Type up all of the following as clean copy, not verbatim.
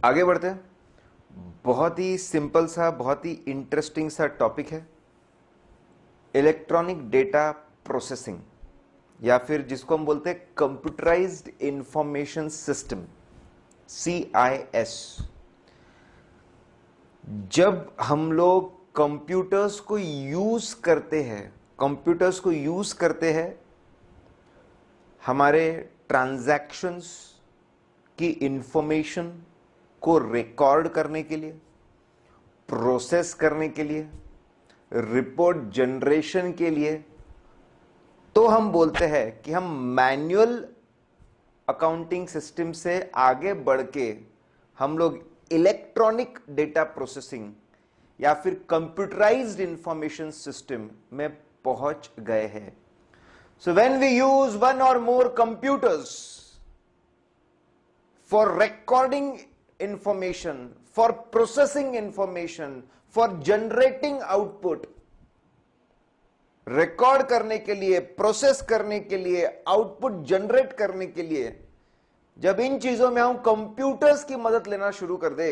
आगे बढ़ते हैं। बहुत ही सिंपल सा, बहुत ही इंटरेस्टिंग सा टॉपिक है, इलेक्ट्रॉनिक डेटा प्रोसेसिंग, या फिर जिसको हम बोलते हैं कंप्यूटराइज्ड इंफॉर्मेशन सिस्टम, CIS। जब हम लोग कंप्यूटर्स को यूज करते हैं, हमारे ट्रांजैक्शंस की इंफॉर्मेशन को रिकॉर्ड करने के लिए, प्रोसेस करने के लिए, रिपोर्ट जनरेशन के लिए, तो हम बोलते हैं कि हम मैन्युअल अकाउंटिंग सिस्टम से आगे बढ़ के हम लोग इलेक्ट्रॉनिक डेटा प्रोसेसिंग या फिर कंप्यूटराइज्ड इंफॉर्मेशन सिस्टम में पहुंच गए हैं। So when we use one or more computers for recording information, for processing information, for generating output, record करने के लिए, प्रोसेस करने के लिए, आउटपुट जनरेट करने के लिए, जब इन चीजों में हम कंप्यूटर्स की मदद लेना शुरू कर दे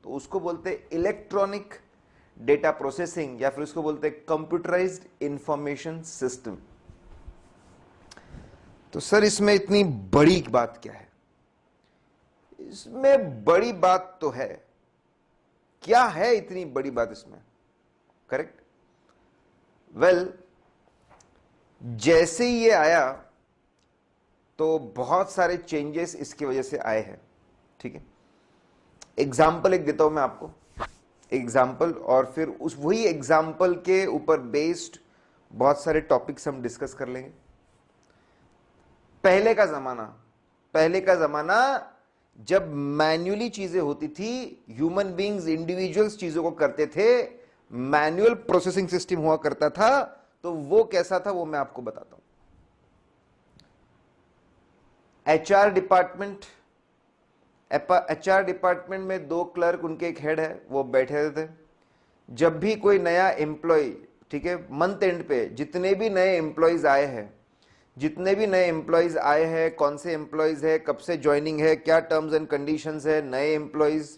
तो उसको बोलते हैं इलेक्ट्रॉनिक डेटा प्रोसेसिंग, या फिर उसको बोलते हैं कंप्यूटराइज्ड इंफॉर्मेशन सिस्टम। तो सर इसमें इतनी बड़ी बात क्या है? इसमें बड़ी बात तो है। क्या है इतनी बड़ी बात इसमें? करेक्ट। वेल, जैसे ही ये आया तो बहुत सारे चेंजेस इसकी वजह से आए हैं। ठीक है, एग्जाम्पल एक देता हूं मैं आपको, एग्जाम्पल, और फिर उस वही एग्जाम्पल के ऊपर बेस्ड बहुत सारे टॉपिक्स हम डिस्कस कर लेंगे। पहले का जमाना जब मैन्युअली चीजें होती थी, ह्यूमन बीइंग्स, इंडिविजुअल्स चीजों को करते थे, मैन्युअल प्रोसेसिंग सिस्टम हुआ करता था, तो वो कैसा था वो मैं आपको बताता हूं। एचआर डिपार्टमेंट में 2 क्लर्क, उनके एक हेड है, वो बैठे रहते थे। जब भी कोई नया एम्प्लॉय, ठीक है, मंथ एंड पे जितने भी नए एम्प्लॉयज आए हैं, कौन से एम्प्लॉयज है, कब से ज्वाइनिंग है, क्या टर्म्स एंड कंडीशंस है, नए एम्प्लॉयज,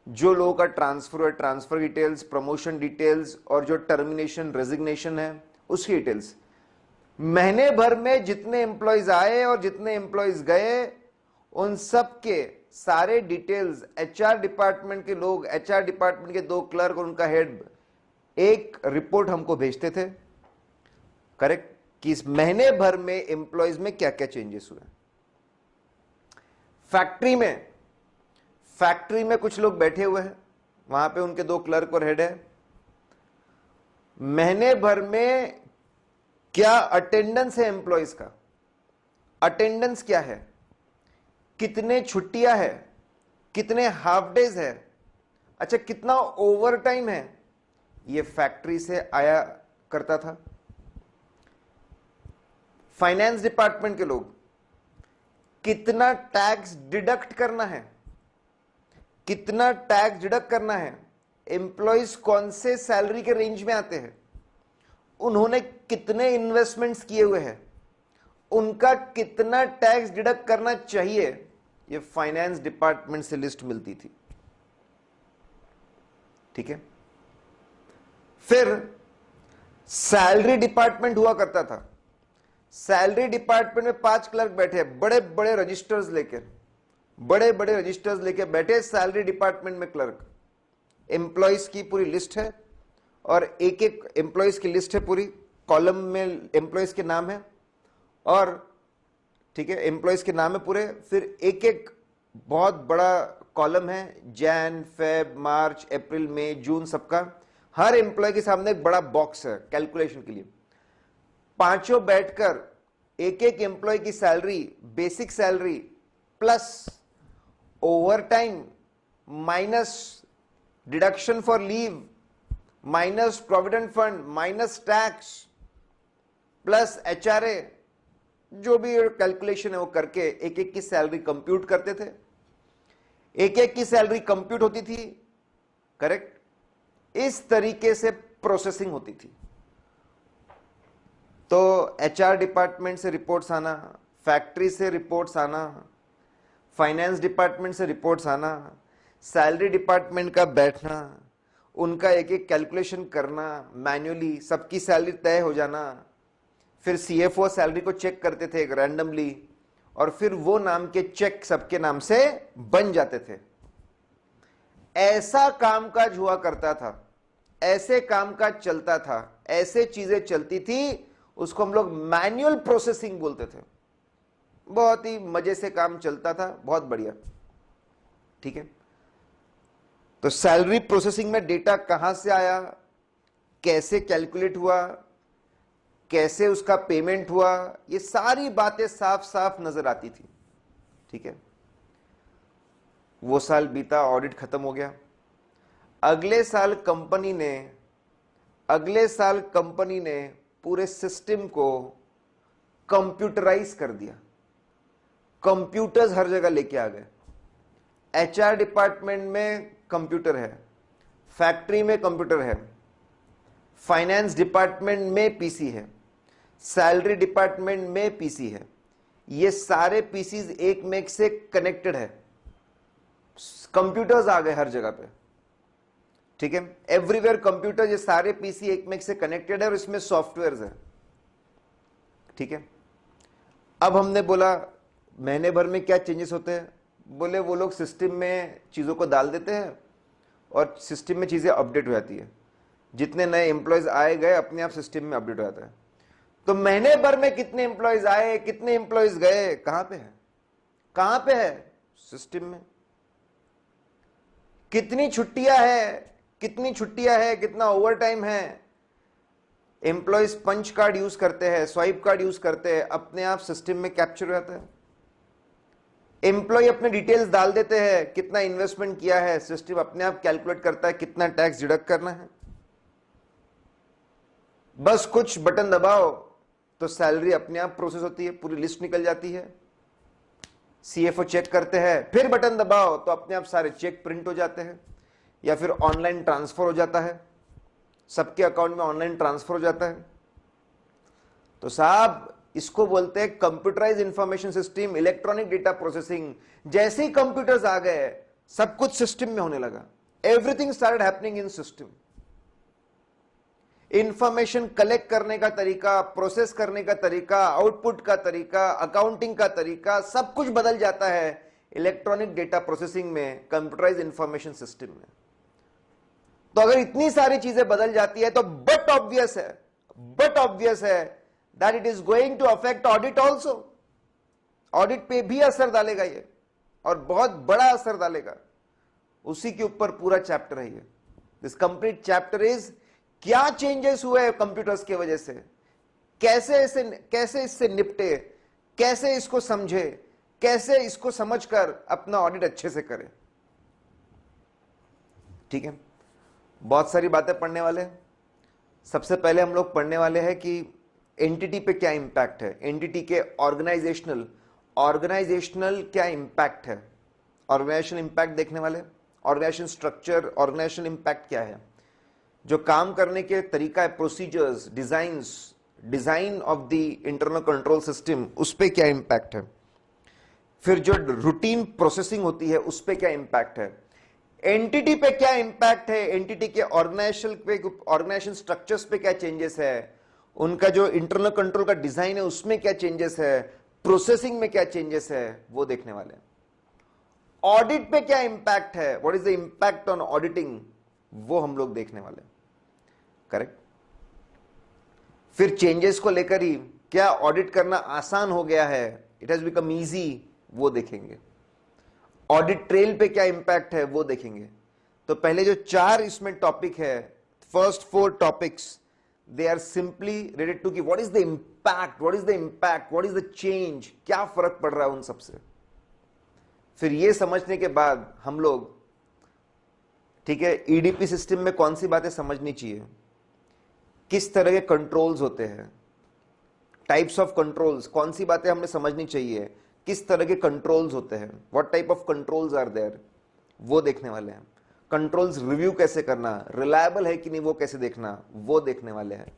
जो लोगों का ट्रांसफर है, ट्रांसफर डिटेल्स, प्रमोशन डिटेल्स, और जो टर्मिनेशन, रेजिग्नेशन है, उसकी डिटेल्स, महीने भर में जितने एम्प्लॉयज आए और जितने एम्प्लॉयज गए, उन सब के सारे डिटेल्स एचआर डिपार्टमेंट के लोग, एचआर डिपार्टमेंट के 2 क्लर्क और उनका हेड एक रिपोर्ट हमको भेजते थे। करेक्ट, कि इस महीने भर में एम्प्लॉयज में क्या क्या चेंजेस हुए। फैक्ट्री में कुछ लोग बैठे हुए हैं, वहां पे उनके 2 क्लर्क और हेड है। महीने भर में क्या अटेंडेंस है एम्प्लॉयज का, अटेंडेंस क्या है, कितने छुट्टियां है, कितने हाफ डेज है, अच्छा कितना ओवर टाइम है, ये फैक्ट्री से आया करता था। फाइनेंस डिपार्टमेंट के लोग, कितना टैक्स डिडक्ट करना है, एम्प्लॉयज कौन से सैलरी के रेंज में आते हैं, उन्होंने कितने इन्वेस्टमेंट्स किए हुए हैं, उनका कितना टैक्स डिडक्ट करना चाहिए, ये फाइनेंस डिपार्टमेंट से लिस्ट मिलती थी। ठीक है, फिर सैलरी डिपार्टमेंट हुआ करता था। सैलरी डिपार्टमेंट में 5 क्लर्क बैठे, बड़े बड़े रजिस्टर्स लेके बैठे सैलरी डिपार्टमेंट में क्लर्क। एम्प्लॉयज की पूरी लिस्ट है, और एक एक एम्प्लॉयज की लिस्ट है, पूरी कॉलम में एम्प्लॉयज के नाम है, और ठीक है, एम्प्लॉयज के नाम है पूरे। फिर एक एक बहुत बड़ा कॉलम है, जैन, फेब, मार्च, अप्रैल, मई, जून, सबका। हर एम्प्लॉय के सामने एक बड़ा बॉक्स है कैलकुलेशन के लिए। पांचों बैठकर एक एक एम्प्लॉय की salary, basic salary plus over time minus deduction for leave minus provident fund minus tax plus HRA, जो भी कैलकुलेशन है वो करके एक एक की सैलरी कंप्यूट करते थे। एक एक की सैलरी कंप्यूट होती थी। करेक्ट, इस तरीके से प्रोसेसिंग होती थी। तो एचआर डिपार्टमेंट से रिपोर्ट्स आना, फैक्ट्री से रिपोर्ट्स आना, फाइनेंस डिपार्टमेंट से रिपोर्ट्स आना, सैलरी डिपार्टमेंट का बैठना, उनका एक एक कैलकुलेशन करना मैन्युअली, सबकी सैलरी तय हो जाना, फिर सीएफओ सैलरी को चेक करते थे रैंडमली, और फिर वो नाम के चेक सबके नाम से बन जाते थे। ऐसा कामकाज हुआ करता था, ऐसे कामकाज चलता था, ऐसे चीजें चलती थी, उसको हम लोग मैन्युअल प्रोसेसिंग बोलते थे। बहुत ही मजे से काम चलता था, बहुत बढ़िया। ठीक है, तो सैलरी प्रोसेसिंग में डेटा कहां से आया, कैसे कैलकुलेट हुआ, कैसे उसका पेमेंट हुआ, ये सारी बातें साफ साफ नजर आती थी। ठीक है, वो साल बीता, ऑडिट खत्म हो गया। अगले साल कंपनी ने पूरे सिस्टम को कंप्यूटराइज कर दिया। कंप्यूटर्स हर जगह लेके आ गए। एचआर डिपार्टमेंट में कंप्यूटर है, फैक्ट्री में कंप्यूटर है, फाइनेंस डिपार्टमेंट में पीसी है, सैलरी डिपार्टमेंट में पीसी है। ये सारे पीसीज एक में से कनेक्टेड है। कंप्यूटर्स आ गए हर जगह पे। ठीक है, एवरीवेयर कंप्यूटर, ये सारे पीसी एक में से कनेक्टेड है और इसमें सॉफ्टवेयर्स है। ठीक है, अब हमने बोला महीने भर में क्या चेंजेस होते हैं। बोले वो लोग सिस्टम में चीजों को डाल देते हैं और सिस्टम में चीजें अपडेट हो जाती है। जितने नए एम्प्लॉयज आए गए अपने आप सिस्टम में अपडेट हो जाता है। तो महीने भर में कितने एम्प्लॉयज आए, कितने एम्प्लॉयज गए, कहां पे है, कहां पे है, सिस्टम में। कितनी छुट्टियां है, कितना ओवर टाइम है, एम्प्लॉयज पंच कार्ड यूज करते हैं, स्वाइप कार्ड यूज करते हैं, अपने आप सिस्टम में कैप्चर हो जाता है। एम्प्लॉय अपने डिटेल्स डाल देते हैं, कितना इन्वेस्टमेंट किया है, सिस्टम अपने आप कैलकुलेट करता है कितना टैक्स डिडक्ट करना है। बस कुछ बटन दबाओ तो सैलरी अपने आप प्रोसेस होती है, पूरी लिस्ट निकल जाती है। सीएफओ चेक करते हैं, फिर बटन दबाओ तो अपने आप सारे चेक प्रिंट हो जाते हैं, या फिर ऑनलाइन ट्रांसफर हो जाता है, सबके अकाउंट में ऑनलाइन ट्रांसफर हो जाता है। तो साहब इसको बोलते हैं computerise information system, electronic data processing. जैसे ही कंप्यूटर्स आ गए सब कुछ सिस्टम में होने लगा। Everything started happening in system. Information collect करने का तरीका, प्रोसेस करने का तरीका, आउटपुट का तरीका, अकाउंटिंग का तरीका, सब कुछ बदल जाता है इलेक्ट्रॉनिक डेटा प्रोसेसिंग में, कंप्यूटराइज इंफॉर्मेशन सिस्टम में। तो अगर इतनी सारी चीजें बदल जाती है तो बट ऑब्वियस है that it is going to affect audit also. Audit पे भी असर डालेगा ये, और बहुत बड़ा असर डालेगा। उसी के ऊपर पूरा चैप्टर है ये। दिस कंप्लीट चैप्टर इज क्या चेंजेस हुए कंप्यूटर्स की वजह से, कैसे इससे निपटे, कैसे इसको समझे, कैसे इसको समझकर अपना ऑडिट अच्छे से करें। ठीक है, बहुत सारी बातें पढ़ने वाले हैं। सबसे पहले हम लोग पढ़ने वाले हैं कि एंटिटी पे क्या इंपैक्ट है, एंटिटी के ऑर्गेनाइजेशनल क्या इंपैक्ट है। ऑर्गेनाइजेशनल इंपैक्ट देखने वाले, ऑर्गेनाइजेशन स्ट्रक्चर, ऑर्गेनाइजेशनल इंपैक्ट क्या है, जो काम करने के तरीका है, procedures, design of the internal control system, उस पर क्या इंपैक्ट है। फिर जो रूटीन प्रोसेसिंग होती है उस पर क्या इंपैक्ट है। एंटिटी पे क्या इंपैक्ट है, एंटिटी के ऑर्गेनाइजेशन स्ट्रक्चर्स पे क्या चेंजेस है, उनका जो इंटरनल कंट्रोल का डिजाइन है उसमें क्या चेंजेस है, प्रोसेसिंग में क्या चेंजेस है, वो देखने वाले हैं। ऑडिट पे क्या इंपैक्ट है, what is the impact on auditing, वो हम लोग देखने वाले हैं। करेक्ट। फिर चेंजेस को लेकर ही क्या ऑडिट करना आसान हो गया है, इट हैज बिकम इजी, वो देखेंगे। ऑडिट ट्रेल पे क्या इंपैक्ट है वो देखेंगे। तो पहले जो 4 इसमें टॉपिक है, first 4 topics, they are simply related to कि what is the impact, what is the change, क्या फर्क पड़ रहा है उन सबसे। फिर ये समझने के बाद हम लोग, ठीक है, ईडीपी सिस्टम में कौन सी बातें समझनी चाहिए, किस तरह के कंट्रोल्स होते हैं, टाइप्स ऑफ कंट्रोल्स, कौन सी बातें हमें समझनी चाहिए, किस तरह के कंट्रोल्स होते हैं, what type of controls are there, वो देखने वाले हैं। कंट्रोल्स रिव्यू कैसे करना, रिलायबल है कि नहीं वो कैसे देखना, वो देखने वाले हैं।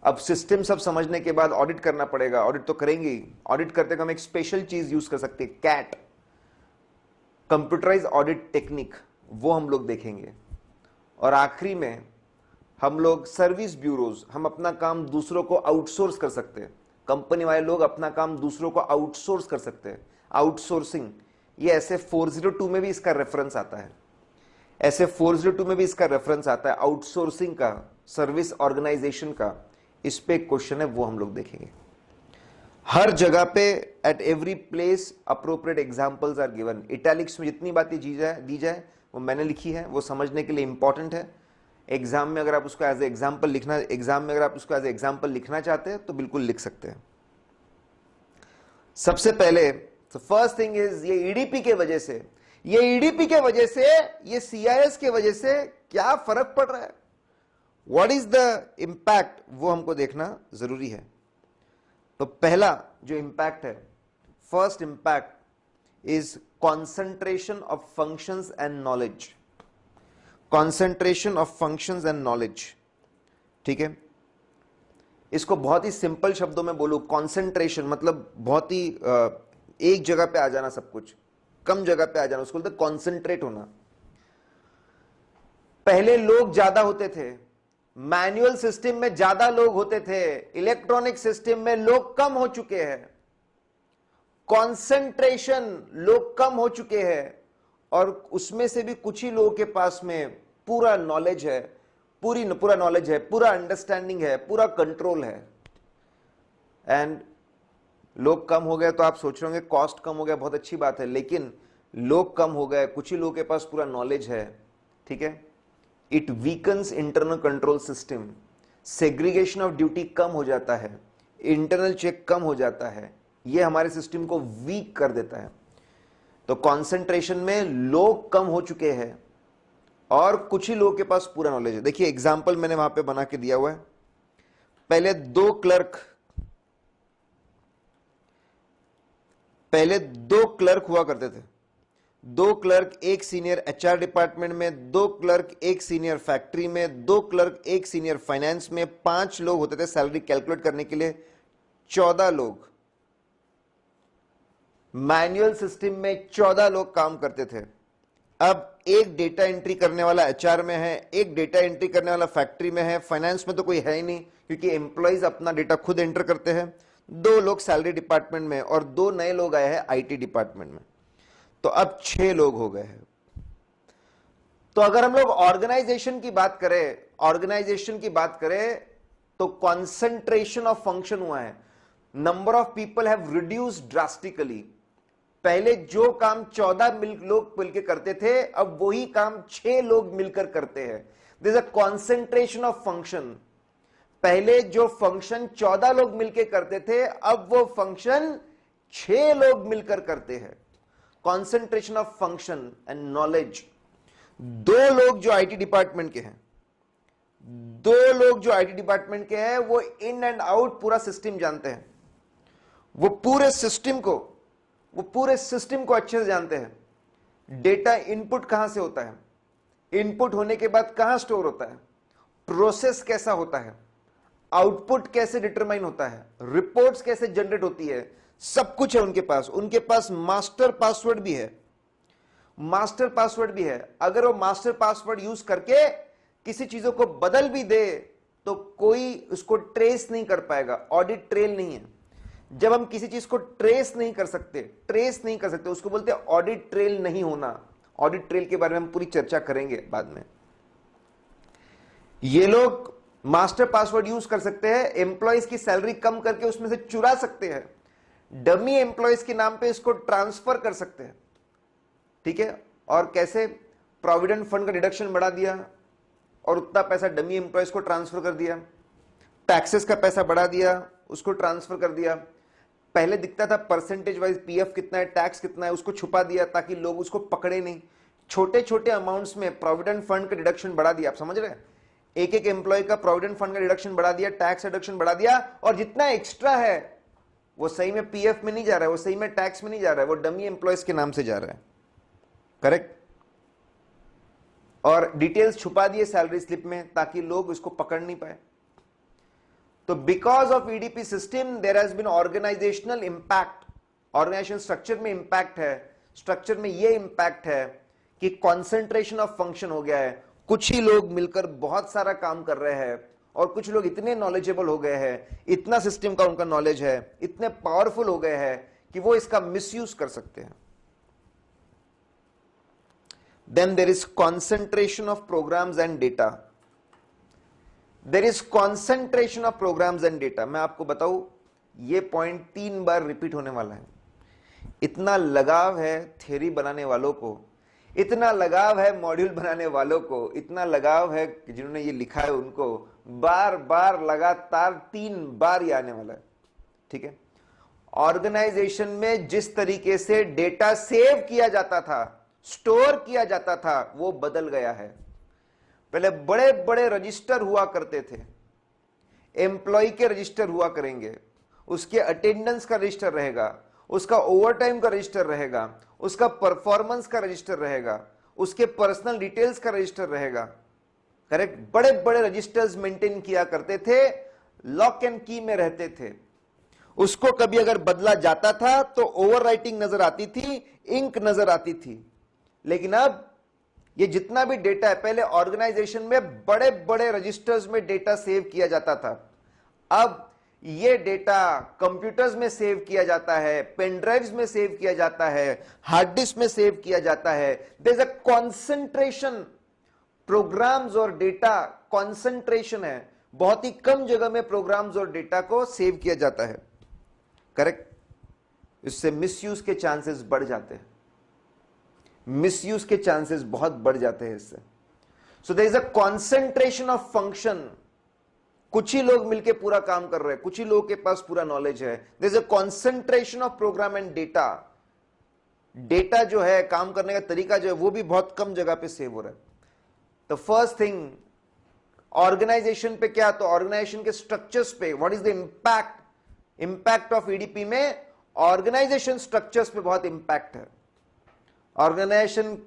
अब सिस्टम सब समझने के बाद ऑडिट करना पड़ेगा, ऑडिट तो करेंगे ही। ऑडिट करते हम एक स्पेशल चीज यूज कर सकते हैं, कैट, कंप्यूटराइज ऑडिट टेक्निक, वो हम लोग देखेंगे। और आखिरी में हम लोग सर्विस ब्यूरोज, हम अपना काम दूसरों को आउटसोर्स कर सकते हैं। कंपनी वाले लोग अपना काम दूसरों को आउटसोर्स कर सकते हैं, आउटसोर्सिंग। ये ऐसे 402 में भी इसका रेफरेंस आता है, ऐसे 402 में भी इसका रेफरेंस आता है आउटसोर्सिंग का, सर्विस ऑर्गेनाइजेशन का। इस पे एक क्वेश्चन है, वो हम लोग देखेंगे। हर जगह पे at every place appropriate examples are given. Italics में जितनी बातें दी जाए वो मैंने लिखी है, वो समझने के लिए इंपॉर्टेंट है। एग्जाम में अगर आप उसको एज एग्जाम्पल लिखना चाहते हैं तो बिल्कुल लिख सकते हैं। सबसे पहले फर्स्ट थिंग इज, ये ईडीपी के वजह से, ये सीआईएस के वजह से क्या फर्क पड़ रहा है, व्हाट इज द इंपैक्ट, वो हमको देखना जरूरी है। तो पहला जो इंपैक्ट है, first impact is concentration of functions and knowledge. Concentration of functions and knowledge, ठीक है। इसको बहुत ही सिंपल शब्दों में बोलूं, कॉन्सेंट्रेशन मतलब बहुत ही एक जगह पे आ जाना, सब कुछ कम जगह पे आ जाना, उसको बोलते कॉन्सेंट्रेट होना। पहले लोग ज्यादा होते थे, मैनुअल सिस्टम में ज्यादा लोग होते थे, इलेक्ट्रॉनिक सिस्टम में लोग कम हो चुके हैं, कॉन्सेंट्रेशन, लोग कम हो चुके हैं, और उसमें से भी कुछ ही लोगों के पास में पूरा नॉलेज है, पूरा नॉलेज है, पूरा अंडरस्टैंडिंग है, पूरा कंट्रोल है। एंड लोग कम हो गए तो आप सोच रहे होंगे कॉस्ट कम हो गया, बहुत अच्छी बात है, लेकिन लोग कम हो गए, कुछ ही लोगों के पास पूरा नॉलेज है, ठीक है। It weakens internal control system, segregation of duty कम हो जाता है, इंटरनल चेक कम हो जाता है, यह हमारे सिस्टम को वीक कर देता है। तो कंसंट्रेशन में लोग कम हो चुके हैं और कुछ ही लोगों के पास पूरा नॉलेज है। देखिए एग्जाम्पल मैंने वहां पे बना के दिया हुआ है। पहले दो क्लर्क हुआ करते थे, दो क्लर्क, एक सीनियर एचआर डिपार्टमेंट में, दो क्लर्क एक सीनियर फैक्ट्री में, दो क्लर्क एक सीनियर फाइनेंस में, 5 लोग होते थे सैलरी कैलकुलेट करने के लिए, 14 लोग मैनुअल सिस्टम में, 14 लोग काम करते थे। अब एक डेटा एंट्री करने वाला एचआर में है, एक डेटा एंट्री करने वाला फैक्ट्री में है, फाइनेंस में तो कोई है ही नहीं क्योंकि एम्प्लॉइज अपना डेटा खुद एंटर करते हैं, 2 लोग सैलरी डिपार्टमेंट में और 2 नए लोग आए हैं आईटी डिपार्टमेंट में। तो अब 6 लोग हो गए हैं। तो अगर हम लोग ऑर्गेनाइजेशन की बात करें तो कॉन्सेंट्रेशन ऑफ फंक्शन हुआ है, number of people have reduced drastically. पहले जो काम 14 लोग मिलकर करते थे, अब वही काम 6 लोग मिलकर करते हैं। This a concentration of function. पहले जो फंक्शन 14 लोग मिलकर करते थे, अब वो फंक्शन 6 लोग मिलकर करते हैं। Concentration of function and knowledge. 2 लोग जो आईटी डिपार्टमेंट के हैं, वो इन एंड आउट पूरा सिस्टम जानते हैं, वो पूरे सिस्टम को अच्छे से जानते हैं। डेटा इनपुट कहां से होता है, इनपुट होने के बाद कहां स्टोर होता है, प्रोसेस कैसा होता है, आउटपुट कैसे डिटरमाइन होता है, रिपोर्ट्स कैसे जनरेट होती है, सब कुछ है उनके पास मास्टर पासवर्ड भी है। अगर वो मास्टर पासवर्ड यूज करके किसी चीजों को बदल भी दे तो कोई उसको ट्रेस नहीं कर पाएगा, ऑडिट ट्रेल नहीं है। जब हम किसी चीज को ट्रेस नहीं कर सकते उसको बोलते हैं ऑडिट ट्रेल नहीं होना। ऑडिट ट्रेल के बारे में हम पूरी चर्चा करेंगे बाद में। ये लोग मास्टर पासवर्ड यूज कर सकते हैं, एम्प्लॉइज की सैलरी कम करके उसमें से चुरा सकते हैं, डमी एम्प्लॉइज के नाम पे इसको ट्रांसफर कर सकते हैं, ठीक है। और कैसे, प्रोविडेंट फंड का डिडक्शन बढ़ा दिया और उतना पैसा डमी एम्प्लॉइज को ट्रांसफर कर दिया, टैक्सेस का पैसा बढ़ा दिया, उसको ट्रांसफर कर दिया। पहले दिखता था परसेंटेज वाइज पीएफ कितना है, टैक्स कितना है, उसको छुपा दिया ताकि लोग उसको पकड़े नहीं। छोटे छोटे अमाउंट्स में प्रोविडेंट फंड का डिडक्शन बढ़ा दिया। आप समझ रहे हैं, एक एक एम्प्लॉय का प्रोविडेंट फंड का डिडक्शन बढ़ा दिया, टैक्स डिडक्शन बढ़ा दिया, और जितना एक्स्ट्रा है वो सही में पीएफ में नहीं जा रहा है, वो सही में टैक्स में नहीं जा रहा है, वो डमी एम्प्लॉयज के नाम से जा रहा है, करेक्ट। और डिटेल्स छुपा दिए सैलरी स्लिप में ताकि लोग उसको पकड़ नहीं पाए। तो because of EDP system there has been organisational impact, organisation structure में इंपैक्ट है। स्ट्रक्चर में यह इंपैक्ट है कि कंसंट्रेशन ऑफ फंक्शन हो गया है, कुछ ही लोग मिलकर बहुत सारा काम कर रहे हैं और कुछ लोग इतने नॉलेजेबल हो गए हैं, इतना सिस्टम का उनका नॉलेज है, इतने पावरफुल हो गए हैं कि वो इसका मिसयूज कर सकते हैं। Then there is concentration of programs and data. There is concentration of programs and data. मैं आपको बताऊं, ये पॉइंट 3 बार रिपीट होने वाला है। इतना लगाव है थ्योरी बनाने वालों को, इतना लगाव है मॉड्यूल बनाने वालों को, इतना लगाव है कि जिन्होंने ये लिखा है उनको बार बार लगातार 3 बार ये आने वाला है। ठीक है, ऑर्गेनाइजेशन में जिस तरीके से डेटा सेव किया जाता था, स्टोर किया जाता था, वो बदल गया है। पहले बड़े बड़े रजिस्टर हुआ करते थे, एम्प्लॉय के रजिस्टर हुआ करेंगे, उसके अटेंडेंस का रजिस्टर रहेगा, उसका ओवरटाइम का रजिस्टर रहेगा, उसका परफॉर्मेंस का रजिस्टर रहेगा, उसके पर्सनल डिटेल्स का रजिस्टर रहेगा। करेक्ट, बड़े बड़े रजिस्टर्स मेंटेन किया करते थे, लॉक एंड की में रहते थे। उसको कभी अगर बदला जाता था तो ओवरराइटिंग नजर आती थी, इंक नजर आती थी। लेकिन अब ये जितना भी डेटा है, पहले ऑर्गेनाइजेशन में बड़े बड़े रजिस्टर्स में डेटा सेव किया जाता था, अब ये डेटा कंप्यूटर्स में सेव किया जाता है, पेन ड्राइव्स में सेव किया जाता है, हार्ड डिस्क में सेव किया जाता है। There is a concentration, programs और डेटा कॉन्सेंट्रेशन है, बहुत ही कम जगह में प्रोग्राम्स और डेटा को सेव किया जाता है। करेक्ट, इससे मिसयूज के चांसेस बढ़ जाते हैं, मिसयूज के चांसेस बहुत बढ़ जाते हैं इससे। So there is a concentration of function, कुछ ही लोग मिलकर पूरा काम कर रहे हैं, कुछ ही लोगों के पास पूरा नॉलेज है। There is a concentration of program and data, data जो है, काम करने का तरीका जो है, वो भी बहुत कम जगह पे सेव हो रहा है। द फर्स्ट थिंग ऑर्गेनाइजेशन पे क्या, तो ऑर्गेनाइजेशन के स्ट्रक्चर्स पे what is the impact of EDP में ऑर्गेनाइजेशन स्ट्रक्चर्स पे बहुत इंपैक्ट है। Organisation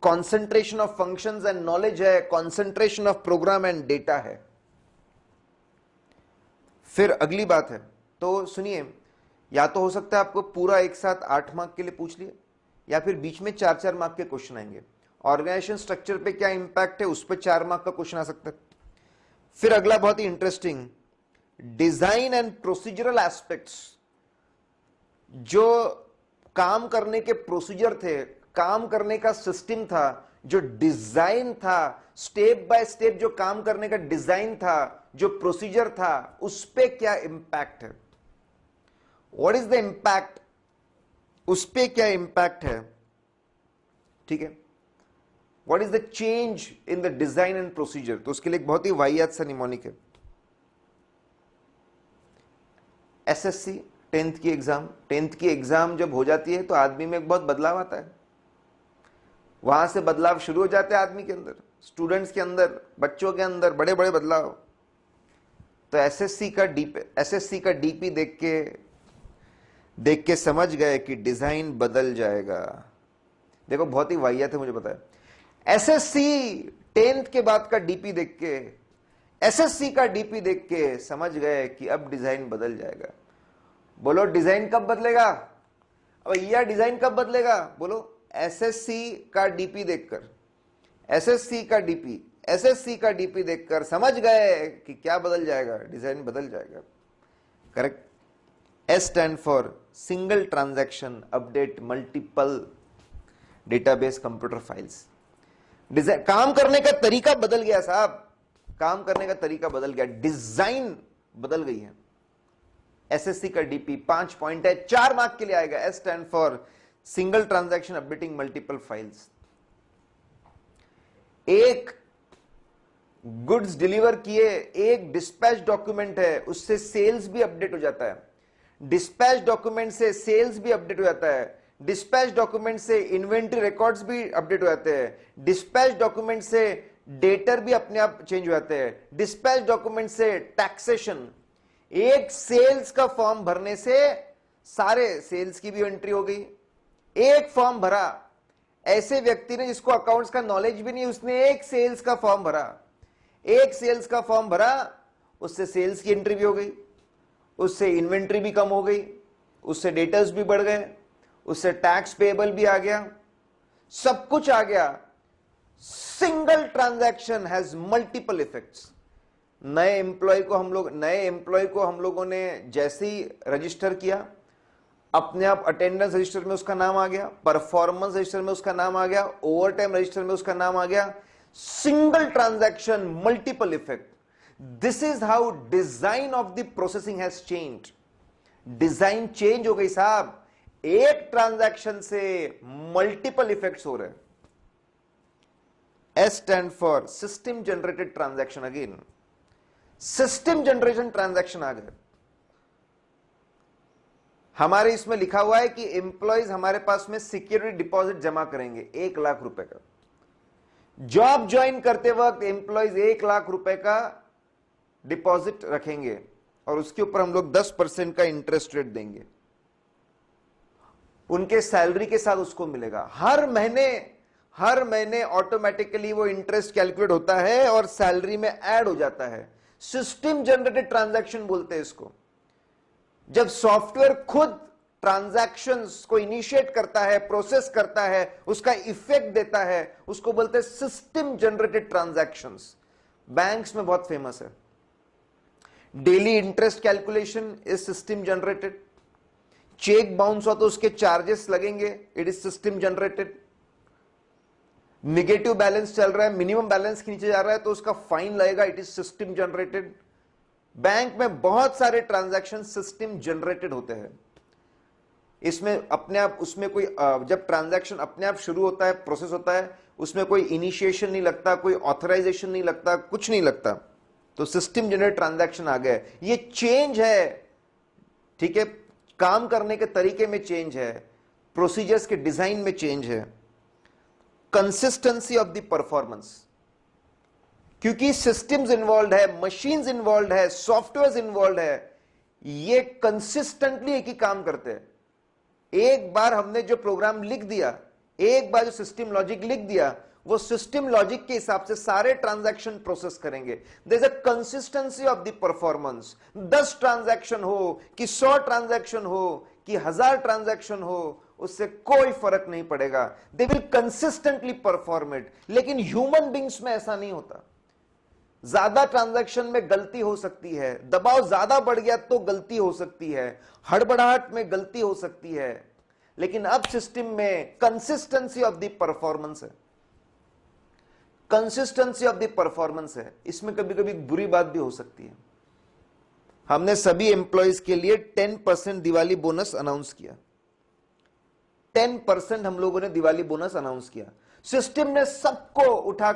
concentration of functions and knowledge है, concentration of program and data है। फिर अगली बात है, तो सुनिए, या तो हो सकता है आपको पूरा एक साथ 8 मार्क के लिए पूछ लिए, या फिर बीच में 4-4 मार्क के क्वेश्चन आएंगे। ऑर्गेनाइजेशन स्ट्रक्चर पे क्या इंपैक्ट है, उस पर 4 मार्क का क्वेश्चन आ सकता है। फिर अगला बहुत ही interesting, design and procedural aspects. जो काम करने के प्रोसीजर थे, काम करने का सिस्टम था, जो डिजाइन था, स्टेप बाय स्टेप जो काम करने का डिजाइन था, जो प्रोसीजर था, उस पे क्या इंपैक्ट है, व्हाट इज द इंपैक्ट, उस पे क्या इंपैक्ट है। ठीक है, what is the change in the design and procedure. तो उसके लिए एक बहुत ही वाहियात सा निमोनिक है। एसएससी 10th की एग्जाम जब हो जाती है तो आदमी में एक बहुत बदलाव आता है, वहां से बदलाव शुरू हो जाते हैं आदमी के अंदर, स्टूडेंट्स के अंदर, बच्चों के अंदर बड़े बड़े बदलाव। तो एसएससी का डीपी देख के समझ गए कि डिजाइन बदल जाएगा। देखो बहुत ही वाहियात है, मुझे पता है। एसएससी 10th के बाद का डीपी देख के, एसएससी का डीपी देख के समझ गए कि अब डिजाइन बदल जाएगा। बोलो डिजाइन कब बदलेगा, अब भैया डिजाइन कब बदलेगा, बोलो एसएससी का डीपी देखकर, एसएससी का डीपी देखकर समझ गए कि क्या बदल जाएगा, डिजाइन बदल जाएगा। Correct, S stand for single transaction update multiple database computer files. Design, काम करने का तरीका बदल गया साहब, काम करने का तरीका बदल गया, डिजाइन बदल गई है। एसएससी का डीपी 5 पॉइंट है, 4 मार्क के लिए आएगा। S stand for single transaction updating multiple files. एक गुड्स डिलीवर किए, एक डिस्पैच डॉक्यूमेंट है, उससे सेल्स भी अपडेट हो जाता है, डिस्पैच डॉक्यूमेंट से सेल्स भी अपडेट हो जाता है, डिस्पैच डॉक्यूमेंट से इन्वेंट्री रिकॉर्ड्स भी अपडेट हो जाते हैं, डिस्पैच डॉक्यूमेंट से डेटर भी अपने आप चेंज हो जाते हैं, डिस्पैच डॉक्यूमेंट से टैक्सेशन। एक सेल्स का फॉर्म भरने से सारे सेल्स की भी एंट्री हो गई। एक फॉर्म भरा, ऐसे व्यक्ति ने जिसको अकाउंट्स का नॉलेज भी नहीं, उसने एक सेल्स का फॉर्म भरा, एक सेल्स का फॉर्म भरा, उससे सेल्स की एंट्री भी हो गई, उससे इन्वेंट्री भी कम हो गई, उससे डेटर्स भी बढ़ गए, उससे टैक्स पेएबल भी आ गया, सब कुछ आ गया। Single transaction has multiple effects. नए एम्प्लॉय को हम लोगों ने जैसे ही रजिस्टर किया, अपने आप अटेंडेंस रजिस्टर में उसका नाम आ गया, परफॉर्मेंस रजिस्टर में उसका नाम आ गया, ओवर टाइम रजिस्टर में उसका नाम आ गया। Single transaction, multiple effect. This is how design of the processing has changed. Design change हो गई साहब। एक ट्रांजैक्शन से मल्टीपल इफेक्ट्स हो रहे हैं। S stand for system generated transaction. Again system generation transaction आ गए। हमारे इसमें लिखा हुआ है कि एम्प्लॉयज हमारे पास में सिक्योरिटी डिपॉजिट जमा करेंगे 1 लाख रुपए का। जॉब ज्वाइन करते वक्त एम्प्लॉयज 1 लाख रुपए का डिपॉजिट रखेंगे और उसके ऊपर हम लोग 10% का इंटरेस्ट रेट देंगे। उनके सैलरी के साथ उसको मिलेगा। हर महीने ऑटोमेटिकली वो इंटरेस्ट कैलकुलेट होता है और सैलरी में ऐड हो जाता है। सिस्टम जनरेटेड ट्रांजैक्शन बोलते हैं इसको। जब सॉफ्टवेयर खुद ट्रांजैक्शंस को इनिशिएट करता है, प्रोसेस करता है, उसका इफेक्ट देता है, उसको बोलते हैं सिस्टम जनरेटेड ट्रांजैक्शंस। बैंक्स में बहुत फेमस है। Daily interest calculation is system generated. Cheque bounce हुआ तो उसके चार्जेस लगेंगे, it is system generated. Negative balance चल रहा है, मिनिमम बैलेंस के नीचे जा रहा है तो उसका फाइन लगेगा, it is system generated. Bank में बहुत सारे ट्रांजैक्शन सिस्टम जनरेटेड होते हैं। इसमें अपने आप उसमें कोई जब ट्रांजैक्शन अपने आप शुरू होता है, प्रोसेस होता है, उसमें कोई इनिशिएशन नहीं लगता, कोई ऑथराइजेशन नहीं लगता, कुछ नहीं लगता, तो सिस्टम जनरेटेड ट्रांजैक्शन आ गए। ये चेंज है, ठीक है, काम करने के तरीके में चेंज है, प्रोसीजर्स के डिजाइन में चेंज है। कंसिस्टेंसी ऑफ द परफॉर्मेंस, क्योंकि सिस्टम्स इन्वॉल्व है, मशीन्स इन्वॉल्व है, सॉफ्टवेयर इन्वॉल्व है, ये कंसिस्टेंटली एक ही काम करते हैं। एक बार हमने जो प्रोग्राम लिख दिया, एक बार जो सिस्टम लॉजिक लिख दिया, वो सिस्टम लॉजिक के हिसाब से सारे ट्रांजैक्शन प्रोसेस करेंगे। There is a consistency of the performance. 10 transaction हो कि 100 ट्रांजैक्शन हो कि 1000 ट्रांजैक्शन हो, उससे कोई फर्क नहीं पड़ेगा। They will consistently perform it. लेकिन ह्यूमन बींग्स में ऐसा नहीं होता। ज्यादा ट्रांजैक्शन में गलती हो सकती है, दबाव ज्यादा बढ़ गया तो गलती हो सकती है, हड़बड़ाहट में गलती हो सकती है, लेकिन अब सिस्टम में कंसिस्टेंसी ऑफ द परफॉर्मेंस है। कंसिस्टेंसी ऑफ द परफॉर्मेंस है। इसमें कभी कभी बुरी बात भी हो सकती है। हमने सभी एम्प्लॉयज के लिए 10% दिवाली बोनस अनाउंस किया। 10% हम लोगों ने दिवाली बोनस अनाउंस किया। सिस्टम ने सबको उठा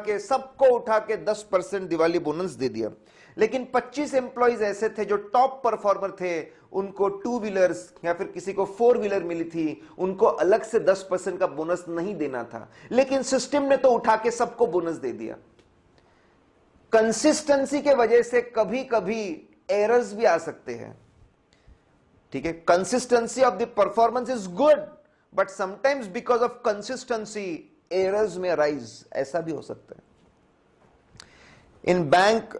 के 10% दिवाली बोनस दे दिया। लेकिन 25 एम्प्लॉयज ऐसे थे जो टॉप परफॉर्मर थे, उनको 2 व्हीलर्स या फिर किसी को 4 व्हीलर मिली थी, उनको अलग से 10% का बोनस नहीं देना था, लेकिन सिस्टम ने तो उठा के सबको बोनस दे दिया। कंसिस्टेंसी के वजह से कभी कभी एरर्स भी आ सकते हैं, ठीक है। Consistency of the performance is good, but sometimes because of consistency errors में अराइज, ऐसा भी हो सकता है। इन बैंक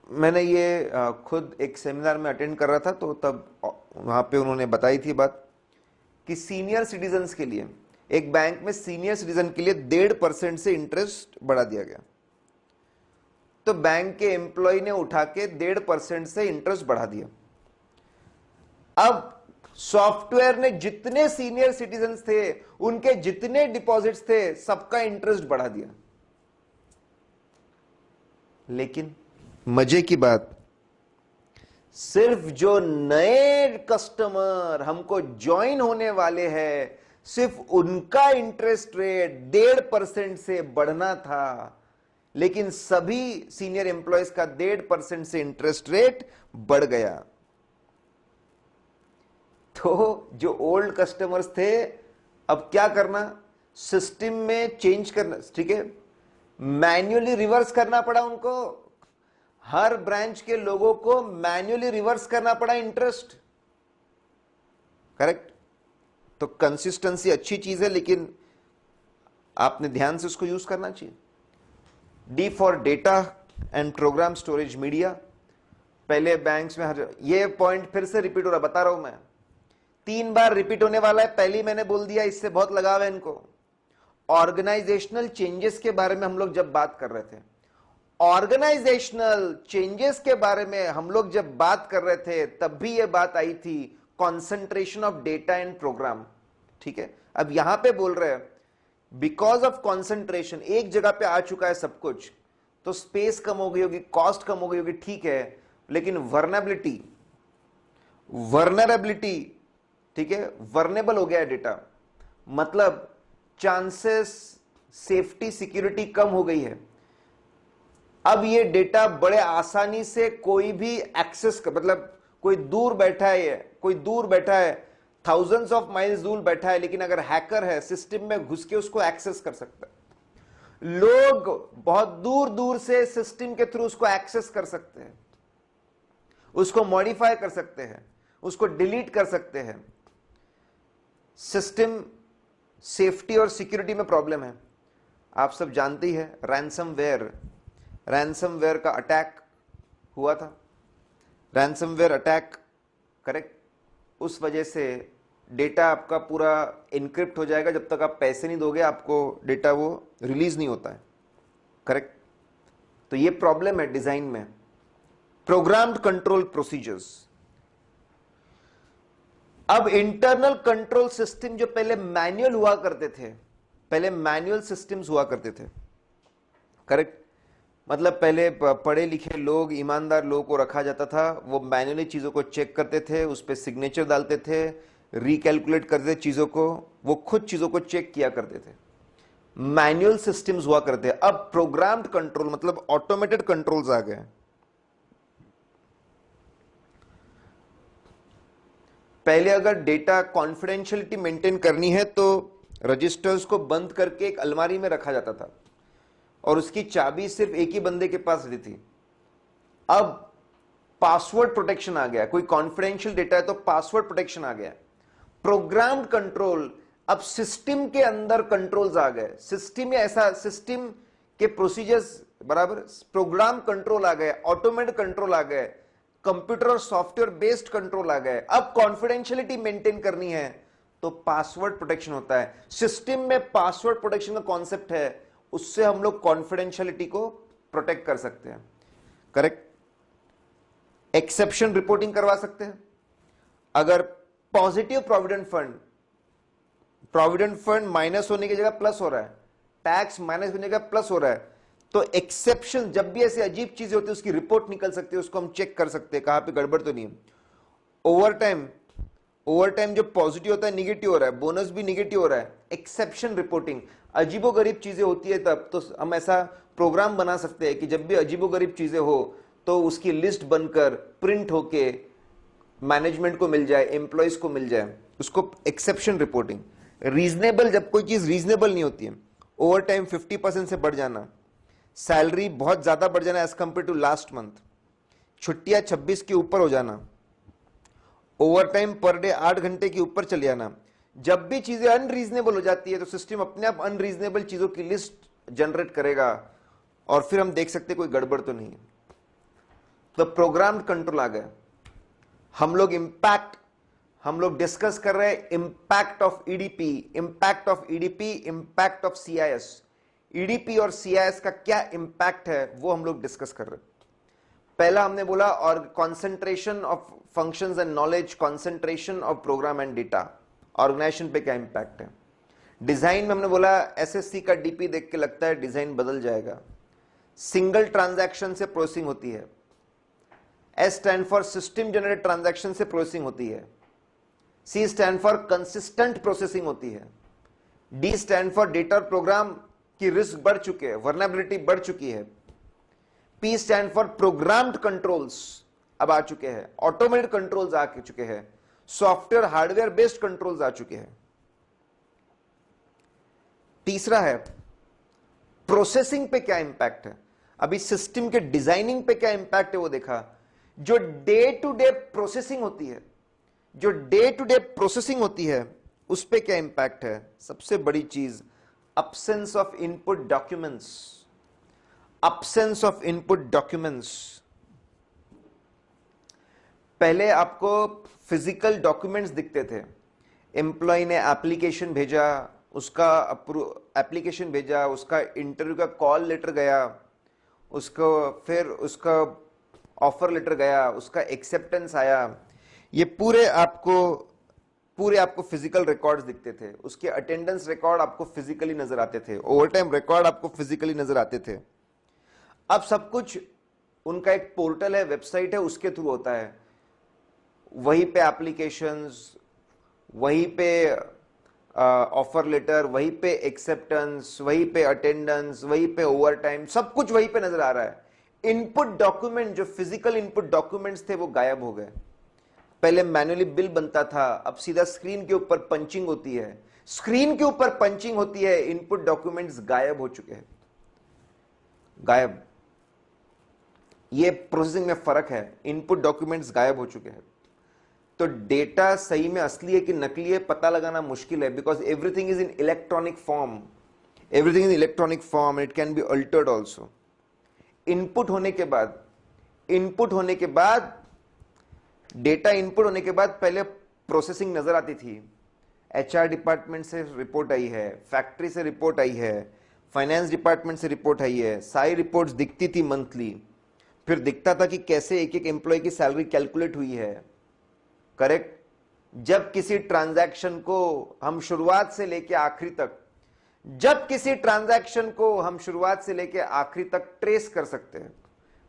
मैंने ये खुद एक सेमिनार में अटेंड कर रहा था, तो तब वहां पे उन्होंने बताई थी बात कि सीनियर सिटीजन्स के लिए, एक बैंक में सीनियर सिटीजन के लिए 1.5% से इंटरेस्ट बढ़ा दिया गया। तो बैंक के एम्प्लॉय ने उठा के 1.5% से इंटरेस्ट बढ़ा दिया। अब सॉफ्टवेयर ने जितने सीनियर सिटीजन्स थे, उनके जितने डिपॉजिट्स थे, सबका इंटरेस्ट बढ़ा दिया। लेकिन मजे की बात, सिर्फ जो नए कस्टमर हमको ज्वाइन होने वाले हैं, सिर्फ उनका इंटरेस्ट रेट 1.5% से बढ़ना था, लेकिन सभी सीनियर एम्प्लॉयज का 1.5% से इंटरेस्ट रेट बढ़ गया। तो जो ओल्ड कस्टमर्स थे, अब क्या करना, सिस्टम में चेंज करना, ठीक है, मैन्युअली रिवर्स करना पड़ा उनको। हर ब्रांच के लोगों को मैन्युअली रिवर्स करना पड़ा इंटरेस्ट, करेक्ट। तो कंसिस्टेंसी अच्छी चीज है, लेकिन आपने ध्यान से उसको यूज करना चाहिए। D for data and program storage media. पहले बैंक्स में ये पॉइंट फिर से रिपीट हो रहा, बता रहा हूं मैं, 3 बार रिपीट होने वाला है, पहली मैंने बोल दिया, इससे बहुत लगाव है इनको। ऑर्गेनाइजेशनल चेंजेस के बारे में हम लोग जब बात कर रहे थे, ऑर्गेनाइजेशनल चेंजेस के बारे में हम लोग जब बात कर रहे थे, तब भी यह बात आई थी, concentration of data and program. ठीक है, अब यहां पे बोल रहे हैं बिकॉज ऑफ कॉन्सेंट्रेशन, एक जगह पे आ चुका है सब कुछ, तो स्पेस कम हो गई होगी, कॉस्ट कम हो गई होगी, ठीक है, लेकिन वर्नरेबिलिटी, ठीक है, वर्नेबल हो गया है डेटा, मतलब चांसेस, सेफ्टी, सिक्योरिटी कम हो गई है। अब ये डेटा बड़े आसानी से कोई भी एक्सेस कर, मतलब कोई दूर बैठा है, कोई दूर बैठा है, थाउजेंड्स ऑफ माइल्स दूर बैठा है, लेकिन अगर हैकर है सिस्टम में घुस के उसको एक्सेस कर सकता है। लोग बहुत दूर दूर से सिस्टम के थ्रू उसको एक्सेस कर सकते हैं, उसको मॉडिफाई कर सकते हैं, उसको डिलीट कर सकते हैं। सिस्टम सेफ्टी और सिक्योरिटी में प्रॉब्लम है। आप सब जानते ही है, रैंसमवेयर का अटैक हुआ था, रैंसमवेयर अटैक, करेक्ट। उस वजह से डेटा आपका पूरा इनक्रिप्ट हो जाएगा, जब तक आप पैसे नहीं दोगे आपको डेटा वो रिलीज नहीं होता है, करेक्ट। तो ये प्रॉब्लम है डिजाइन में। प्रोग्राम्ड कंट्रोल प्रोसीजर्स, अब इंटरनल कंट्रोल सिस्टम जो पहले मैनुअल हुआ करते थे, पहले मैनुअल सिस्टम्स हुआ करते थे, करेक्ट। मतलब पहले पढ़े लिखे लोग, ईमानदार लोगों को रखा जाता था, वो मैनुअली चीजों को चेक करते थे, उस पर सिग्नेचर डालते थे, रिकैलकुलेट करते थे चीजों को, वो खुद चीजों को चेक किया करते थे। मैनुअल सिस्टम्स हुआ करते हैं। अब प्रोग्राम्ड कंट्रोल मतलब ऑटोमेटेड कंट्रोल्स आ गए। पहले अगर डेटा कॉन्फिडेंशियलिटी मेंटेन करनी है तो रजिस्टर्स को बंद करके एक अलमारी में रखा जाता था और उसकी चाबी सिर्फ एक ही बंदे के पास रहती थी। अब पासवर्ड प्रोटेक्शन आ गया, कोई कॉन्फिडेंशियल डेटा है तो पासवर्ड प्रोटेक्शन आ गया। प्रोग्राम्ड कंट्रोल, अब सिस्टम के अंदर कंट्रोल्स आ गए, सिस्टम या ऐसा सिस्टम के प्रोसीजर्स बराबर प्रोग्राम कंट्रोल आ गए, ऑटोमेटेड कंट्रोल आ गए, कंप्यूटर और सॉफ्टवेयर बेस्ड कंट्रोल आ गए। अब कॉन्फिडेंशियलिटी मेंटेन करनी है तो पासवर्ड प्रोटेक्शन होता है। सिस्टम में पासवर्ड प्रोटेक्शन का कॉन्सेप्ट है, उससे हम लोग कॉन्फिडेंशियलिटी को प्रोटेक्ट कर सकते हैं, करेक्ट। एक्सेप्शन रिपोर्टिंग करवा सकते हैं। अगर पॉजिटिव प्रोविडेंट फंड माइनस होने की जगह प्लस हो रहा है, टैक्स माइनस होने की जगह प्लस हो रहा है, तो एक्सेप्शन, जब भी ऐसी अजीब चीजें होती है उसकी रिपोर्ट निकल सकती है, उसको हम चेक कर सकते हैं कहां पे गड़बड़ तो नहीं है। ओवर टाइम जो पॉजिटिव होता है निगेटिव हो रहा है, बोनस भी निगेटिव हो रहा है, एक्सेप्शन रिपोर्टिंग। अजीबोगरीब चीजें होती है तब तो हम ऐसा प्रोग्राम बना सकते हैं कि जब भी अजीबोगरीब चीजें हो तो उसकी लिस्ट बनकर प्रिंट होके मैनेजमेंट को मिल जाए, एम्प्लॉयज को मिल जाए, उसको एक्सेप्शन रिपोर्टिंग। रीजनेबल, जब कोई चीज रीजनेबल नहीं होती है, ओवर टाइम 50% से बढ़ जाना, सैलरी बहुत ज्यादा बढ़ जाना as compare to last month, छुट्टियां 26 के ऊपर हो जाना, ओवर टाइम पर डे 8 घंटे के ऊपर चले जाना, जब भी चीजें अनरीजनेबल हो जाती है तो सिस्टम अपने आप अनरीजनेबल चीजों की लिस्ट जनरेट करेगा और फिर हम देख सकते कोई गड़बड़ तो नहीं है। तो प्रोग्राम्ड कंट्रोल आ गया। हम लोग डिस्कस कर रहे हैं impact of EDP, impact of CIS. EDP और सीआईएस का क्या इंपैक्ट है वो हम लोग डिस्कस कर रहे हैं। पहला हमने बोला और concentration of functions and knowledge, concentration of program and data, organisation पे क्या इंपैक्ट है। डिजाइन में हमने बोला एसएससी का डीपी देख के लगता है डिजाइन बदल जाएगा। सिंगल ट्रांजैक्शन से प्रोसेसिंग होती है, S stand for system generated transaction से प्रोसेसिंग होती है, सी स्टैंड फॉर कंसिस्टेंट प्रोसेसिंग होती है, डी स्टैंड फॉर डेटा और प्रोग्राम की रिस्क बढ़ चुके हैं, वर्नेबिलिटी बढ़ चुकी है, P stand for programmed controls अब आ चुके हैं, ऑटोमेटेड कंट्रोल्स आ चुके हैं, सॉफ्टवेयर हार्डवेयर बेस्ड कंट्रोल्स आ चुके हैं। तीसरा है प्रोसेसिंग पे क्या इंपैक्ट है। अभी सिस्टम के डिजाइनिंग पे क्या इंपैक्ट है वो देखा। जो डे टू डे प्रोसेसिंग होती है उस पे क्या इंपैक्ट है। सबसे बड़ी चीज absence of input documents, पहले आपको फिजिकल डॉक्यूमेंट्स दिखते थे। एम्प्लॉय ने एप्लीकेशन भेजा, उसका एप्लीकेशन भेजा, उसका इंटरव्यू का कॉल लेटर गया, उसको फिर उसका ऑफर लेटर गया, उसका एक्सेप्टेंस आया, ये पूरे आपको फिजिकल रिकॉर्ड्स दिखते थे। उसके अटेंडेंस रिकॉर्ड आपको फिजिकली नजर आते थे, ओवरटाइम रिकॉर्ड आपको फिजिकली नजर आते थे। अब सब कुछ उनका एक पोर्टल है, वेबसाइट है, उसके थ्रू होता है। वहीं पे एप्लीकेशंस, वहीं पे ऑफर लेटर, वहीं पे एक्सेप्टेंस, वहीं पे अटेंडेंस, वहीं पे ओवरटाइम, सब कुछ वहीं पे नजर आ रहा है। इनपुट डॉक्यूमेंट, जो फिजिकल इनपुट डॉक्यूमेंट्स थे, वो गायब हो गए। पहले मैन्युअली बिल बनता था, अब सीधा स्क्रीन के ऊपर पंचिंग होती है। स्क्रीन के ऊपर पंचिंग होती है, इनपुट डॉक्यूमेंट्स गायब हो चुके हैं, गायब। ये प्रोसेसिंग में फर्क है, इनपुट डॉक्यूमेंट्स गायब हो चुके हैं। तो डेटा सही में असली है कि नकली है पता लगाना मुश्किल है, because everything is in electronic form, everything is electronic form, it can be altered also. Input होने के बाद डेटा इनपुट होने के बाद पहले प्रोसेसिंग नजर आती थी। एचआर डिपार्टमेंट से रिपोर्ट आई है, फैक्ट्री से रिपोर्ट आई है, फाइनेंस डिपार्टमेंट से रिपोर्ट आई है, सारी रिपोर्ट्स दिखती थी मंथली। फिर दिखता था कि कैसे एक एक एम्प्लॉय की सैलरी कैलकुलेट हुई है, करेक्ट। जब किसी ट्रांजैक्शन को हम शुरुआत से लेके आखिरी तक ट्रेस कर सकते हैं,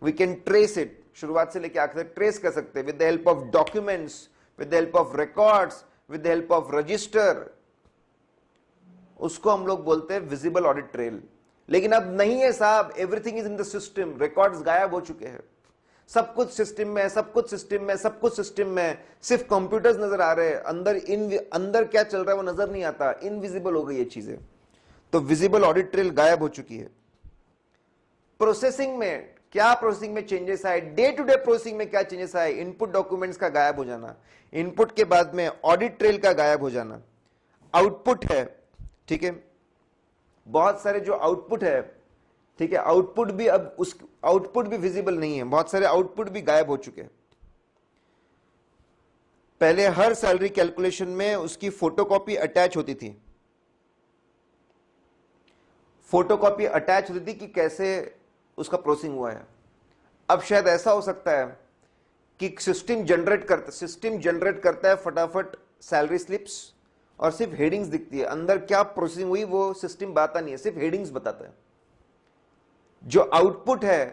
वी कैन ट्रेस इट, शुरुआत से लेके आखिर तक ट्रेस कर सकते हैं with the help of documents, with the help of records, with the help of register. उसको हम लोग बोलते हैं विजिबल ऑडिट ट्रेल। लेकिन अब नहीं है साहब, everything is in the system, records गायब हो चुके हैं, सब कुछ सिस्टम में, सिर्फ कंप्यूटर्स नजर आ रहे हैं, अंदर क्या चल रहा है वो नजर नहीं आता, इनविजिबल हो गई ये चीजें। तो विजिबल ऑडिट ट्रेल गायब हो चुकी है। प्रोसेसिंग में चेंजेस आए, डे टू डे प्रोसेसिंग में क्या चेंजेस आए? इनपुट डॉक्यूमेंट्स का गायब हो जाना, इनपुट के बाद में ऑडिट ट्रेल का गायब हो जाना। आउटपुट है, ठीक है, बहुत सारे जो आउटपुट है, ठीक है, आउटपुट भी विजिबल नहीं है, बहुत सारे आउटपुट भी गायब हो चुके हैं। पहले हर सैलरी कैलकुलेशन में उसकी फोटोकॉपी अटैच होती थी, कि कैसे उसका प्रोसेसिंग हुआ है। अब शायद ऐसा हो सकता है कि सिस्टम जनरेट करता है फटाफट सैलरी स्लिप्स, और सिर्फ हेडिंग्स दिखती है, अंदर क्या प्रोसेसिंग हुई वो सिस्टम बताता नहीं है, सिर्फ हेडिंग्स बताता है। जो आउटपुट है,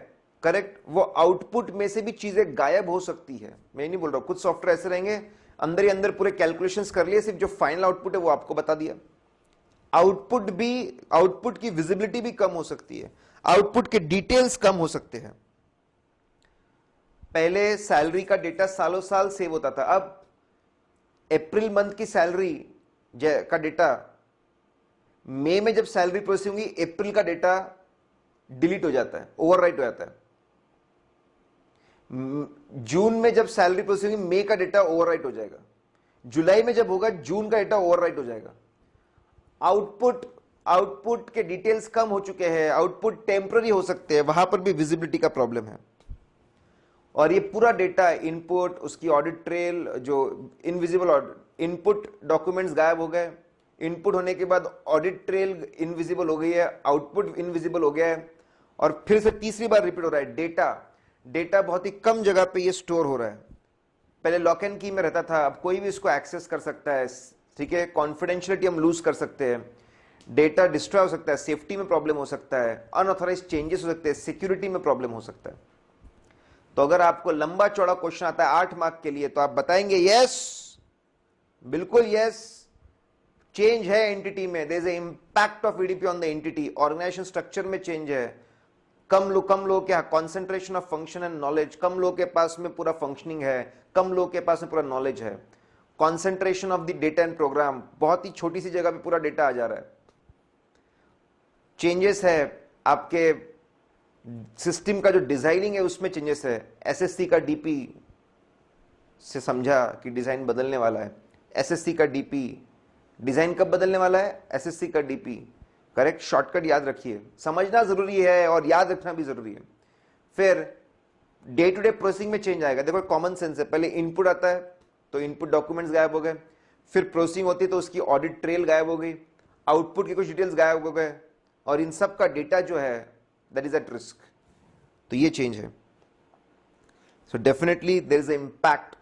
करेक्ट, वो आउटपुट में से भी चीजें गायब हो सकती है। मैं नहीं बोल रहा हूं, कुछ सॉफ्टवेयर ऐसे रहेंगे अंदर ही अंदर पूरे कैलकुलेशंस कर लिए, सिर्फ जो फाइनल आउटपुट है वो आपको बता दिया। आउटपुट की विजिबिलिटी भी कम हो सकती है, आउटपुट के डिटेल्स कम हो सकते हैं। पहले सैलरी का डेटा सालों साल सेव होता था, अब अप्रैल मंथ की सैलरी का डेटा, मई में जब सैलरी प्रोसेसिंग हुई, अप्रैल का डेटा डिलीट हो जाता है, ओवरराइट हो जाता है। जून में जब सैलरी प्रोसेसिंग हुई, मई का डेटा ओवरराइट हो जाएगा। जुलाई में जब होगा, जून का डेटा ओवरराइट हो जाएगा। आउटपुट के डिटेल्स कम हो चुके हैं, आउटपुट टेम्पररी हो सकते हैं, वहां पर भी विजिबिलिटी का प्रॉब्लम है। और ये पूरा डेटा, इनपुट, उसकी ऑडिट ट्रेल, जो इनविजिबल इनपुट डॉक्यूमेंट्स गायब हो गए, इनपुट होने के बाद ऑडिट ट्रेल इनविजिबल हो गई है, आउटपुट इनविजिबल हो गया है, और फिर से तीसरी बार रिपीट हो रहा है। डेटा बहुत ही कम जगह पे ये स्टोर हो रहा है। पहले लॉक एंड की में रहता था, अब कोई भी इसको एक्सेस कर सकता है, ठीक है, कॉन्फिडेंशियलिटी हम लूज कर सकते हैं, डेटा डिस्ट्रॉय हो सकता है, सेफ्टी में प्रॉब्लम हो सकता है, अनऑथराइज्ड चेंजेस हो सकते हैं, सिक्योरिटी में प्रॉब्लम हो सकता है। तो अगर आपको लंबा चौड़ा क्वेश्चन आता है 8 मार्क के लिए, तो आप बताएंगे यस, बिल्कुल यस, चेंज है एंटिटी में, there is a impact of EDP on the entity, organisation structure में चेंज है, कम लोग क्या, concentration of function and knowledge, कम लोग के पास में पूरा फंक्शनिंग है, कम लोग के पास में पूरा नॉलेज है, concentration of the data and program, बहुत ही छोटी सी जगह पे पूरा डेटा आ जा रहा है। चेंजेस है आपके सिस्टम का जो डिजाइनिंग है उसमें चेंजेस है, एसएससी का डीपी से समझा कि डिजाइन बदलने वाला है, एसएससी का डीपी डिजाइन कब बदलने वाला है, एसएससी का डीपी, करेक्ट, शॉर्टकट याद रखिए, समझना जरूरी है और याद रखना भी जरूरी है। फिर डे टू डे प्रोसेसिंग में चेंज आएगा। देखो कॉमन सेंस है, पहले इनपुट आता है तो इनपुट डॉक्यूमेंट्स गायब हो गए, फिर प्रोसेसिंग होती है तो उसकी ऑडिट ट्रेल गायब हो गई, आउटपुट की कुछ डिटेल्स गायब हो गए, और इन सब का डेटा जो है दैट इज एट रिस्क। तो ये चेंज है। So definitely there is a impact,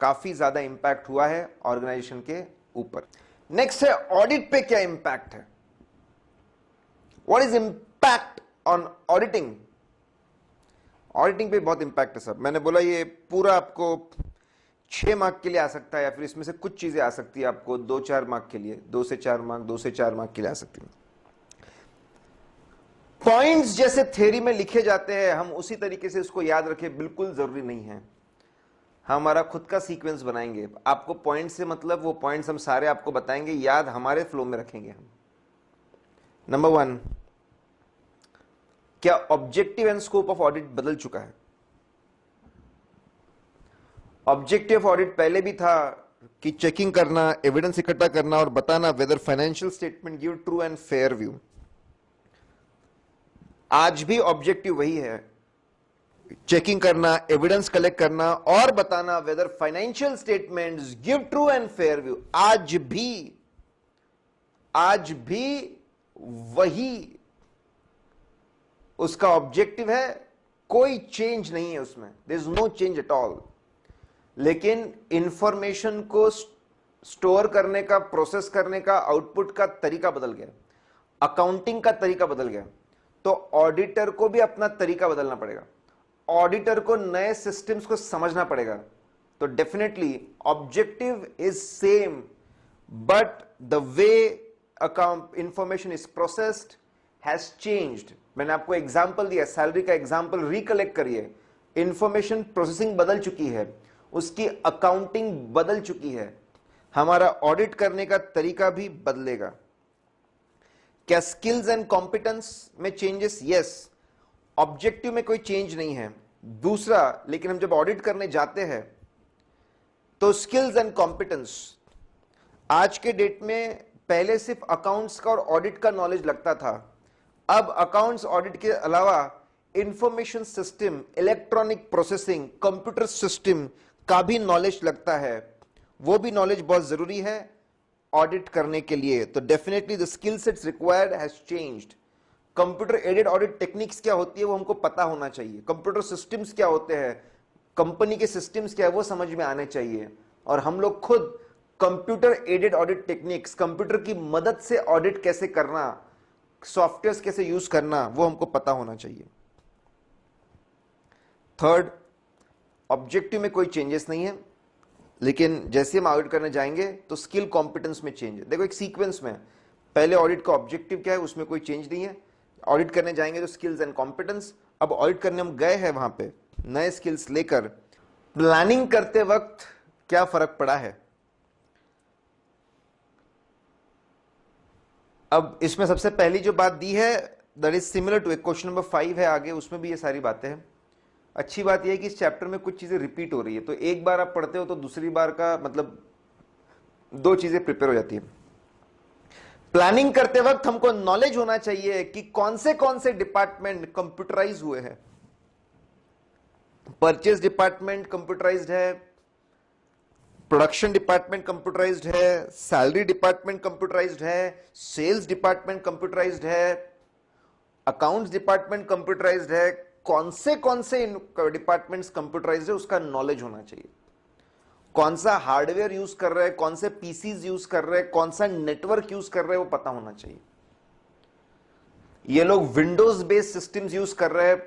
काफी ज्यादा इंपैक्ट हुआ है ऑर्गेनाइजेशन के ऊपर। नेक्स्ट है ऑडिट पे क्या इंपैक्ट है। What is impact on auditing. Auditing पे बहुत इंपैक्ट है सर। मैंने बोला ये पूरा आपको 6 मार्क के लिए आ सकता है, या फिर इसमें से कुछ चीजें आ सकती है आपको 2-4 मार्क के लिए, 2 से 4 मार्क, 2 से 4 मार्क के लिए आ सकती है। पॉइंट्स जैसे थ्योरी में लिखे जाते हैं, हम उसी तरीके से इसको याद रखें बिल्कुल जरूरी नहीं है। हमारा खुद का सीक्वेंस बनाएंगे। आपको पॉइंट से मतलब वो पॉइंट्स हम सारे आपको बताएंगे, याद हमारे फ्लो में रखेंगे हम। नंबर 1, क्या objective and scope of audit बदल चुका है। ऑब्जेक्टिव ऑडिट पहले भी था कि चेकिंग करना, एविडेंस इकट्ठा करना और बताना weather financial statement give true and fair view. आज भी ऑब्जेक्टिव वही है, चेकिंग करना, एविडेंस कलेक्ट करना और बताना weather financial statements give true and fair view. आज भी वही उसका ऑब्जेक्टिव है, कोई चेंज नहीं है उसमें, there is no change at all. लेकिन इंफॉर्मेशन को स्टोर करने का, प्रोसेस करने का, आउटपुट का तरीका बदल गया, अकाउंटिंग का तरीका बदल गया, तो ऑडिटर को भी अपना तरीका बदलना पड़ेगा, ऑडिटर को नए सिस्टम्स को समझना पड़ेगा। तो definitely objective is same, but the way account information is processed has changed. मैंने आपको एग्जांपल दिया, सैलरी का एग्जांपल रिकलेक्ट करिए। इंफॉर्मेशन प्रोसेसिंग बदल चुकी है, उसकी अकाउंटिंग बदल चुकी है, हमारा ऑडिट करने का तरीका भी बदलेगा। क्या स्किल्स एंड कॉम्पिटेंस में चेंजेस? यस। ऑब्जेक्टिव में कोई चेंज नहीं है। दूसरा, लेकिन हम जब ऑडिट करने जाते हैं तो स्किल्स एंड कॉम्पिटेंस, आज के डेट में पहले सिर्फ अकाउंट्स का और ऑडिट का नॉलेज लगता था, अब अकाउंट्स ऑडिट के अलावा information system, electronic processing, computer system का भी नॉलेज लगता है। वो भी नॉलेज बहुत जरूरी है ऑडिट करने के लिए। तो definitely the skill sets required has changed. Computer aided audit techniques क्या होती है वो हमको पता होना चाहिए, कंप्यूटर सिस्टम्स क्या होते हैं, कंपनी के सिस्टम्स क्या है वो समझ में आने चाहिए। और हम लोग खुद computer aided audit techniques, computer की मदद से ऑडिट कैसे करना, सॉफ्टवेयर कैसे यूज करना, वो हमको पता होना चाहिए। थर्ड, ऑब्जेक्टिव में कोई चेंजेस नहीं है, लेकिन जैसे हम ऑडिट करने जाएंगे तो स्किल कॉम्पिटेंस में चेंज है। देखो एक सीक्वेंस में पहले ऑडिट का ऑब्जेक्टिव क्या है, उसमें कोई चेंज नहीं है। ऑडिट करने जाएंगे तो स्किल्स एंड कॉम्पिटेंस। अब ऑडिट करने हम गए हैं, वहां पे नए स्किल्स लेकर प्लानिंग करते वक्त क्या फर्क पड़ा है। अब इसमें सबसे पहली जो बात दी है that is similar to question number 5 है आगे, उसमें भी ये सारी बातें हैं। अच्छी बात यह है कि इस चैप्टर में कुछ चीजें रिपीट हो रही है, तो एक बार आप पढ़ते हो तो दूसरी बार का मतलब 2 चीजें प्रिपेयर हो जाती है। प्लानिंग करते वक्त हमको नॉलेज होना चाहिए कि कौन से डिपार्टमेंट कंप्यूटराइज हुए हैं। परचेज डिपार्टमेंट कंप्यूटराइज्ड है, प्रोडक्शन डिपार्टमेंट कंप्यूटराइज्ड है, सैलरी डिपार्टमेंट कंप्यूटराइज्ड है, सेल्स डिपार्टमेंट कंप्यूटराइज्ड है, अकाउंट्स डिपार्टमेंट कंप्यूटराइज्ड है। कौन से डिपार्टमेंट्स कंप्यूटराइज्ड है उसका नॉलेज होना चाहिए। कौन सा हार्डवेयर यूज कर रहे हैं, कौन से पीसीज यूज कर रहे हैं, कौन सा नेटवर्क यूज कर रहे हैं, वो पता होना चाहिए। ये लोग विंडोज बेस्ड सिस्टम्स यूज कर रहे हैं,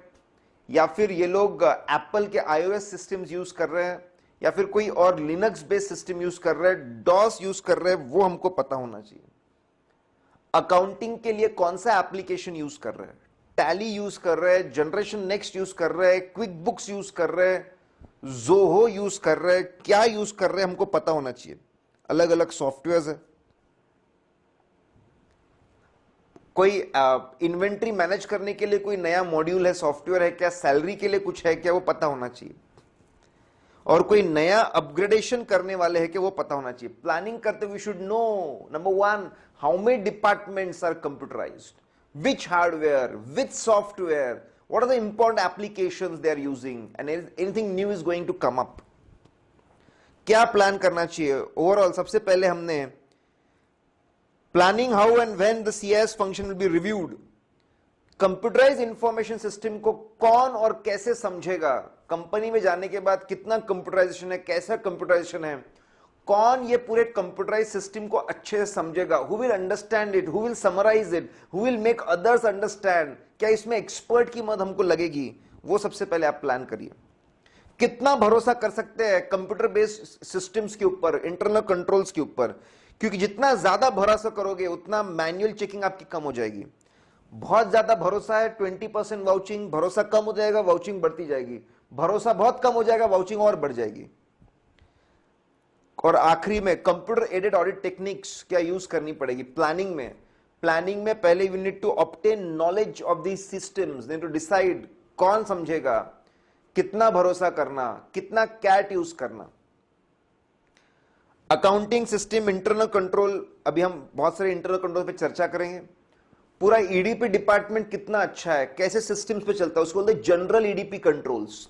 या फिर ये लोग एप्पल के आईओएस सिस्टम्स यूज कर रहे हैं, या फिर कोई और लिनक्स बेस्ड सिस्टम यूज कर रहे हैं, डॉस यूज कर रहे हैं, वो हमको पता होना चाहिए। अकाउंटिंग के लिए कौन सा एप्लीकेशन यूज कर रहे हैं, टैली यूज कर रहे हैं, जनरेशन नेक्स्ट यूज कर रहे हैं, क्विक बुक्स यूज कर रहे हैं, जोहो यूज कर रहे हैं, क्या यूज कर रहे हैं हमको पता होना चाहिए। अलग अलग सॉफ्टवेयर है, कोई इन्वेंट्री मैनेज करने के लिए कोई नया मॉड्यूल है, सॉफ्टवेयर है क्या, सैलरी के लिए कुछ है क्या, वो पता होना चाहिए। और कोई नया अपग्रेडेशन करने वाले हैं कि वो पता होना चाहिए। प्लानिंग करते we should know number 1 how many departments are computerised, which hardware, which software, what are the important applications they are using, and anything new is going to come up. क्या प्लान करना चाहिए overall? सबसे पहले हमने planning how and when the CIS function will be reviewed. Computerise information system को कौन और कैसे समझेगा? कंपनी में जाने के बाद कितना कंप्यूटराइजेशन है, कैसा कंप्यूटराइजेशन है, कौन ये पूरे कंप्यूटराइज सिस्टम को अच्छे से समझेगा? Who will understand it, who will summarise it, who will make others understand? क्या इसमें एक्सपर्ट की मदद हमको लगेगी? वो सबसे पहले आप प्लान करिए. कितना भरोसा कर सकते हैं कंप्यूटर बेस्ड सिस्टम्स के ऊपर, इंटरनल कंट्रोल्स के ऊपर? क्योंकि जितना ज्यादा भरोसा करोगे उतना मैनुअल चेकिंग आपकी कम हो जाएगी. बहुत ज्यादा भरोसा है 20% वाउचिंग, भरोसा कम हो जाएगा वाउचिंग बढ़ती जाएगी, भरोसा बहुत कम हो जाएगा वाउचिंग और बढ़ जाएगी. और आखिरी में कंप्यूटर एडेड ऑडिट टेक्निक्स क्या यूज करनी पड़ेगी प्लानिंग में? प्लानिंग में पहले we need to obtain knowledge of these systems, then to decide कौन समझेगा, कितना भरोसा करना, कितना कैट यूज करना. अकाउंटिंग सिस्टम, इंटरनल कंट्रोल, अभी हम बहुत सारे इंटरनल कंट्रोल पे चर्चा करेंगे. पूरा ईडीपी डिपार्टमेंट कितना अच्छा है, कैसे सिस्टम्स पे चलता है, उसको बोलते हैं general EDP controls.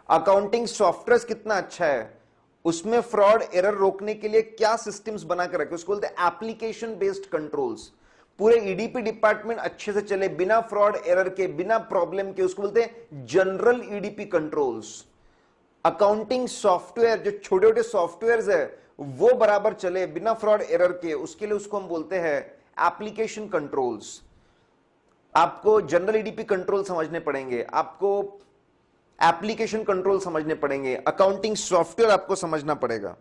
Accounting software कितना अच्छा है, उसमें फ्रॉड एरर रोकने के लिए क्या सिस्टम्स बना के रखे, उसको बोलते हैं एप्लीकेशन बेस्ड कंट्रोल्स. पूरे ईडीपी डिपार्टमेंट अच्छे से चले बिना फ्रॉड एरर के, बिना प्रॉब्लम के, उसको बोलते हैं general EDP controls. Accounting software, जो छोटे छोटे सॉफ्टवेयर है वो बराबर चले बिना फ्रॉड एरर के, उसके लिए उसको हम बोलते हैं एप्लीकेशन कंट्रोल्स. आपको जनरल ईडीपी कंट्रोल समझने पड़ेंगे, आपको एप्लीकेशन कंट्रोल समझने पड़ेंगे, अकाउंटिंग सॉफ्टवेयर आपको समझना पड़ेगा.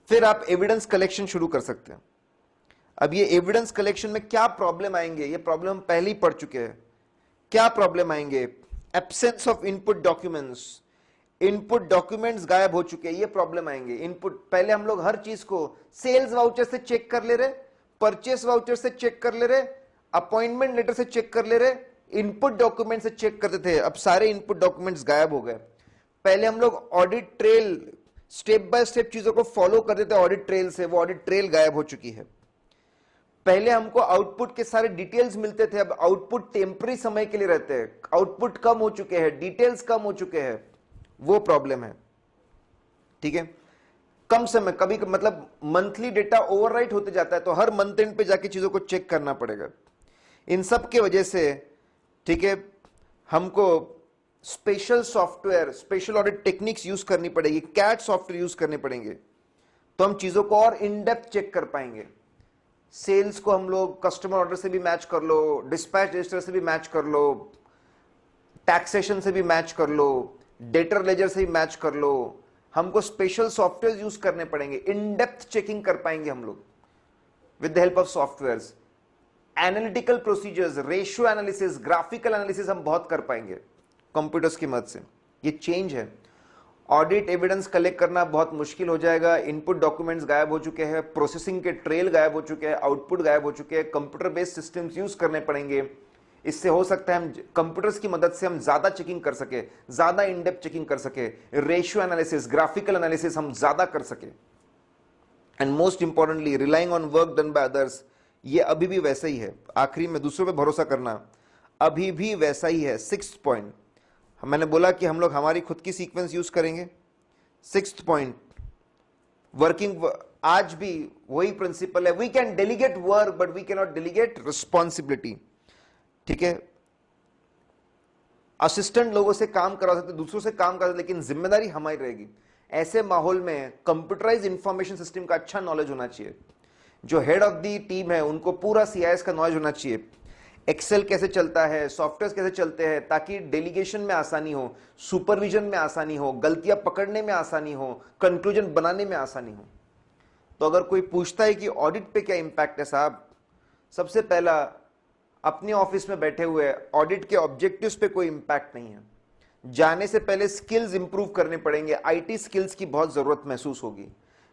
फिर आप एविडेंस कलेक्शन शुरू कर सकते हैं. अब ये एविडेंस कलेक्शन में क्या प्रॉब्लम आएंगे, ये प्रॉब्लम हम पहले ही पढ़ चुके हैं. क्या प्रॉब्लम आएंगे? Absence of input documents, input documents गायब हो चुके हैं, ये प्रॉब्लम आएंगे. इनपुट, पहले हम लोग हर चीज को सेल्स वाउचर से चेक कर ले रहे, परचेस वाउचर से चेक कर ले रहे, अपॉइंटमेंट लेटर से चेक कर ले रहे, इनपुट डॉक्यूमेंट से चेक करते थे. अब सारे इनपुट डॉक्यूमेंट्स गायब हो गए. पहले हम लोग audit trail, step by step चीजों को फॉलो करते थे ऑडिट ट्रेल से, वो ऑडिट ट्रेल गायब हो चुकी है. पहले हमको आउटपुट के सारे डिटेल्स मिलते थे, अब आउटपुट टेम्पररी समय के लिए रहते हैं, आउटपुट कम हो चुके हैं, डिटेल्स कम हो चुके हैं, वो प्रॉब्लम है. ठीक है, कम समय, कभी मतलब मंथली डेटा ओवरराइट होते जाता है, तो हर मंथ एंड पे जाके चीजों को चेक करना पड़ेगा. इन सब के वजह से, ठीक है, हमको special software, special audit techniques use करनी पड़ेगी, कैट सॉफ्टवेयर यूज करने पड़ेंगे, तो हम चीजों को और इन डेप्थ चेक कर पाएंगे. सेल्स को हम लोग कस्टमर ऑर्डर से भी मैच कर लो, डिस्पैच रजिस्टर से भी मैच कर लो, टैक्सेशन से भी मैच कर लो, डेटर लेजर से भी मैच कर लो. हमको स्पेशल सॉफ्टवेयर यूज करने पड़ेंगे, इन डेप्थ चेकिंग कर पाएंगे हम लोग with the help of softwares. Analytical procedures, ratio analysis, graphical analysis हम बहुत कर पाएंगे कंप्यूटर्स की मदद से. ये चेंज है. ऑडिट एविडेंस कलेक्ट करना बहुत मुश्किल हो जाएगा, इनपुट डॉक्यूमेंट्स गायब हो चुके हैं, प्रोसेसिंग के ट्रेल गायब हो चुके हैं, आउटपुट गायब हो चुके हैं, कंप्यूटर बेस्ड सिस्टम्स यूज करने पड़ेंगे. इससे हो सकता है हम कंप्यूटर्स की मदद से हम ज्यादा चेकिंग कर सके, ज्यादा इन डेप्थ चेकिंग कर सके, रेशियो एनालिसिस, ग्राफिकल एनालिसिस हम ज्यादा कर सके. And most importantly relying on work done by others, ये अभी भी वैसा ही है. आखिरी में दूसरों पे भरोसा करना अभी भी वैसा ही है. 6th पॉइंट, मैंने बोला कि हम लोग हमारी खुद की सीक्वेंस यूज करेंगे. 6th पॉइंट, वर्किंग, आज भी वही प्रिंसिपल है. We can delegate work but we cannot delegate responsibility. ठीक है, असिस्टेंट लोगों से काम करा सकते, दूसरों से काम करा सकते, लेकिन जिम्मेदारी हमारी रहेगी. ऐसे माहौल में कंप्यूटराइज इंफॉर्मेशन सिस्टम का अच्छा नॉलेज होना चाहिए. जो हेड ऑफ दी टीम है उनको पूरा CIS का नॉलेज होना चाहिए. एक्सेल कैसे चलता है, सॉफ्टवेयर कैसे चलते हैं, ताकि डेलीगेशन में आसानी हो, सुपरविजन में आसानी हो, गलतियां पकड़ने में आसानी हो, कंक्लूजन बनाने में आसानी हो. तो अगर कोई पूछता है कि ऑडिट पे क्या इंपैक्ट है साहब, सबसे पहला, अपने ऑफिस में बैठे हुए ऑडिट के ऑब्जेक्टिव्स पे कोई इंपैक्ट नहीं है. जाने से पहले स्किल्स इंप्रूव करने पड़ेंगे, IT स्किल्स की बहुत जरूरत महसूस होगी.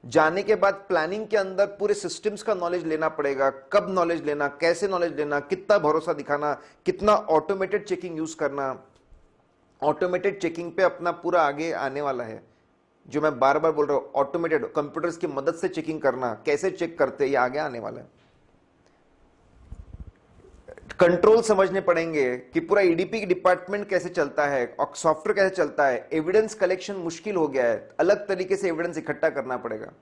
जाने के बाद प्लानिंग के अंदर पूरे सिस्टम्स का नॉलेज लेना पड़ेगा, कब नॉलेज लेना, कैसे नॉलेज लेना, कितना भरोसा दिखाना, कितना ऑटोमेटेड चेकिंग यूज करना. ऑटोमेटेड चेकिंग पे अपना पूरा आगे आने वाला है, जो मैं बार बार बोल रहा हूं, ऑटोमेटेड कंप्यूटर्स की मदद से चेकिंग करना, कैसे चेक करते, ये आगे आने वाला है. कंट्रोल समझने पड़ेंगे कि पूरा ईडीपी डिपार्टमेंट कैसे चलता है और सॉफ्टवेयर कैसे चलता है। एविडेंस कलेक्शन मुश्किल हो गया है, अलग तरीके से एविडेंस इकट्ठा करना पड़ेगा।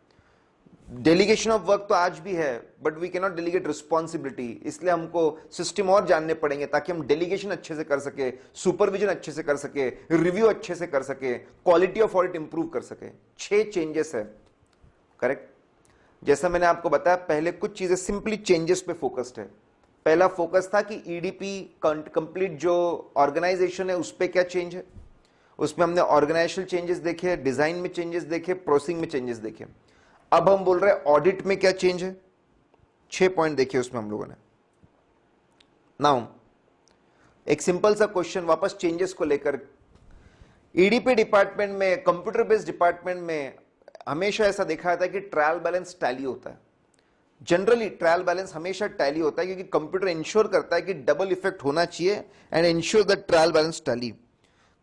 डेलीगेशन ऑफ वर्क तो आज भी है, but we cannot delegate responsibility, इसलिए हमको सिस्टम और जानने पड़ेंगे ताकि हम डेलीगेशन अच्छे से कर सके, सुपरविजन अच्छे से कर सके, रिव्यू अच्छे से कर सके, क्वालिटी ऑफ ऑडिट इंप्रूव कर सके। 6 चेंजेस है, करेक्ट। जैसा मैंने आपको बताया पहले, कुछ चीजें सिंपली चेंजेस पे फोकस्ड है। पहला फोकस था कि ईडीपी कंप्लीट जो ऑर्गेनाइजेशन है उस पे क्या चेंज है, उसमें हमने ऑर्गेनाइजेशनल चेंजेस देखे, डिजाइन में चेंजेस देखे, प्रोसेसिंग में चेंजेस देखे। अब हम बोल रहे हैं ऑडिट में क्या चेंज है। 6 पॉइंट देखे उसमें हम लोगों ने। नाउ एक सिंपल सा क्वेश्चन वापस चेंजेस को लेकर। ईडीपी डिपार्टमेंट में, कंप्यूटर बेस्ड डिपार्टमेंट में हमेशा ऐसा देखा जाता है कि ट्रायल बैलेंस टैली होता है। जनरली ट्रायल बैलेंस हमेशा टैली होता है क्योंकि कंप्यूटर इंश्योर करता है कि डबल इफेक्ट होना चाहिए and ensure that trial balance tally.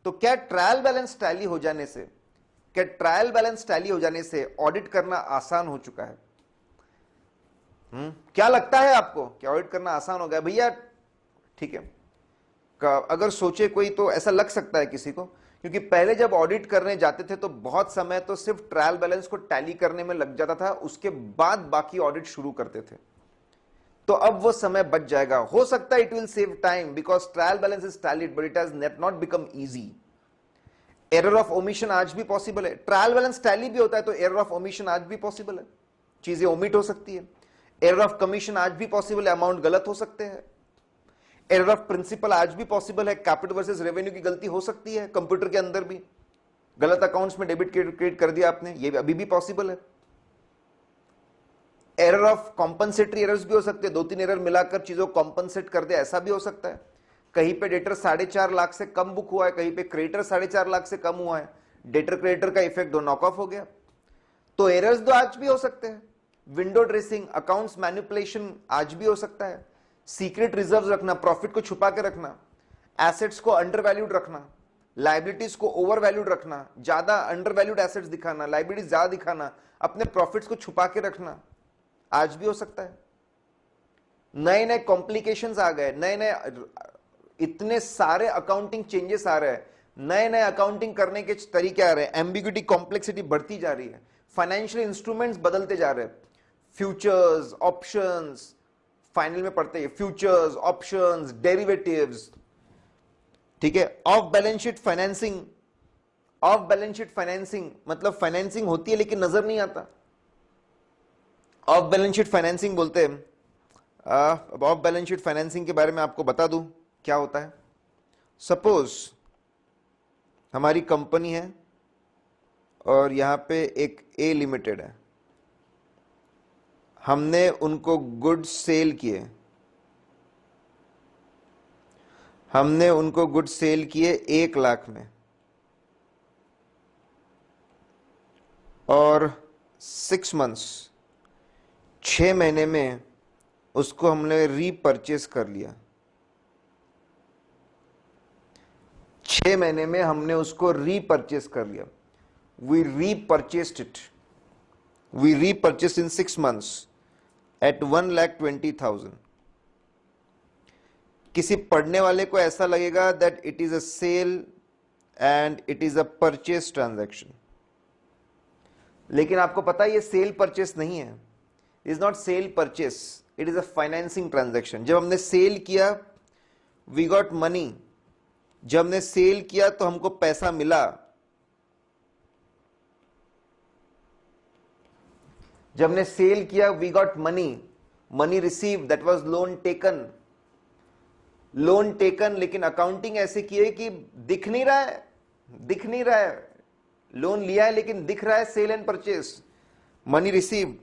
तो क्या ट्रायल बैलेंस टैली हो जाने से, क्या ट्रायल बैलेंस टैली हो जाने से ऑडिट करना आसान हो चुका है? क्या लगता है आपको, क्या ऑडिट करना आसान हो गया भैया? ठीक है, अगर सोचे कोई तो ऐसा लग सकता है किसी को, क्योंकि पहले जब ऑडिट करने जाते थे तो बहुत समय तो सिर्फ ट्रायल बैलेंस को टैली करने में लग जाता था, उसके बाद बाकी ऑडिट शुरू करते थे। तो अब वो समय बच जाएगा। हो सकता है it will save time because trial balance is tallied, but it has not become easy. Error of omission आज भी पॉसिबल है। ट्रायल बैलेंस टैली भी होता है तो एरर ऑफ ओमिशन आज भी पॉसिबल है, चीजें ओमिट हो सकती है। एरर ऑफ कमीशन आज भी पॉसिबल है, अमाउंट गलत हो सकते हैं। एरर ऑफ प्रिंसिपल आज भी पॉसिबल है, कैपिटल वर्सेस रेवेन्यू की गलती हो सकती है कंप्यूटर के अंदर भी, गलत अकाउंट्स में डेबिट क्रेडिट कर दिया आपने, ये अभी भी पॉसिबल है। एरर ऑफ कॉम्पनसेटरी एरर्स भी हो सकते हैं, 2-3 एरर मिलाकर चीजों को कॉम्पनसेट कर दे, ऐसा भी हो सकता है। कहीं पे डेटर 4.5 लाख से कम बुक हुआ है, कहीं पे क्रेडिटर 4.5 लाख से कम हुआ है, डेटर क्रेडिटर का इफेक्ट दो नॉक ऑफ हो गया। तो एरर्स तो आज भी हो सकते हैं। विंडो ड्रेसिंग, अकाउंट्स मैनिपुलेशन आज भी हो सकता है। सीक्रेट रिजर्व रखना, प्रॉफिट को छुपा के रखना, एसेट्स को अंडर वैल्यूड रखना, लाइबिलिटीज को ओवर वैल्यूड रखना, ज्यादा अंडर वैल्यूड एसेट्स दिखाना, लाइबिलिटीज ज्यादा दिखाना, अपने प्रॉफिट्स को छुपा के रखना, आज भी हो सकता है। नए नए कॉम्प्लिकेशंस आ गए, नए नए इतने सारे अकाउंटिंग चेंजेस आ रहे हैं, नए नए अकाउंटिंग करने के तरीके आ रहे हैं, एम्बिग्यूटी कॉम्प्लेक्सिटी बढ़ती जा रही है, फाइनेंशियल इंस्ट्रूमेंट्स बदलते जा रहे हैं, फ्यूचर्स, ऑप्शंस, फाइनल में पढ़ते हैं फ्यूचर्स, ऑप्शंस, डेरिवेटिव्स, ठीक है। Of balance sheet financing, of balance sheet financing मतलब फाइनेंसिंग होती है लेकिन नजर नहीं आता, ऑफ बैलेंस शीट फाइनेंसिंग बोलते हैं। अब ऑफ बैलेंस शीट फाइनेंसिंग के बारे में आपको बता दूं क्या होता है। सपोज हमारी कंपनी है और यहां पे एक ए लिमिटेड है, हमने उनको गुड्स सेल किए, हमने उनको गुड्स सेल किए 1 लाख में, और 6 मंथ्स, 6 महीने में उसको हमने रीपरचेस कर लिया। 6 महीने में हमने उसको रीपरचेस कर लिया। We repurchased it, we repurchased in 6 months at 1,20,000। किसी पढ़ने वाले को ऐसा लगेगा that it is a sale and it is a purchase transaction, लेकिन आपको पता है ये सेल परचेस नहीं है, is not sale purchase, it is a financing transaction. जब हमने सेल किया वी गॉट मनी, जब हमने सेल किया तो हमको पैसा मिला, जब हमने सेल किया we got money, money receive, that was loan taken, loan taken, लेकिन अकाउंटिंग ऐसे की है कि दिख नहीं रहा है, दिख नहीं रहा है, लोन लिया है लेकिन दिख रहा है sale and purchase, money receive.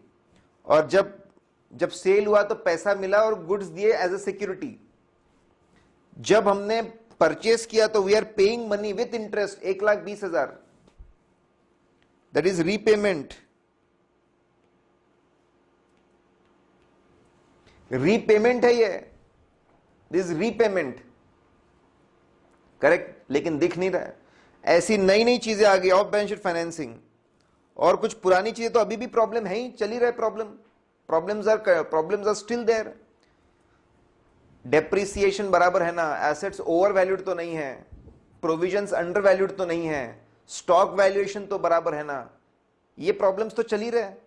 और जब सेल हुआ तो पैसा मिला और गुड्स दिए एज अ सिक्योरिटी। जब हमने परचेस किया तो we are paying money with interest 1,20,000, that is repayment, repayment है ये, दिस रीपेमेंट, करेक्ट, लेकिन दिख नहीं रहा है। ऐसी नई नई चीजें आ गई ऑफ बैलेंस शीट फाइनेंसिंग, और कुछ पुरानी चीजें तो अभी भी प्रॉब्लम है ही, चल ही रहे problems are still there. Depreciation बराबर है ना, एसेट्स ओवर वैल्यूड तो नहीं है, प्रोविजंस अंडर वैल्यूड तो नहीं है, स्टॉक वैल्यूएशन तो बराबर है ना, ये प्रॉब्लम्स तो चल ही रहे हैं।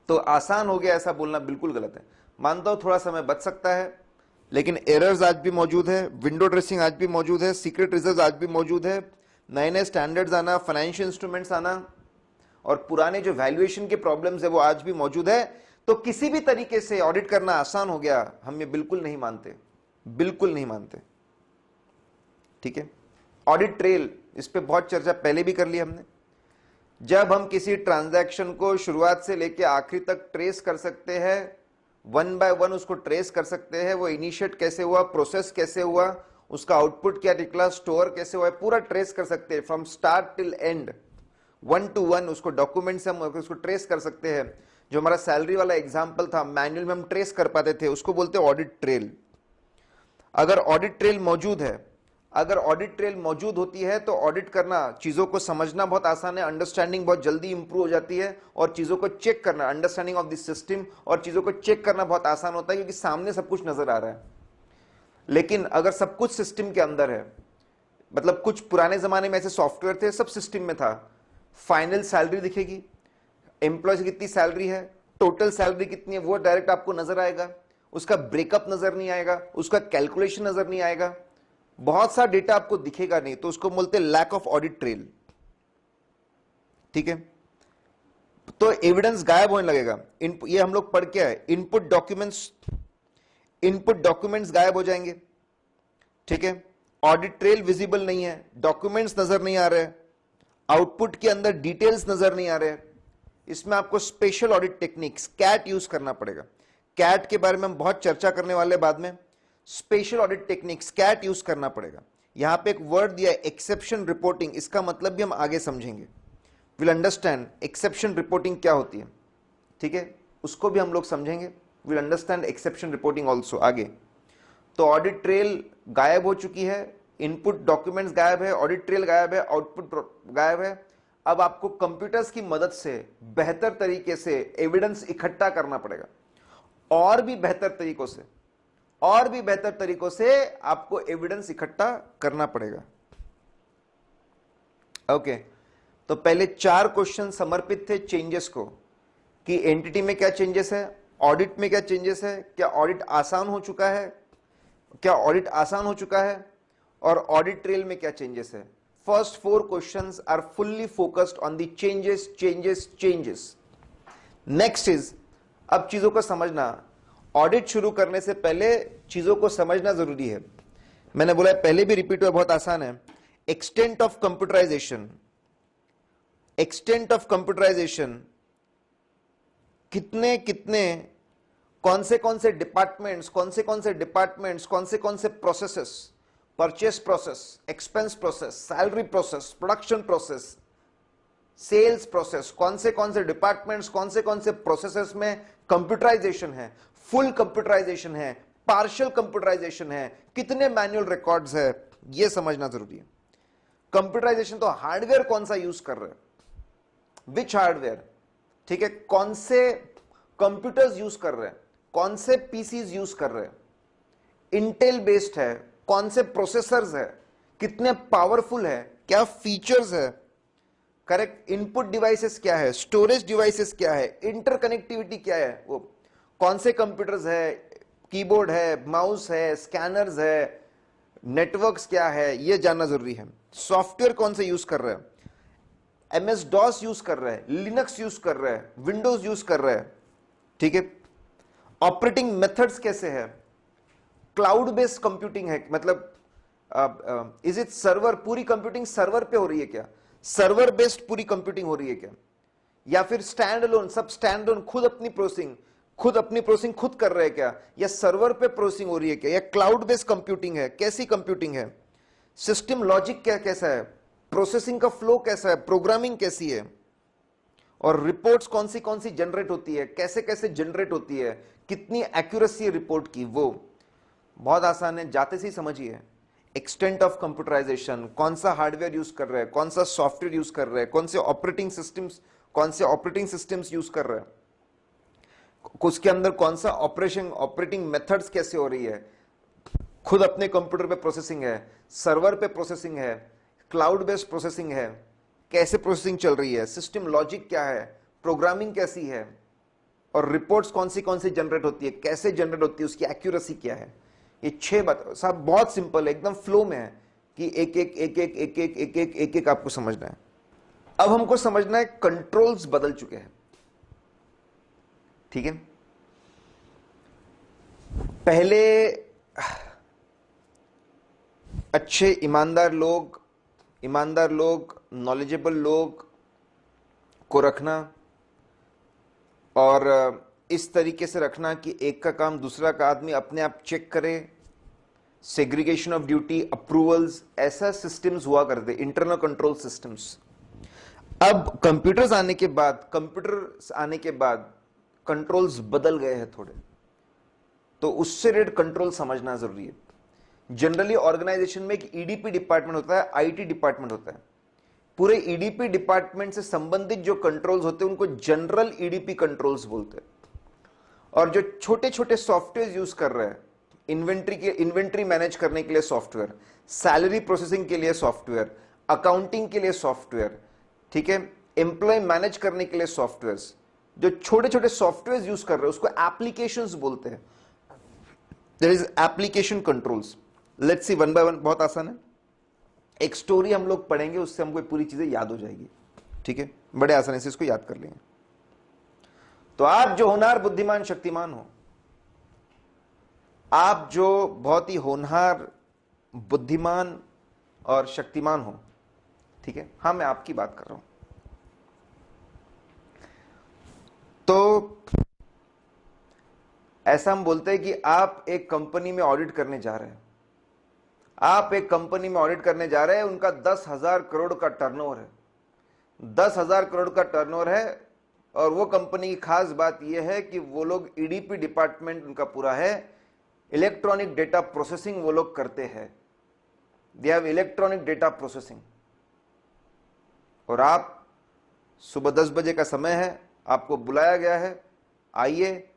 तो आसान हो गया ऐसा बोलना बिल्कुल गलत है। मानता हूं थोड़ा समय बच सकता है, लेकिन एरर्स आज भी मौजूद है, विंडो ड्रेसिंग आज भी मौजूद है, सीक्रेट रिजर्व आज भी मौजूद है, नए नए स्टैंडर्ड्स आना, फाइनेंशियल इंस्ट्रूमेंट्स आना, और पुराने जो वैल्यूएशन के प्रॉब्लम्स है वो आज भी मौजूद है। तो किसी भी तरीके से ऑडिट करना आसान हो गया, हम ये बिल्कुल नहीं मानते, बिल्कुल नहीं मानते। ठीक है, ऑडिट ट्रेल, इस पे बहुत चर्चा पहले भी कर ली हमने। जब हम किसी ट्रांजैक्शन को शुरुआत से लेकर आखिरी तक ट्रेस कर सकते हैं, वन बाय वन उसको ट्रेस कर सकते हैं, वो इनिशिएट कैसे हुआ, प्रोसेस कैसे हुआ, उसका आउटपुट क्या निकला, स्टोर कैसे हुआ, पूरा ट्रेस कर सकते हैं from start till and, 1 to 1 उसको डॉक्यूमेंट से हम उसको ट्रेस कर सकते हैं। जो हमारा सैलरी वाला एग्जांपल था, मैनुअल में हम ट्रेस कर पाते थे, उसको बोलते हैं ऑडिट ट्रेल। अगर ऑडिट ट्रेल मौजूद है, अगर ऑडिट ट्रेल मौजूद होती है तो ऑडिट करना, चीजों को समझना बहुत आसान है, अंडरस्टैंडिंग बहुत जल्दी इंप्रूव हो जाती है, और चीजों को चेक करना, अंडरस्टैंडिंग ऑफ द सिस्टम और चीजों को चेक करना बहुत आसान होता है, क्योंकि सामने सब कुछ नजर आ रहा है। लेकिन अगर सब कुछ सिस्टम के अंदर है, मतलब कुछ पुराने जमाने में ऐसे सॉफ्टवेयर थे, सब सिस्टम में था, फाइनल सैलरी दिखेगी, एम्प्लॉय की कितनी सैलरी है, टोटल सैलरी कितनी है, वो डायरेक्ट आपको नजर आएगा, उसका ब्रेकअप नजर नहीं आएगा, उसका कैलकुलेशन नजर नहीं आएगा, बहुत सा डेटा आपको दिखेगा नहीं, तो उसको बोलते हैं लैक ऑफ ऑडिट ट्रेल। ठीक है, तो एविडेंस गायब होने लगेगा। ये हम लोग पढ़ के आए, इनपुट डॉक्यूमेंट्स गायब हो जाएंगे। ठीक है, ऑडिट ट्रेल विजिबल नहीं है, डॉक्यूमेंट्स नजर नहीं आ रहे, आउटपुट के अंदर डिटेल्स नजर नहीं आ रहे। इसमें आपको special audit techniques CAAT use करना पड़ेगा। कैट के बारे में हम बहुत चर्चा करने वाले बाद में। Special audit techniques CAAT use करना पड़ेगा। यहां पे एक वर्ड दिया है एक्सेप्शन रिपोर्टिंग, इसका मतलब भी हम आगे समझेंगे, विल अंडरस्टैंड एक्सेप्शन रिपोर्टिंग क्या होती है। ठीक है, उसको भी हम लोग समझेंगे, will understand exception reporting also आगे। तो ऑडिट ट्रेल गायब हो चुकी है, इनपुट डॉक्यूमेंट्स गायब है, ऑडिट ट्रेल गायब है, आउटपुट गायब है। अब आपको कंप्यूटर्स की मदद से बेहतर तरीके से एविडेंस इकट्ठा करना पड़ेगा, और भी बेहतर तरीकों से, और भी बेहतर तरीकों से आपको एविडेंस इकट्ठा करना पड़ेगा। ओके, तो पहले 4 क्वेश्चन समर्पित थे चेंजेस को, कि एंटिटी में क्या चेंजेस है, ऑडिट में क्या चेंजेस है, क्या ऑडिट आसान हो चुका है, क्या ऑडिट आसान हो चुका है, और ऑडिट ट्रेल में क्या चेंजेस है। First 4 questions are fully focused on the changes changes changes. Next is, अब चीजों को समझना, ऑडिट शुरू करने से पहले चीजों को समझना जरूरी है। मैंने बोला पहले भी रिपीट हुआ, बहुत आसान है। Extent of computerisation, extent of computerisation, कितने कितने, कौन से डिपार्टमेंट्स, कौन से डिपार्टमेंट्स, कौन से processes, purchase process, expense process, salary process, production process, sales process, कौन से डिपार्टमेंट्स, कौन से प्रोसेसेस में कंप्यूटराइजेशन है, फुल कंप्यूटराइजेशन है, पार्शियल कंप्यूटराइजेशन है, कितने मैनुअल रिकॉर्ड्स है, यह समझना जरूरी है। कंप्यूटराइजेशन तो हार्डवेयर कौन सा यूज कर रहे हैं, विच हार्डवेयर, ठीक है, कौन से कंप्यूटर्स यूज कर रहे हैं, कौन से पीसीज यूज कर रहे हैं, इंटेल बेस्ड है, कौन से प्रोसेसर्स है, कितने पावरफुल है, क्या फीचर्स है, करेक्ट इनपुट डिवाइसेस क्या है, स्टोरेज डिवाइसेस क्या है, इंटरकनेक्टिविटी क्या है, वो कौन से कंप्यूटर्स है, कीबोर्ड है, माउस है, स्कैनर्स है, नेटवर्क्स क्या है, ये जानना जरूरी है। सॉफ्टवेयर कौन से यूज कर रहे हैं, एमएस डॉस यूज कर रहे हैं, लिनक्स यूज कर रहे हैं, विंडोज यूज कर रहे हैं, ठीक है। ऑपरेटिंग मेथड्स कैसे है, क्लाउड बेस्ड कंप्यूटिंग है, मतलब इज इट सर्वर, पूरी कंप्यूटिंग सर्वर पे हो रही है क्या, सर्वर बेस्ड पूरी कंप्यूटिंग हो रही है क्या, या फिर स्टैंड अलोन, सब स्टैंड अलोन, खुद अपनी प्रोसेसिंग खुद कर रहे हैं क्या, या सर्वर पे प्रोसेसिंग हो रही है क्या, या क्लाउड बेस्ड कंप्यूटिंग है, कैसी कंप्यूटिंग है, सिस्टम लॉजिक क्या कैसा है, प्रोसेसिंग का फ्लो कैसा है, प्रोग्रामिंग कैसी है, और रिपोर्ट्स कौन सी जनरेट होती है, कैसे कैसे जनरेट होती है, कितनी एक्यूरेसी है रिपोर्ट की, वो बहुत आसान है, जाते से ही समझिए। एक्सटेंट ऑफ कंप्यूटराइजेशन, कौन सा हार्डवेयर यूज कर रहे हैं, कौन सा सॉफ्टवेयर यूज कर रहे हैं, कौन से ऑपरेटिंग सिस्टम्स यूज कर रहे हैं, उसके अंदर कौन सा ऑपरेटिंग मेथड्स कैसे हो रही है, खुद अपने कंप्यूटर पे प्रोसेसिंग है, सर्वर पे प्रोसेसिंग है, क्लाउड बेस्ड प्रोसेसिंग है, कैसे प्रोसेसिंग चल रही है, सिस्टम लॉजिक क्या है, प्रोग्रामिंग कैसी है, और रिपोर्ट्स कौन सी जनरेट होती है, कैसे जनरेट होती है, उसकी एक्यूरेसी क्या है। ये 6 बात साहब बहुत सिंपल है, एकदम फ्लो में है कि एक एक एक एक एक एक एक एक एक एक आपको समझना है। अब हमको समझना है कंट्रोल्स बदल चुके हैं, ठीक है। पहले अच्छे ईमानदार लोग नॉलेजेबल लोग को रखना और इस तरीके से रखना कि एक का काम दूसरा का आदमी अपने आप चेक करे, सेग्रीगेशन ऑफ ड्यूटी, अप्रूवल्स, ऐसा सिस्टम्स हुआ करते, इंटरनल कंट्रोल सिस्टम्स। अब कंप्यूटर्स आने के बाद कंट्रोल्स बदल गए हैं थोड़े, तो उससे रिलेटेड कंट्रोल समझना जरूरी है। जनरली ऑर्गेनाइजेशन में एक ईडीपी डिपार्टमेंट होता है, आईटी डिपार्टमेंट होता है। पूरे ईडीपी डिपार्टमेंट से संबंधित जो कंट्रोल्स होते हैं उनको जनरल ईडीपी कंट्रोल्स बोलते हैं। और जो छोटे छोटे सॉफ्टवेयर यूज कर रहे हैं, इन्वेंट्री मैनेज करने के लिए सॉफ्टवेयर, सैलरी प्रोसेसिंग के लिए सॉफ्टवेयर, अकाउंटिंग के लिए सॉफ्टवेयर, ठीक है, एम्प्लॉय मैनेज करने के लिए सॉफ्टवेयर, जो छोटे छोटे सॉफ्टवेयर यूज कर रहे हैं उसको एप्लीकेशंस बोलते हैं। There is application controls. Let's see one by one, बहुत आसान है। एक स्टोरी हम लोग पढ़ेंगे, उससे हमको पूरी चीजें याद हो जाएगी, ठीक है, बड़े आसानी से इसको याद कर लेंगे। तो आप जो होनहार बुद्धिमान शक्तिमान हो, आप जो बहुत ही होनहार बुद्धिमान और शक्तिमान हो, ठीक है, हाँ मैं आपकी बात कर रहा हूं। तो ऐसा हम बोलते हैं कि आप एक कंपनी में ऑडिट करने जा रहे हैं, उनका 10,000 करोड़ का टर्नओवर है, 10,000 करोड़ का टर्नओवर है। और वो कंपनी की खास बात यह है कि वो लोग ईडीपी डिपार्टमेंट उनका पूरा है, इलेक्ट्रॉनिक डेटा प्रोसेसिंग वो लोग करते हैं, they have electronic data processing. और आप सुबह 10 बजे का समय है, आपको बुलाया गया है, आइए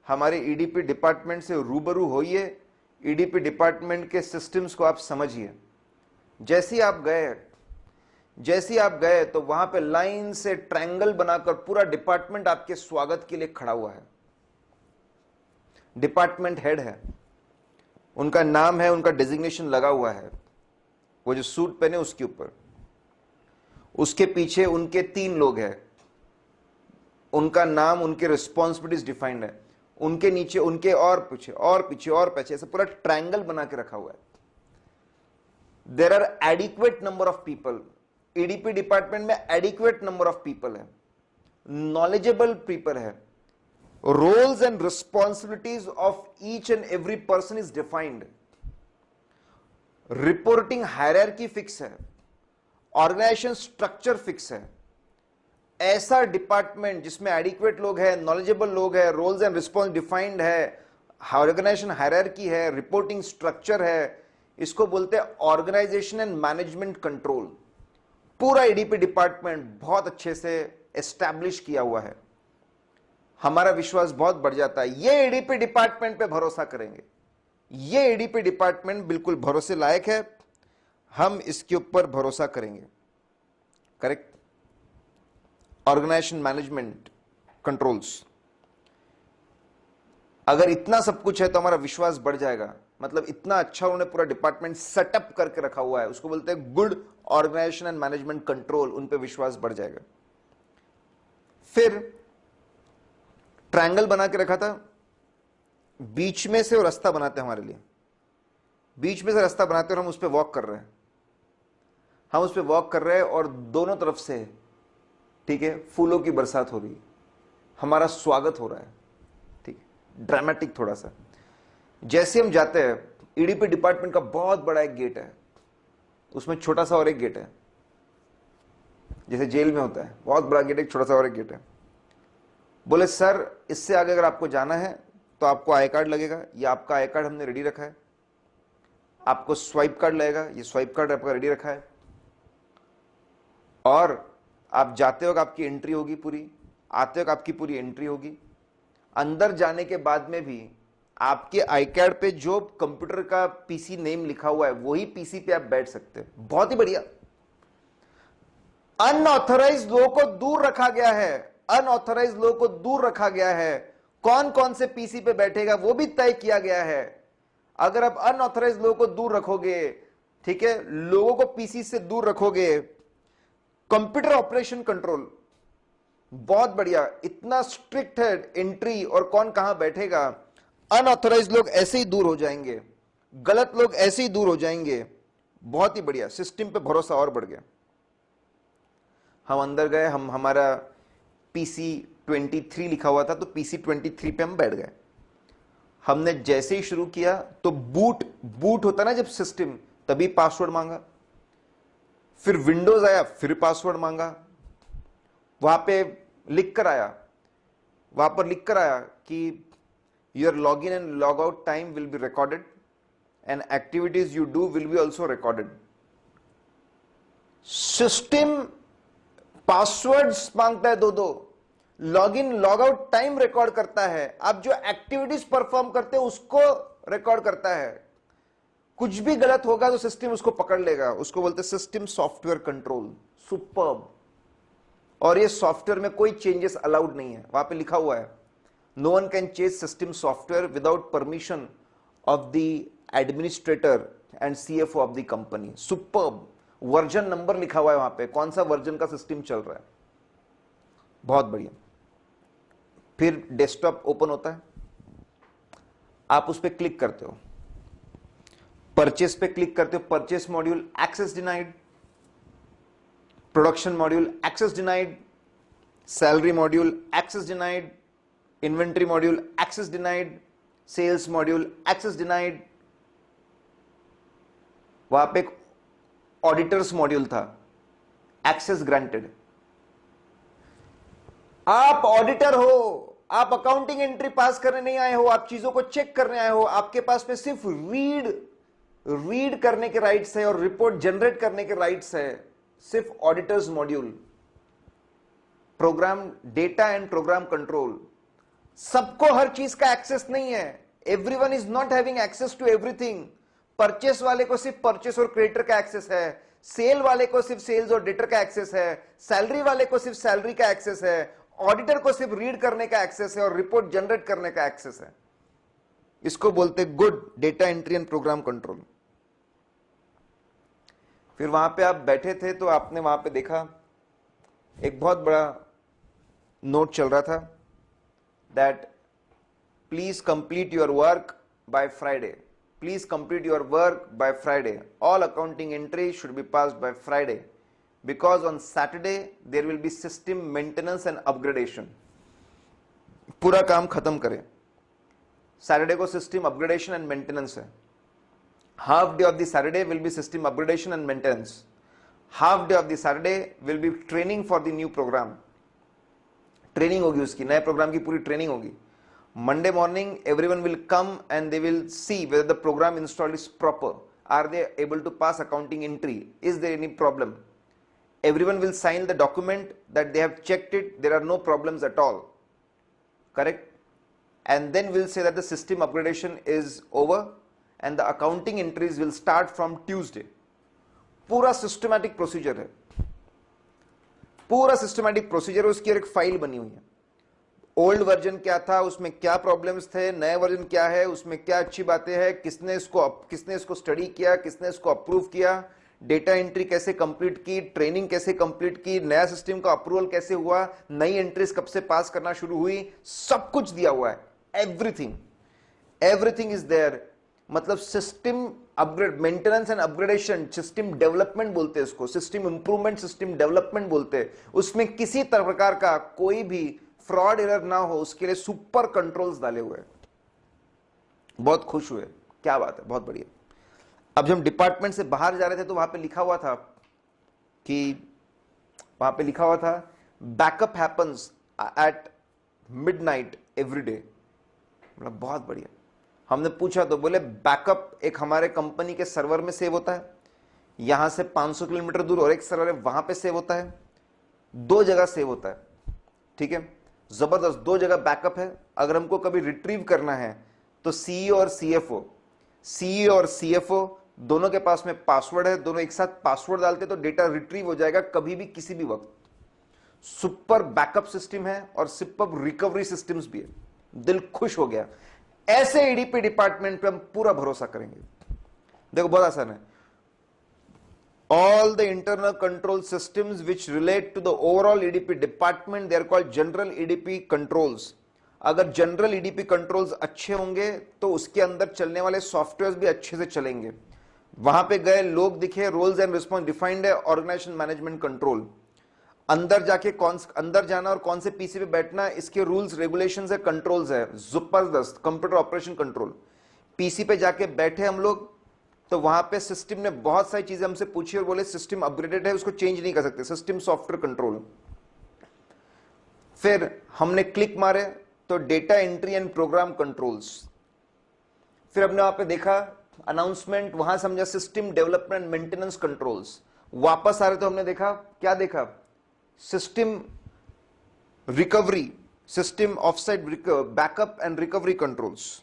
हमारे ईडीपी डिपार्टमेंट से रूबरू होइए, ईडीपी डिपार्टमेंट के सिस्टम्स को आप समझिए। जैसे ही आप गए तो वहां पे लाइन से ट्रायंगल बनाकर पूरा डिपार्टमेंट आपके स्वागत के लिए खड़ा हुआ है। डिपार्टमेंट हेड है, उनका नाम है, उनका डेजिग्नेशन लगा हुआ है, वो जो सूट पहने उसके ऊपर, उसके पीछे उनके 3 लोग हैं, उनका नाम, उनके रिस्पॉन्सिबिलिटीज डिफाइंड है, उनके नीचे उनके और पीछे और पीछे और पीछे, ऐसा पूरा ट्रायंगल बना के रखा हुआ है। There are adequate number of people, EDP department में एडिक्वेट नंबर ऑफ पीपल है, नॉलेजेबल पीपल है, roles and responsibilities of each and every person is defined, reporting hierarchy fix है, ऑर्गेनाइजेशन स्ट्रक्चर फिक्स है। ऐसा डिपार्टमेंट जिसमें adequate लोग हैं, knowledgeable लोग हैं, रोल्स एंड रिस्पॉन्स डिफाइंड है, ऑर्गेनाइजेशन हायरार्की है, रिपोर्टिंग स्ट्रक्चर है, इसको बोलते हैं ऑर्गेनाइजेशन एंड मैनेजमेंट कंट्रोल। पूरा ईडीपी डिपार्टमेंट बहुत अच्छे से एस्टैब्लिश किया हुआ है, हमारा विश्वास बहुत बढ़ जाता है। ये ईडीपी डिपार्टमेंट पे भरोसा करेंगे, ये ईडीपी डिपार्टमेंट बिल्कुल भरोसे लायक है, हम इसके ऊपर भरोसा करेंगे। करेक्ट। ऑर्गेनाइजेशन मैनेजमेंट कंट्रोल्स, अगर इतना सब कुछ है तो हमारा विश्वास बढ़ जाएगा। मतलब इतना अच्छा उन्होंने पूरा डिपार्टमेंट सेटअप करके रखा हुआ है, उसको बोलते हैं good organisation and management control, उन पे विश्वास बढ़ जाएगा। फिर ट्रायंगल बना के रखा था, बीच में से वो रास्ता बनाते हैं हमारे लिए, बीच में से रास्ता बनाते हैं और हम उस पर वॉक कर रहे हैं, और दोनों तरफ से, ठीक है, फूलों की बरसात हो रही है, हमारा स्वागत हो रहा है, ठीक है, ड्रामेटिक थोड़ा सा। जैसे हम जाते हैं, ईडीपी डिपार्टमेंट का बहुत बड़ा एक गेट है, उसमें छोटा सा और एक गेट है, जैसे जेल में होता है, बहुत बड़ा गेट, एक छोटा सा और एक गेट है। बोले सर इससे आगे अगर आपको जाना है तो आपको आई कार्ड लगेगा, ये आपका आई कार्ड हमने रेडी रखा है, आपको स्वाइप कार्ड लगेगा, ये स्वाइप कार्ड आपका रेडी रखा है, और आप जाते वक्त आपकी एंट्री होगी पूरी, आते वक्त आपकी पूरी एंट्री होगी, अंदर जाने के बाद में भी आपके आईकैड पे जो कंप्यूटर का पीसी नेम लिखा हुआ है वही पीसी पे आप बैठ सकते हैं। बहुत ही बढ़िया। अनऑथराइज्ड लोगों को दूर रखा गया है, अनऑथराइज्ड लोगों को दूर रखा गया है। कौन कौन से पीसी पे बैठेगा वो भी तय किया गया है। अगर आप अनऑथराइज्ड लोगों को दूर रखोगे, ठीक है, लोगों को पीसी से दूर रखोगे, कंप्यूटर ऑपरेशन कंट्रोल बहुत बढ़िया, इतना स्ट्रिक्ट है एंट्री और कौन कहां बैठेगा। अनऑथराइज्ड लोग ऐसे ही दूर हो जाएंगे, गलत लोग ऐसे ही दूर हो जाएंगे। बहुत ही बढ़िया, सिस्टम पे भरोसा और बढ़ गया। हम अंदर गए, हमारा पीसी 23 लिखा हुआ था, तो पीसी 23 पे हम बैठ गए। हमने जैसे ही शुरू किया तो बूट होता ना जब सिस्टम, तभी पासवर्ड मांगा। फिर विंडोज आया, फिर पासवर्ड मांगा। वहां पे लिख कर आया, वहां पर लिख कर आया कि your log in and log out time will be recorded and activities you do will be also recorded. System passwords मांगता है दो, log in log out time record करता है, आप जो एक्टिविटीज परफॉर्म करते हो उसको रिकॉर्ड करता है। कुछ भी गलत होगा तो सिस्टम उसको पकड़ लेगा, उसको बोलते हैं सिस्टम सॉफ्टवेयर कंट्रोल। सुपर्ब। और ये सॉफ्टवेयर में कोई चेंजेस अलाउड नहीं है, वहां पे लिखा हुआ है no one can change system software without permission of the administrator and CFO of the company. Superb. Version number लिखा हुआ है वहां पे, कौन सा वर्जन का सिस्टम चल रहा है। बहुत बढ़िया। फिर डेस्कटॉप ओपन होता है, आप उस पर क्लिक करते हो, परचेस पे क्लिक करते हो, purchase module access denied, production module access denied, salary module access denied, inventory module access denied, sales module access denied. वहां पे एक ऑडिटर्स मॉड्यूल था, एक्सेस ग्रांटेड। आप ऑडिटर हो, आप अकाउंटिंग एंट्री पास करने नहीं आए हो, आप चीजों को चेक करने आए हो। आपके पास में सिर्फ रीड करने के राइट्स है और रिपोर्ट जनरेट करने के राइट्स है, सिर्फ auditors module. Program data and program control, सबको हर चीज का एक्सेस नहीं है। Everyone is not having access to everything. Purchase वाले को सिर्फ परचेस और क्रेडिटर का एक्सेस है, सेल वाले को सिर्फ सेल्स और डेटर का एक्सेस है, सैलरी वाले को सिर्फ सैलरी का एक्सेस है, ऑडिटर को सिर्फ रीड करने का एक्सेस है और रिपोर्ट जनरेट करने का एक्सेस है। इसको बोलते good data entry and program control. फिर वहां पे आप बैठे थे तो आपने वहां पे देखा एक बहुत बड़ा नोट चल रहा था, that please complete your work by Friday, please complete your work by Friday. All accounting entries should be passed by Friday because on Saturday there will be system maintenance and upgradation. पूरा काम खत्म करें। Saturday को system upgradation and maintenance है। Half day of the Saturday will be system upgradation and maintenance, half day of the Saturday will be training for the new program. Training होगी उसकी, नए programme की पूरी ट्रेनिंग होगी। Monday morning everyone will come and they will see whether the program installed is proper. Are they able to pass accounting entry? Is there any problem? Everyone will sign the document that they have checked it, there are no problems at all. Correct? And then we'll say that the system upgradation is over and the accounting entries will start from Tuesday. पूरा systematic procedure है, पूरा systematic procedure, उसकी एक file बनी हुई है। Old version क्या था, उसमें क्या प्रॉब्लम्स थे, नए वर्जन क्या है, उसमें क्या अच्छी बातें हैं, किसने इसको स्टडी किया, किसने इसको अप्रूव किया, डेटा एंट्री कैसे कंप्लीट की, ट्रेनिंग कैसे कंप्लीट की, नया सिस्टम का अप्रूवल कैसे हुआ, नई एंट्रीज कब से पास करना शुरू हुई, सब कुछ दिया हुआ है। Everything is there. मतलब system upgrade, maintenance and upgradation, system development बोलते हैं इसको, सिस्टम इंप्रूवमेंट, सिस्टम डेवलपमेंट बोलते हैं। उसमें किसी प्रकार का कोई भी फ्रॉड एरर ना हो, उसके लिए सुपर कंट्रोल्स डाले हुए हैं। बहुत खुश हुए, क्या बात है, बहुत बढ़िया। अब जब हम डिपार्टमेंट से बाहर जा रहे थे तो वहां पे लिखा हुआ था backup happens at midnight every day. मतलब बहुत बढ़िया। हमने पूछा तो बोले बैकअप एक हमारे कंपनी के सर्वर में सेव होता है, यहां से 500 किलोमीटर दूर और एक सर्वर है वहां पे सेव होता है, 2 जगह सेव होता है। ठीक है, जबरदस्त, दो जगह बैकअप है। अगर हमको कभी रिट्रीव करना है तो सीईओ और सीएफओ दोनों के पास में पासवर्ड है, दोनों एक साथ पासवर्ड डालते तो डेटा रिट्रीव हो जाएगा कभी भी किसी भी वक्त। सुपर बैकअप सिस्टम है और सुपर रिकवरी सिस्टम्स भी है। दिल खुश हो गया। ऐसे एडीपी डिपार्टमेंट पे हम पूरा भरोसा करेंगे। देखो बहुत आसान है। All the internal control systems which relate to the overall EDP department, they are called general EDP controls. अगर जनरल ईडीपी कंट्रोल्स अच्छे होंगे तो उसके अंदर चलने वाले सॉफ्टवेयर भी अच्छे से चलेंगे। वहां पे गए, लोग दिखे, रोल्स एंड रिस्पॉन्स डिफाइंड है, ऑर्गेनाइजेशन मैनेजमेंट कंट्रोल। अंदर जाके अंदर जाना और कौन से पीसी पे बैठना, इसके रूल्स रेगुलेशंस है, कंट्रोल्स है, जबरदस्त। कंप्यूटर ऑपरेशन कंट्रोल, पीसी पे जाके बैठे हम लोग तो वहां पे सिस्टम ने बहुत सारी चीजें हमसे पूछी और बोले सिस्टम अपग्रेडेड है, उसको चेंज नहीं कर सकते, सिस्टम सॉफ्टवेयर कंट्रोल। फिर हमने क्लिक मारे तो data entry and program controls. फिर हमने वहां पे देखा अनाउंसमेंट, वहां समझा सिस्टम डेवलपमेंट मेंटेनेंस कंट्रोल्स। वापस आ रहे तो हमने देखा, क्या देखा, system recovery, system offsite backup and recovery controls.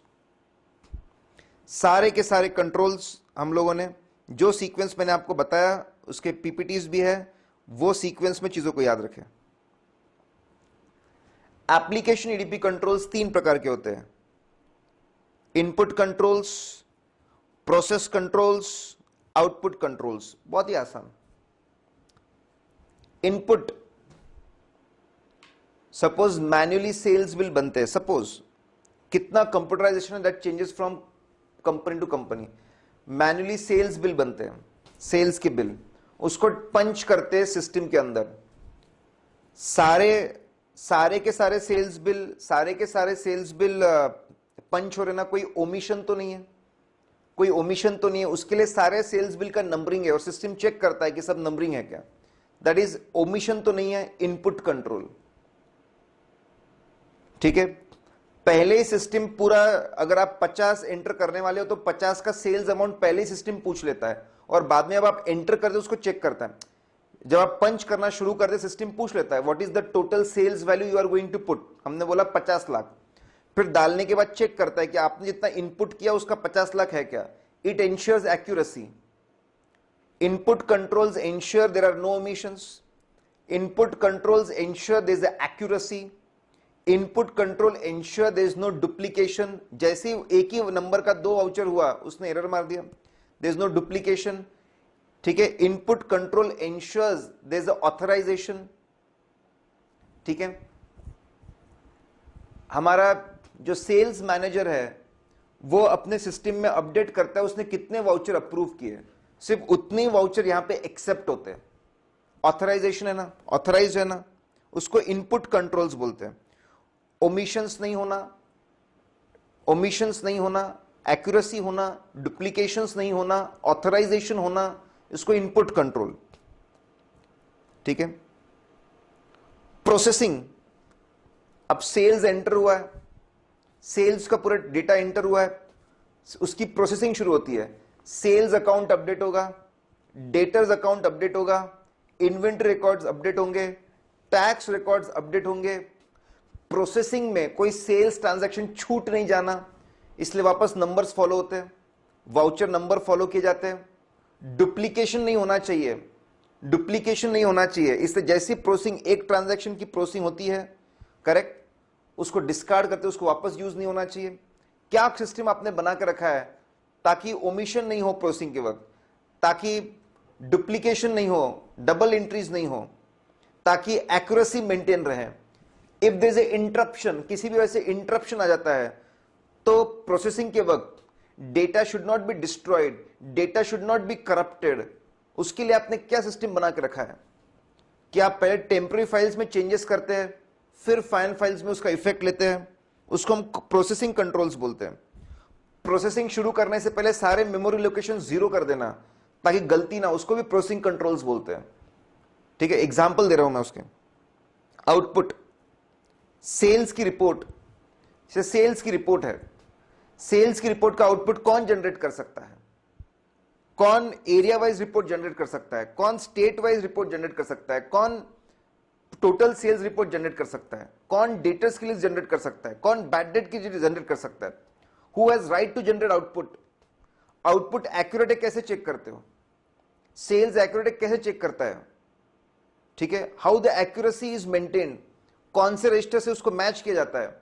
सारे के सारे कंट्रोल्स हम लोगों ने, जो सीक्वेंस मैंने आपको बताया उसके पीपीटीज भी है, वो सीक्वेंस में चीजों को याद रखें। एप्लीकेशन ईडीपी कंट्रोल्स तीन प्रकार के होते हैं, input controls, process controls, output controls. बहुत ही आसान। Input, suppose manually sales bill बनते हैं, सपोज कितना कंप्यूटराइजेशन है, that changes from company to company. Manually sales bill बनते हैं, सेल्स के बिल, उसको पंच करते हैं सिस्टम के अंदर। सारे के सारे सेल्स बिल पंच हो रहे ना, कोई ओमिशन तो नहीं है, कोई ओमिशन तो नहीं है। उसके लिए सारे सेल्स बिल का नंबरिंग है और सिस्टम चेक करता है कि सब नंबरिंग है क्या, दैट इज ओमिशन तो नहीं है, इनपुट कंट्रोल। ठीक है, पहले ही सिस्टम पूरा, अगर आप 50 एंटर करने वाले हो तो 50 का सेल्स अमाउंट पहले ही सिस्टम पूछ लेता है और बाद में अब आप एंटर करते उसको चेक करता है। जब आप पंच करना शुरू करते सिस्टम पूछ लेता है what is the total sales value you are going to put. हमने बोला 50 लाख, फिर डालने के बाद चेक करता है कि आपने जितना इनपुट किया उसका 50 लाख है क्या। It ensures accuracy. Input controls ensure there are no omissions, input controls ensure there is accuracy, input control ensure there is no duplication. जैसे एक ही नंबर का 2 वाउचर हुआ उसने एरर मार दिया, देयर इज नो डुप्लीकेशन। ठीक है, input control ensures there is authorisation. ठीक है, हमारा जो सेल्स मैनेजर है वो अपने सिस्टम में अपडेट करता है उसने कितने वाउचर अप्रूव किए, सिर्फ उतने वाउचर यहां पे एक्सेप्ट होते हैं। ऑथराइजेशन है ना, ऑथराइज है ना, उसको इनपुट कंट्रोल्स बोलते हैं। ओमिशंस नहीं होना, एक्यूरेसी होना, डुप्लीकेशंस नहीं होना, ऑथराइजेशन होना, इसको इनपुट कंट्रोल। ठीक है, प्रोसेसिंग, अब सेल्स एंटर हुआ है, सेल्स का पूरा डेटा एंटर हुआ है, उसकी प्रोसेसिंग शुरू होती है। सेल्स अकाउंट अपडेट होगा, डेटर्स अकाउंट अपडेट होगा, इन्वेंटरी रिकॉर्ड्स अपडेट होंगे, टैक्स रिकॉर्ड्स अपडेट होंगे। प्रोसेसिंग में कोई सेल्स ट्रांजैक्शन छूट नहीं जाना, इसलिए वापस नंबर्स फॉलो होते हैं, वाउचर नंबर फॉलो किए जाते हैं। डुप्लीकेशन नहीं होना चाहिए, इससे जैसी प्रोसेसिंग, एक ट्रांजैक्शन की प्रोसेसिंग होती है, करेक्ट, उसको डिस्कार्ड करते उसको वापस यूज नहीं होना चाहिए। क्या सिस्टम आपने बना के रखा है ताकि ओमिशन नहीं हो प्रोसेसिंग के वक्त, ताकि डुप्लीकेशन नहीं हो, डबल एंट्रीज नहीं हो, ताकि एक्यूरेसी मेंटेन रहे। If there is a interruption, किसी भी वजह से इंटरप्शन आ जाता है तो प्रोसेसिंग के वक्त data should not be destroyed, data should not be corrupted. उसके लिए आपने क्या सिस्टम बना के रखा है कि आप पहले टेम्पररी फाइल्स में चेंजेस करते हैं, फिर फाइनल फाइल्स में उसका इफेक्ट लेते हैं, उसको हम प्रोसेसिंग कंट्रोल्स बोलते हैं। प्रोसेसिंग शुरू करने से पहले सारे मेमोरी लोकेशन 0 कर देना ताकि गलती ना, उसको भी प्रोसेसिंग कंट्रोल्स बोलते हैं। ठीक है, एग्जांपल दे रहा हूं मैं उसके। आउटपुट, सेल्स की रिपोर्ट, सेल्स की रिपोर्ट है, सेल्स की रिपोर्ट का आउटपुट कौन जनरेट कर सकता है, कौन एरिया वाइज रिपोर्ट जनरेट कर सकता है, कौन स्टेट वाइज रिपोर्ट जनरेट कर सकता है, कौन टोटल सेल्स रिपोर्ट जनरेट कर सकता है, कौन डेटर्स की लिस्ट जनरेट कर सकता है, कौन बैड डेट की जनरेट कर सकता है, who has right to generate output, output accurate है कैसे चेक करते हो, सेल्स एक्यूरेट है कैसे चेक करता है, ठीक है, how the accuracy is maintained, कौन से रजिस्टर से उसको मैच किया जाता है,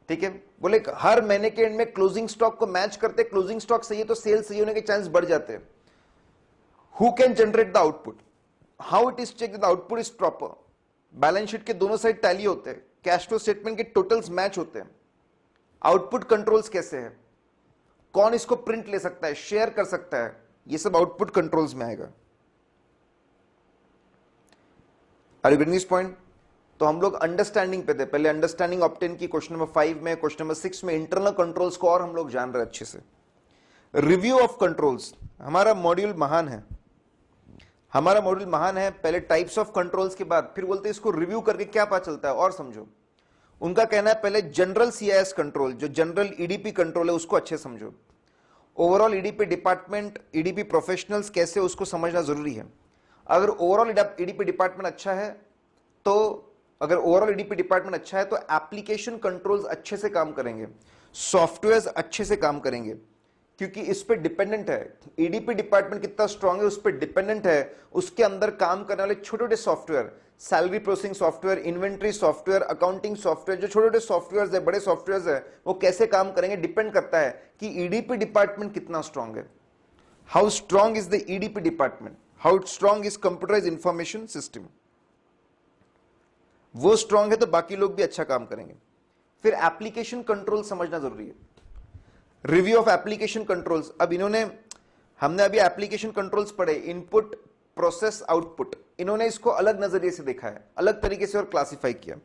ठीक है, बोले हर महीने के एंड में क्लोजिंग स्टॉक को मैच करते, क्लोजिंग स्टॉक सही है तो सेल्स सही होने के चांस बढ़ जाते हैं, who can generate the output, how it is check the output is proper, balance sheet के दोनों साइड टैली होते हैं, कैश फ्लो स्टेटमेंट के टोटल्स मैच होते हैं, आउटपुट कंट्रोल्स कैसे है, कौन इसको प्रिंट ले सकता है, शेयर कर सकता है, ये सब आउटपुट कंट्रोल्स में आएगा। Are you getting this point? तो हम लोग अंडरस्टैंडिंग पे थे, पहले अंडरस्टैंडिंग ऑब्टेन की क्वेश्चन नंबर 5 में, क्वेश्चन नंबर 6 में इंटरनल कंट्रोल्स को और हम लोग जान रहे अच्छे से। रिव्यू ऑफ कंट्रोल्स, हमारा मॉड्यूल महान है, हमारा मॉड्यूल महान है, पहले टाइप्स ऑफ कंट्रोल्स के बाद फिर बोलते हैं इसको रिव्यू करके क्या पता चलता है और समझो। उनका कहना है पहले जनरल सीआईएस कंट्रोल, जो जनरल ईडीपी कंट्रोल है उसको अच्छे समझो, overall EDP department, EDP professionals कैसे उसको समझना जरूरी है। अगर ओवरऑल ईडीपी डिपार्टमेंट अच्छा है तो एप्लीकेशन कंट्रोल्स अच्छे से काम करेंगे, सॉफ्टवेयर्स अच्छे से काम करेंगे, क्योंकि इस पे डिपेंडेंट है, ईडीपी डिपार्टमेंट कितना स्ट्रांग है उस पे डिपेंडेंट है, उसके अंदर काम करने वाले छोटे छोटे software, salary processing software, inventory software, accounting software, जो छोटे छोटे सॉफ्टवेयर है, बड़े सॉफ्टवेयर है, वो कैसे काम करेंगे डिपेंड करता है कि ईडीपी डिपार्टमेंट कितना स्ट्रांग है, how strong is the EDP department, how strong is computerise information system, वो स्ट्रांग है तो बाकी लोग भी अच्छा काम करेंगे। फिर एप्लीकेशन कंट्रोल समझना जरूरी है, रिव्यू ऑफ एप्लीकेशन कंट्रोल्स। अब हमने अभी एप्लीकेशन कंट्रोल्स पढ़े, इनपुट प्रोसेस आउटपुट, इन्होंने इसको अलग नजरिए से देखा है, अलग तरीके से और क्लासिफाई किया।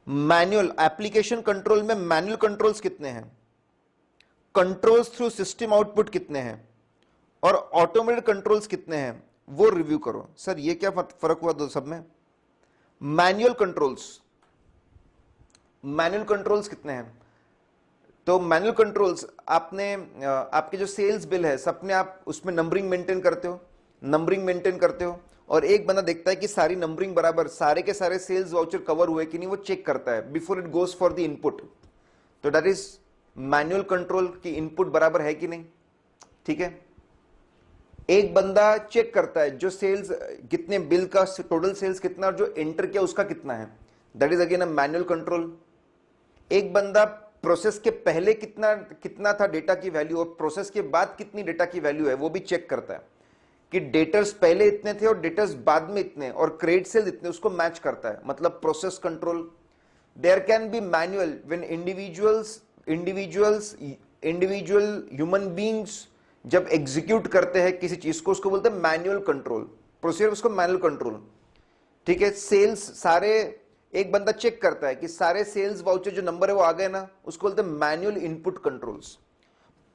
मैनुअल एप्लीकेशन कंट्रोल में मैनुअल कंट्रोल्स कितने हैं, कंट्रोल्स थ्रू सिस्टम आउटपुट कितने हैं, और ऑटोमेटेड कंट्रोल्स कितने हैं, वो रिव्यू करो। सर ये क्या फर्क हुआ दो सब में? मैनुअल कंट्रोल्स कितने हैं? तो मैनुअल कंट्रोल्स आपके जो सेल्स बिल है सबने आप उसमें नंबरिंग मेंटेन करते हो, और एक बंदा देखता है कि सारी नंबरिंग बराबर, सारे के सारे सेल्स वाउचर कवर हुए कि नहीं, वो चेक करता है before it goes for the input. तो दैट इज मैनुअल कंट्रोल की इनपुट बराबर है कि नहीं, ठीक है। एक बंदा चेक करता है जो सेल्स कितने, बिल का टोटल सेल्स कितना और जो एंटर किया उसका कितना है, that is again a manual control. एक बंदा प्रोसेस के पहले कितना था डेटा की वैल्यू और प्रोसेस के बाद कितनी डेटा की वैल्यू है वो भी चेक करता है कि डेटर्स पहले इतने थे और डेटर्स बाद में इतने और क्रेडिट सेल्स इतने, उसको मैच करता है, मतलब process control. There can be manual when individual human beings जब एग्जीक्यूट करते हैं किसी चीज को, उसको बोलते हैं मैनुअल कंट्रोल प्रोसीजर, उसको मैनुअल कंट्रोल, ठीक है। सेल्स सारे, एक बंदा चेक करता है कि सारे सेल्स वाउचर जो नंबर है वो आ गए ना, उसको बोलते हैं मैनुअल इनपुट कंट्रोल्स।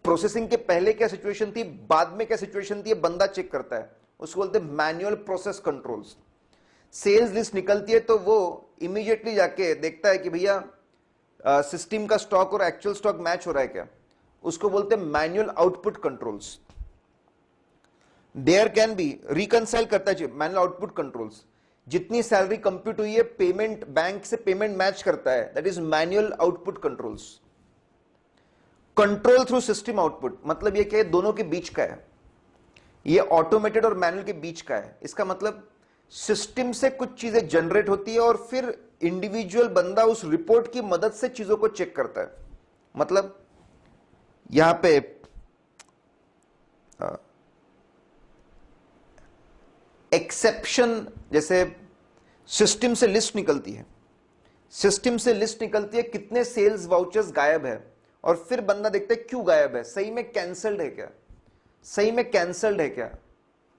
प्रोसेसिंग के पहले क्या सिचुएशन थी, बाद में क्या सिचुएशन थी, बंदा चेक करता है, उसको बोलते हैं manual process controls. Sales list निकलती है तो वो इमीडिएटली जाके देखता है कि भैया सिस्टम का स्टॉक और एक्चुअल स्टॉक मैच हो रहा है क्या, उसको बोलते हैं manual output controls. There can be reconcile करता है मैनुअल आउटपुट कंट्रोल्स, जितनी सैलरी कंप्यूट हुई है पेमेंट, बैंक से पेमेंट मैच करता है, that is manual output controls. Control through system output, मतलब ये क्या है, दोनों के बीच का है, ये ऑटोमेटेड और मैनुअल के बीच का है। इसका मतलब सिस्टम से कुछ चीजें जनरेट होती है और फिर इंडिविजुअल बंदा उस रिपोर्ट की मदद से चीजों को चेक करता है। मतलब यहां पे एक्सेप्शन, जैसे सिस्टम से लिस्ट निकलती है, कितने सेल्स वाउचर्स गायब है, और फिर बंदा देखता है क्यों गायब है, सही में कैंसल्ड है क्या,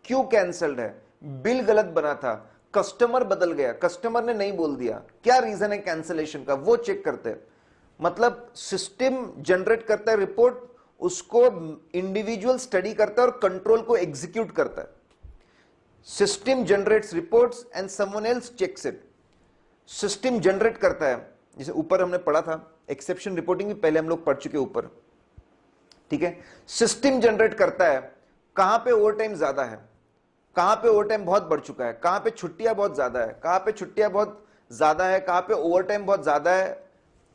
क्यों कैंसल्ड है, बिल गलत बना था, कस्टमर बदल गया, कस्टमर ने नहीं बोल दिया, क्या रीजन है कैंसलेशन का, वो चेक करते हैं। मतलब सिस्टम जनरेट करता है रिपोर्ट, उसको इंडिविजुअल स्टडी करता है और कंट्रोल को एग्जीक्यूट करता है। System generates reports and someone else checks it. System generate करता है, जैसे ऊपर हमने पढ़ा था, एक्सेप्शन रिपोर्टिंग भी पहले हम लोग पढ़ चुके ऊपर, ठीक है। सिस्टम जनरेट करता है कहां पे ओवर टाइम ज्यादा है, कहां पे ओवर टाइम बहुत बढ़ चुका है, कहां पे छुट्टियां बहुत ज्यादा है, कहां पे छुट्टियां बहुत ज्यादा है, कहां पे ओवर टाइम बहुत ज्यादा है,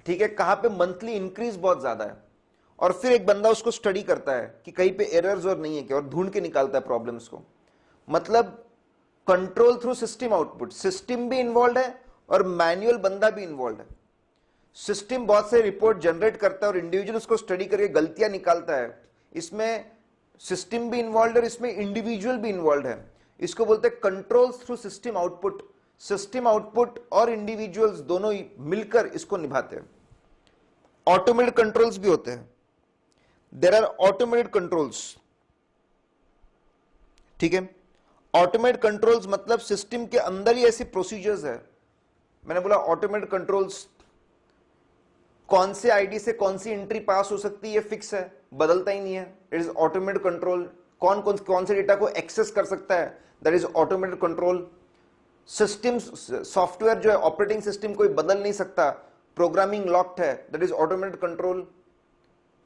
ठीक है, कहां पे मंथली इंक्रीज बहुत ज्यादा है। और फिर एक बंदा उसको स्टडी करता है कि कहीं पे एरर्स और नहीं है क्या, और ढूंढ के निकालता है प्रॉब्लम्स को। मतलब control through system output, system भी इन्वॉल्व है और मैनुअल बंदा भी इन्वॉल्व है। सिस्टम बहुत से रिपोर्ट जनरेट करता है और इंडिविजुअल उसको स्टडी करके गलतियां निकालता है। इसमें सिस्टम भी इन्वॉल्व है और इसमें इंडिविजुअल भी इन्वॉल्व है। इसको बोलते हैं control through system output. System output और इंडिविजुअल्स दोनों ही मिलकर इसको निभाते हैं। ऑटोमेटेड कंट्रोल्स भी होते हैं, देयर आर ऑटोमेटेड कंट्रोल्स, ठीक है। ऑटोमेटेड कंट्रोल्स मतलब सिस्टम के अंदर ही ऐसी प्रोसीजर्स है। मैंने बोला ऑटोमेटेड कंट्रोल्स, कौन से आईडी से कौन सी एंट्री पास हो सकती है फिक्स है, बदलता ही नहीं है, इट इज ऑटोमेटेड कंट्रोल। कौन से डेटा को एक्सेस कर सकता है, that is automated control. System software जो है ऑपरेटिंग सिस्टम कोई बदल नहीं सकता, प्रोग्रामिंग लॉक्ड है, दैट इज ऑटोमेटेड कंट्रोल।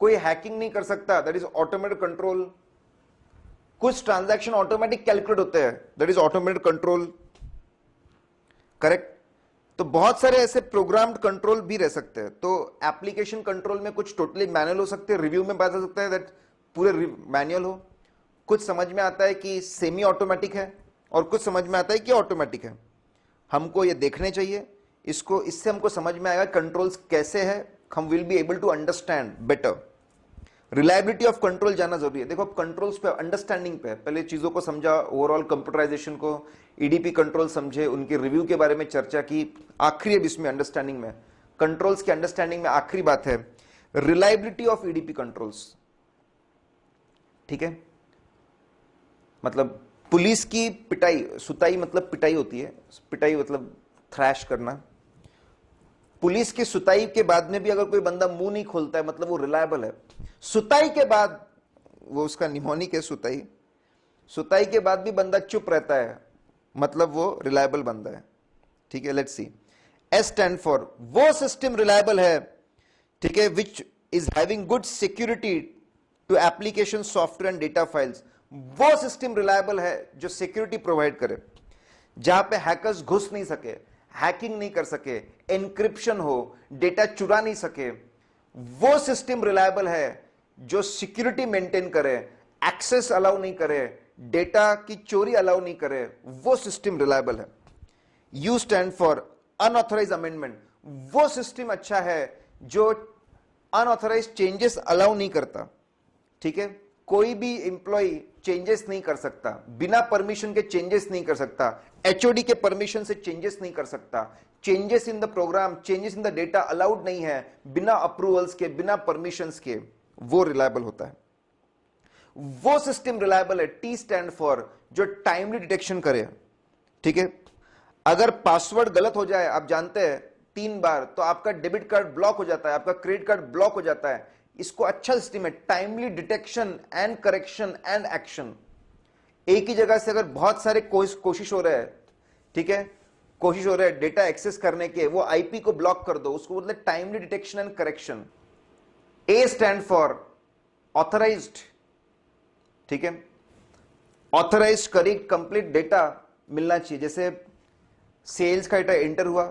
कोई हैकिंग नहीं कर सकता, दैट इज ऑटोमेटेड कंट्रोल। कुछ ट्रांजैक्शन ऑटोमेटिक कैलकुलेट होते हैं, that is automated control, correct. तो बहुत सारे ऐसे प्रोग्राम्ड कंट्रोल भी रह सकते हैं। तो एप्लीकेशन कंट्रोल में कुछ टोटली मैनुअल हो सकते हैं, रिव्यू में बता सकता है दैट पूरे मैनुअल हो। कुछ समझ में आता है कि सेमी ऑटोमेटिक है और कुछ समझ में आता है कि ऑटोमेटिक है। हमको ये देखने चाहिए, इसको, इससे हमको समझ में आएगा कंट्रोल्स कैसे है, हम will be able to understand better. Reliability of control जानना जरूरी है। देखो अब कंट्रोल्स पे, अंडरस्टैंडिंग पे, पहले चीजों को समझा, ओवरऑल कंप्यूटराइजेशन को, ईडीपी कंट्रोल समझे, उनके रिव्यू के बारे में चर्चा की। आखिरी अब इसमें अंडरस्टैंडिंग में, कंट्रोल्स के अंडरस्टैंडिंग में आखिरी बात है रिलायबिलिटी ऑफ ईडीपी कंट्रोल्स, ठीक है। मतलब पुलिस की पिटाई, सुताई मतलब पिटाई होती है, पिटाई मतलब थ्रैश करना। पुलिस की सुताई के बाद में भी अगर कोई बंदा मुंह नहीं खोलता है मतलब वो रिलायबल है। सुताई के बाद, वो उसका निमोनिक है सुताई, सुताई के बाद भी बंदा चुप रहता है मतलब वो रिलायबल बंदा है, ठीक है। Let's see, S stand for, वो सिस्टम रिलायबल है, ठीक है, which is having good security to application software and data files. वो सिस्टम रिलायबल है जो सिक्योरिटी प्रोवाइड करे, जहां पे हैकर्स घुस नहीं सके, हैकिंग नहीं कर सके, एनक्रिप्शन हो, डेटा चुरा नहीं सके। वो सिस्टम रिलायबल है जो सिक्योरिटी मेंटेन करे, एक्सेस अलाउ नहीं करे, डेटा की चोरी अलाउ नहीं करे, वो सिस्टम रिलायबल है। U stand for unauthorised amendment, वो सिस्टम अच्छा है जो अनऑथराइज्ड चेंजेस अलाउ नहीं करता, ठीक है। कोई भी एम्प्लॉय चेंजेस नहीं कर सकता, बिना परमिशन के चेंजेस नहीं कर सकता, एचओडी के परमिशन से चेंजेस नहीं कर सकता, changes in the program, changes in the data allowed नहीं है बिना अप्रूवल्स के, बिना परमिशंस के, वो रिलायबल होता है। वो सिस्टम रिलायबल है। टी स्टैंड फॉर, जो टाइमली डिटेक्शन करे, ठीक है। अगर पासवर्ड गलत हो जाए, आप जानते हैं 3 बार, तो आपका डेबिट कार्ड ब्लॉक हो जाता है, आपका क्रेडिट कार्ड ब्लॉक हो जाता है। इसको अच्छा सिस्टम है, timely detection and correction and action. एक ही जगह से अगर बहुत सारे कोशिश हो रहे हैं, ठीक है, कोशिश हो रहा है डेटा एक्सेस करने के, वो आईपी को ब्लॉक कर दो, उसको बोलते हैं timely detection and correction. A stand for authorised, ठीक है। ऑथराइज्ड करेक्ट कंप्लीट डेटा मिलना चाहिए। जैसे सेल्स का डेटा एंटर हुआ,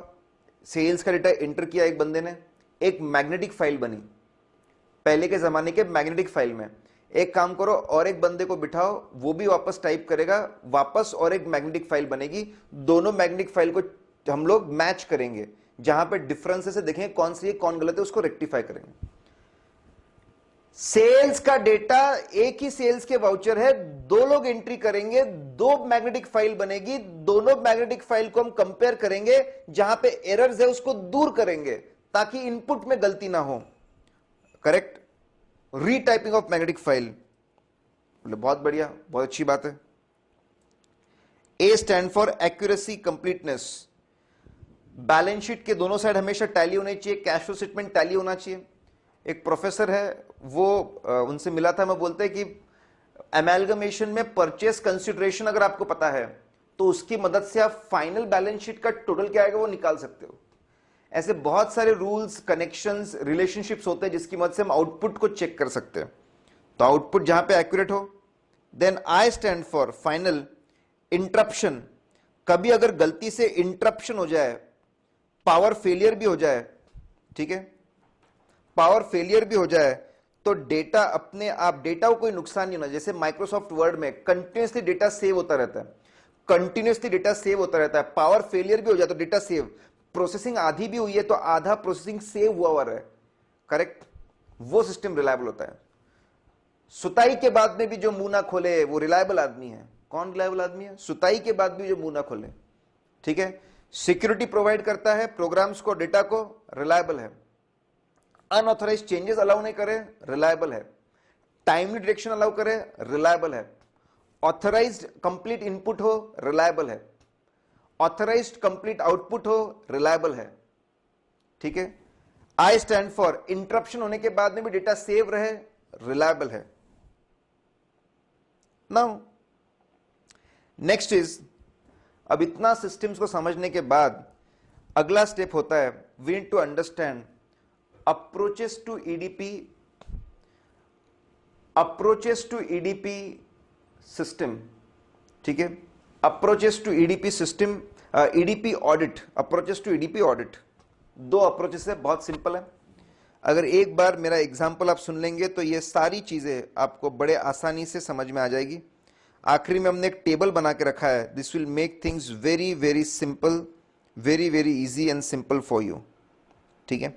सेल्स का डेटा एंटर किया एक बंदे ने, एक मैग्नेटिक फाइल बनी, पहले के जमाने के मैग्नेटिक फाइल में। एक काम करो, और एक बंदे को बिठाओ, वो भी वापस टाइप करेगा, वापस और एक मैग्नेटिक फाइल बनेगी। दोनों मैग्नेटिक फाइल को हम लोग मैच करेंगे, जहां पे डिफरेंसेस है देखेंगे कौन सी है कौन गलत है, उसको रेक्टिफाई करेंगे। सेल्स का डेटा, एक ही सेल्स के वाउचर है, 2 लोग एंट्री करेंगे, 2 मैग्नेटिक फाइल बनेगी, दोनों मैग्नेटिक फाइल को हम कंपेयर करेंगे, जहां पे एरर्स है उसको दूर करेंगे ताकि इनपुट में गलती ना हो, correct. Retyping of magnetic file, बोले बहुत बढ़िया, बहुत अच्छी बात है। A stand for accuracy completeness, balance sheet के दोनों साइड हमेशा टैली होनी चाहिए, कैश फ्लो स्टेटमेंट टैली होना चाहिए। एक प्रोफेसर है, वो उनसे मिला था, मैं बोलते हैं कि एमेलगमेशन में परचेस कंसिडरेशन अगर आपको पता है तो उसकी मदद से आप फाइनल बैलेंस शीट का टोटल क्या आएगा वो निकाल सकते हो। ऐसे बहुत सारे रूल्स, कनेक्शंस, रिलेशनशिप्स होते हैं जिसकी मदद से हम आउटपुट को चेक कर सकते हैं। तो आउटपुट जहां पे एक्यूरेट हो। Then I stand for final, interruption, कभी अगर गलती से इंटरप्शन हो जाए, पावर फेलियर भी हो जाए, ठीक है, पावर फेलियर भी हो जाए, तो डेटा अपने आप, डेटा को कोई नुकसान नहीं होना। जैसे माइक्रोसॉफ्ट वर्ड में कंटिन्यूसली डेटा सेव होता रहता है, कंटिन्यूसली डेटा सेव होता रहता है, पावर फेलियर भी हो जाए तो डेटा सेव, प्रोसेसिंग आधी भी हुई है तो आधा प्रोसेसिंग सेव हुआ है, करेक्ट, वो सिस्टम रिलायबल होता है। सुताई के बाद में भी जो मुंह ना खोले वो रिलायबल आदमी है। कौन रिलायबल आदमी है? सुताई के बाद भी जो मुंह ना खोले, ठीक है। सिक्योरिटी प्रोवाइड करता है प्रोग्राम्स को, डेटा को, रिलायबल है। अनऑथराइज चेंजेस अलाउ नहीं करे, रिलायबल है। टाइमली डिटेक्शन अलाउ करे, रिलायबल है। ऑथराइज्ड कंप्लीट इनपुट हो, रिलायबल है। ऑथराइज्ड कंप्लीट आउटपुट हो, रिलायबल है, ठीक है। आई स्टैंड फॉर इंटरप्शन होने के बाद में भी डेटा सेव रहे, रिलायबल है। नाउ नेक्स्ट इज, अब इतना सिस्टम्स को समझने के बाद अगला स्टेप होता है, we need to understand approaches to EDP, approaches to EDP system, ठीक है। Approaches to EDP system, EDP audit, approaches to EDP audit. दो अप्रोचेस है, बहुत सिंपल है। अगर एक बार मेरा एग्जांपल आप सुन लेंगे तो ये सारी चीजें आपको बड़े आसानी से समझ में आ जाएगी। आखिरी में हमने एक टेबल बना के रखा है, this will make things very very simple, very very easy and simple for you, ठीक है।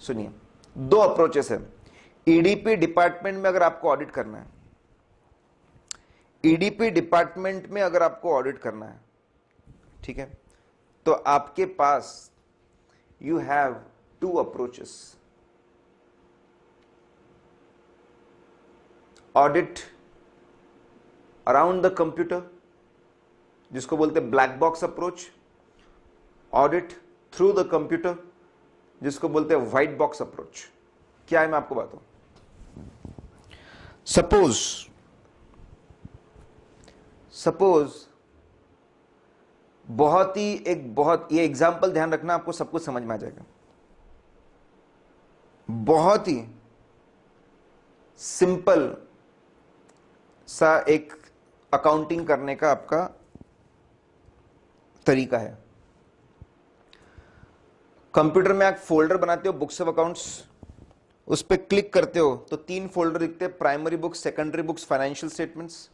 सुनिए, दो अप्रोचेस है। ईडीपी डिपार्टमेंट में अगर आपको ऑडिट करना है, ईडीपी डिपार्टमेंट में अगर आपको ऑडिट करना है, ठीक है, तो आपके पास you have two approaches. Audit around the computer, जिसको बोलते हैं black box approach, audit through the computer, जिसको बोलते हैं व्हाइट बॉक्स अप्रोच। क्या है मैं आपको बताऊं। सपोज बहुत ही ये एग्जाम्पल ध्यान रखना, आपको सब कुछ समझ में आ जाएगा। बहुत ही सिंपल सा एक अकाउंटिंग करने का आपका तरीका है। कंप्यूटर में आप फोल्डर बनाते हो, बुक्स ऑफ अकाउंट्स, उस पर क्लिक करते हो तो 3 फोल्डर दिखते हैं, primary books, secondary books, financial statements.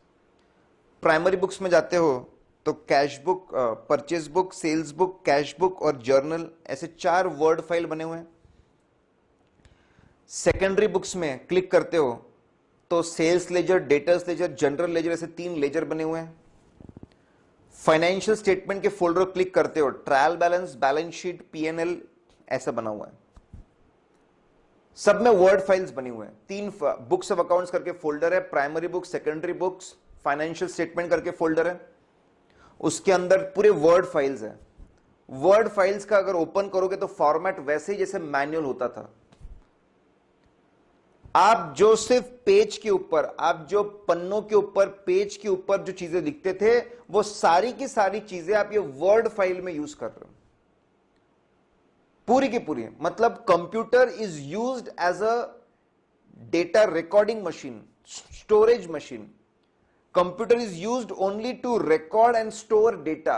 Primary books में जाते हो तो cash book, purchase book, sales book, cash book और जर्नल, ऐसे 4 वर्ड फाइल बने हुए हैं। सेकेंडरी बुक्स में क्लिक करते हो तो sales ledger, debtors ledger, general ledger, ऐसे 3 लेजर बने हुए हैं। फाइनेंशियल स्टेटमेंट के फोल्डर क्लिक करते हो, trial balance, balance sheet, PNL, ऐसा बना हुआ है। सब में वर्ड फाइल्स बनी हुए हैं। 3 बुक्स ऑफ अकाउंट्स करके फोल्डर है, primary books, secondary books, financial statement करके फोल्डर है, उसके अंदर पूरे वर्ड फाइल्स है। वर्ड फाइल्स का अगर ओपन करोगे तो फॉर्मेट वैसे ही जैसे मैनुअल होता था। आप जो सिर्फ पेज के ऊपर, आप जो पन्नों के ऊपर, पेज के ऊपर जो चीजें लिखते थे, वो सारी की सारी चीजें आप ये वर्ड फाइल में यूज कर रहे हो, पूरी की पूरी। मतलब computer is used as a data recording machine, storage machine. Computer is used only to record and store data.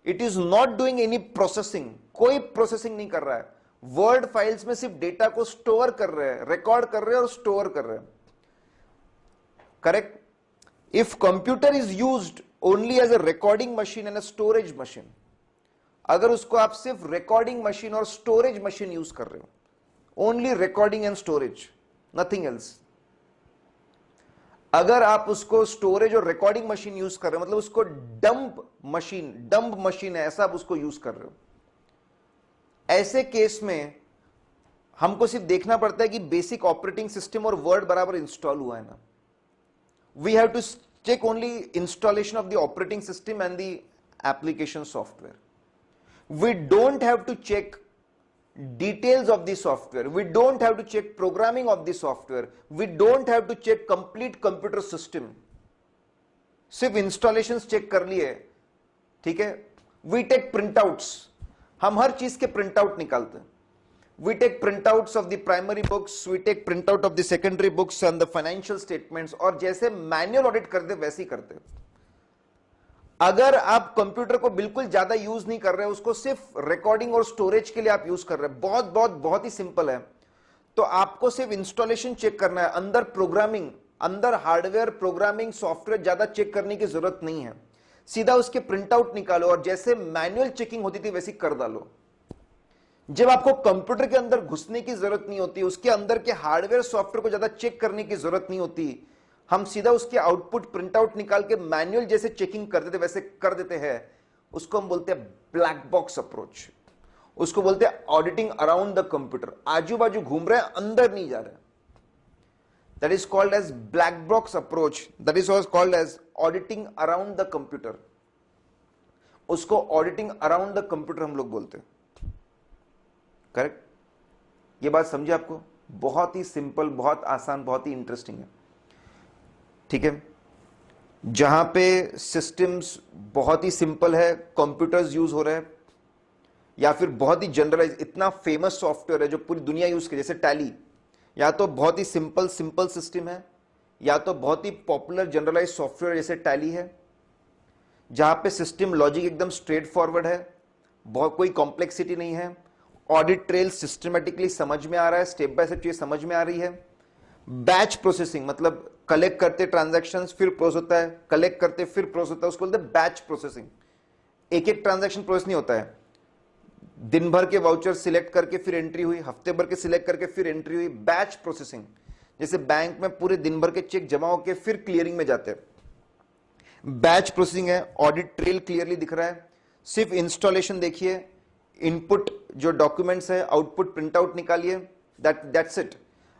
It is not doing any processing. कोई प्रोसेसिंग नहीं कर रहा है। वर्ड फाइल्स में सिर्फ डेटा को स्टोर कर रहे हैं, रिकॉर्ड कर रहे हैं और स्टोर कर रहे हैं, correct. If computer is used only as a recording machine and a storage machine, अगर उसको आप सिर्फ रिकॉर्डिंग मशीन और स्टोरेज मशीन यूज कर रहे हो, only recording and storage, nothing else. अगर आप उसको स्टोरेज और रिकॉर्डिंग मशीन यूज कर रहे हो, मतलब उसको डंप मशीन है, ऐसा आप उसको यूज कर रहे हो, ऐसे केस में हमको सिर्फ देखना पड़ता है कि बेसिक ऑपरेटिंग सिस्टम और वर्ड बराबर इंस्टॉल हुआ है ना। We have to check only installation of the operating system and the application software. We don't have to check details of the software, we don't have to check programming of the software, we don't have to check complete computer system, सिर्फ installations check कर लिए, ठीक है। We take printouts, हम हर चीज के printout निकालते हैं। We take printouts of the primary books, we take printout of the secondary books and the financial statements, और जैसे मैनुअल ऑडिट करते वैसे ही करते। अगर आप कंप्यूटर को बिल्कुल ज्यादा यूज नहीं कर रहे, उसको सिर्फ रिकॉर्डिंग और स्टोरेज के लिए आप यूज कर रहे हैं, बहुत बहुत बहुत ही सिंपल है, तो आपको सिर्फ इंस्टॉलेशन चेक करना है, अंदर प्रोग्रामिंग, अंदर हार्डवेयर प्रोग्रामिंग सॉफ्टवेयर ज्यादा चेक करने की जरूरत नहीं है। सीधा उसके प्रिंट आउट निकालो और जैसे मैनुअल चेकिंग होती थी वैसी कर डालो। जब आपको कंप्यूटर के अंदर घुसने की जरूरत नहीं होती, उसके अंदर के हार्डवेयर सॉफ्टवेयर को ज्यादा चेक करने की जरूरत नहीं होती, हम सीधा उसके आउटपुट प्रिंट आउट निकाल के मैनुअल जैसे चेकिंग करते थे वैसे कर देते हैं, उसको हम बोलते हैं ब्लैक बॉक्स अप्रोच। उसको बोलते हैं ऑडिटिंग अराउंड द कंप्यूटर, आजू बाजू घूम रहे हैं, अंदर नहीं जा रहे। That is called as black box approach, that is called as auditing around the computer. उसको ऑडिटिंग अराउंड द कंप्यूटर हम लोग बोलते हैं। करेक्ट? ये बात समझे आपको? बहुत ही सिंपल, बहुत आसान, बहुत ही इंटरेस्टिंग है। ठीक है, जहां पे सिस्टम्स बहुत ही सिंपल है, कंप्यूटर्स यूज हो रहे हैं, या फिर बहुत ही जनरलाइज, इतना फेमस सॉफ्टवेयर है जो पूरी दुनिया यूज करे, जैसे टैली, या तो बहुत ही सिंपल सिस्टम है, या तो बहुत ही पॉपुलर जनरलाइज सॉफ्टवेयर जैसे टैली है, जहां पे सिस्टम लॉजिक एकदम स्ट्रेट फॉरवर्ड है, बहुत कोई कॉम्प्लेक्सिटी नहीं है, ऑडिट ट्रेल सिस्टमेटिकली समझ में आ रहा है, स्टेप बाय स्टेप चीज समझ में आ रही है। बैच प्रोसेसिंग मतलब कलेक्ट करते ट्रांजैक्शंस फिर प्रोसेस होता है, कलेक्ट करते फिर प्रोसेस होता है, उसको बोलते हैं बैच प्रोसेसिंग। एक एक ट्रांजैक्शन प्रोसेस नहीं होता है, दिन भर के वाउचर सिलेक्ट करके फिर एंट्री हुई, हफ्ते भर के सिलेक्ट करके फिर एंट्री हुई, बैच प्रोसेसिंग। जैसे बैंक में पूरे दिन भर के चेक जमा होकर फिर क्लियरिंग में जाते हैं, बैच प्रोसेसिंग है। ऑडिट ट्रेल क्लियरली दिख रहा है, सिर्फ इंस्टॉलेशन देखिए, इनपुट जो डॉक्यूमेंट्स है, आउटपुट प्रिंट आउट निकालिए, दैट्स इट।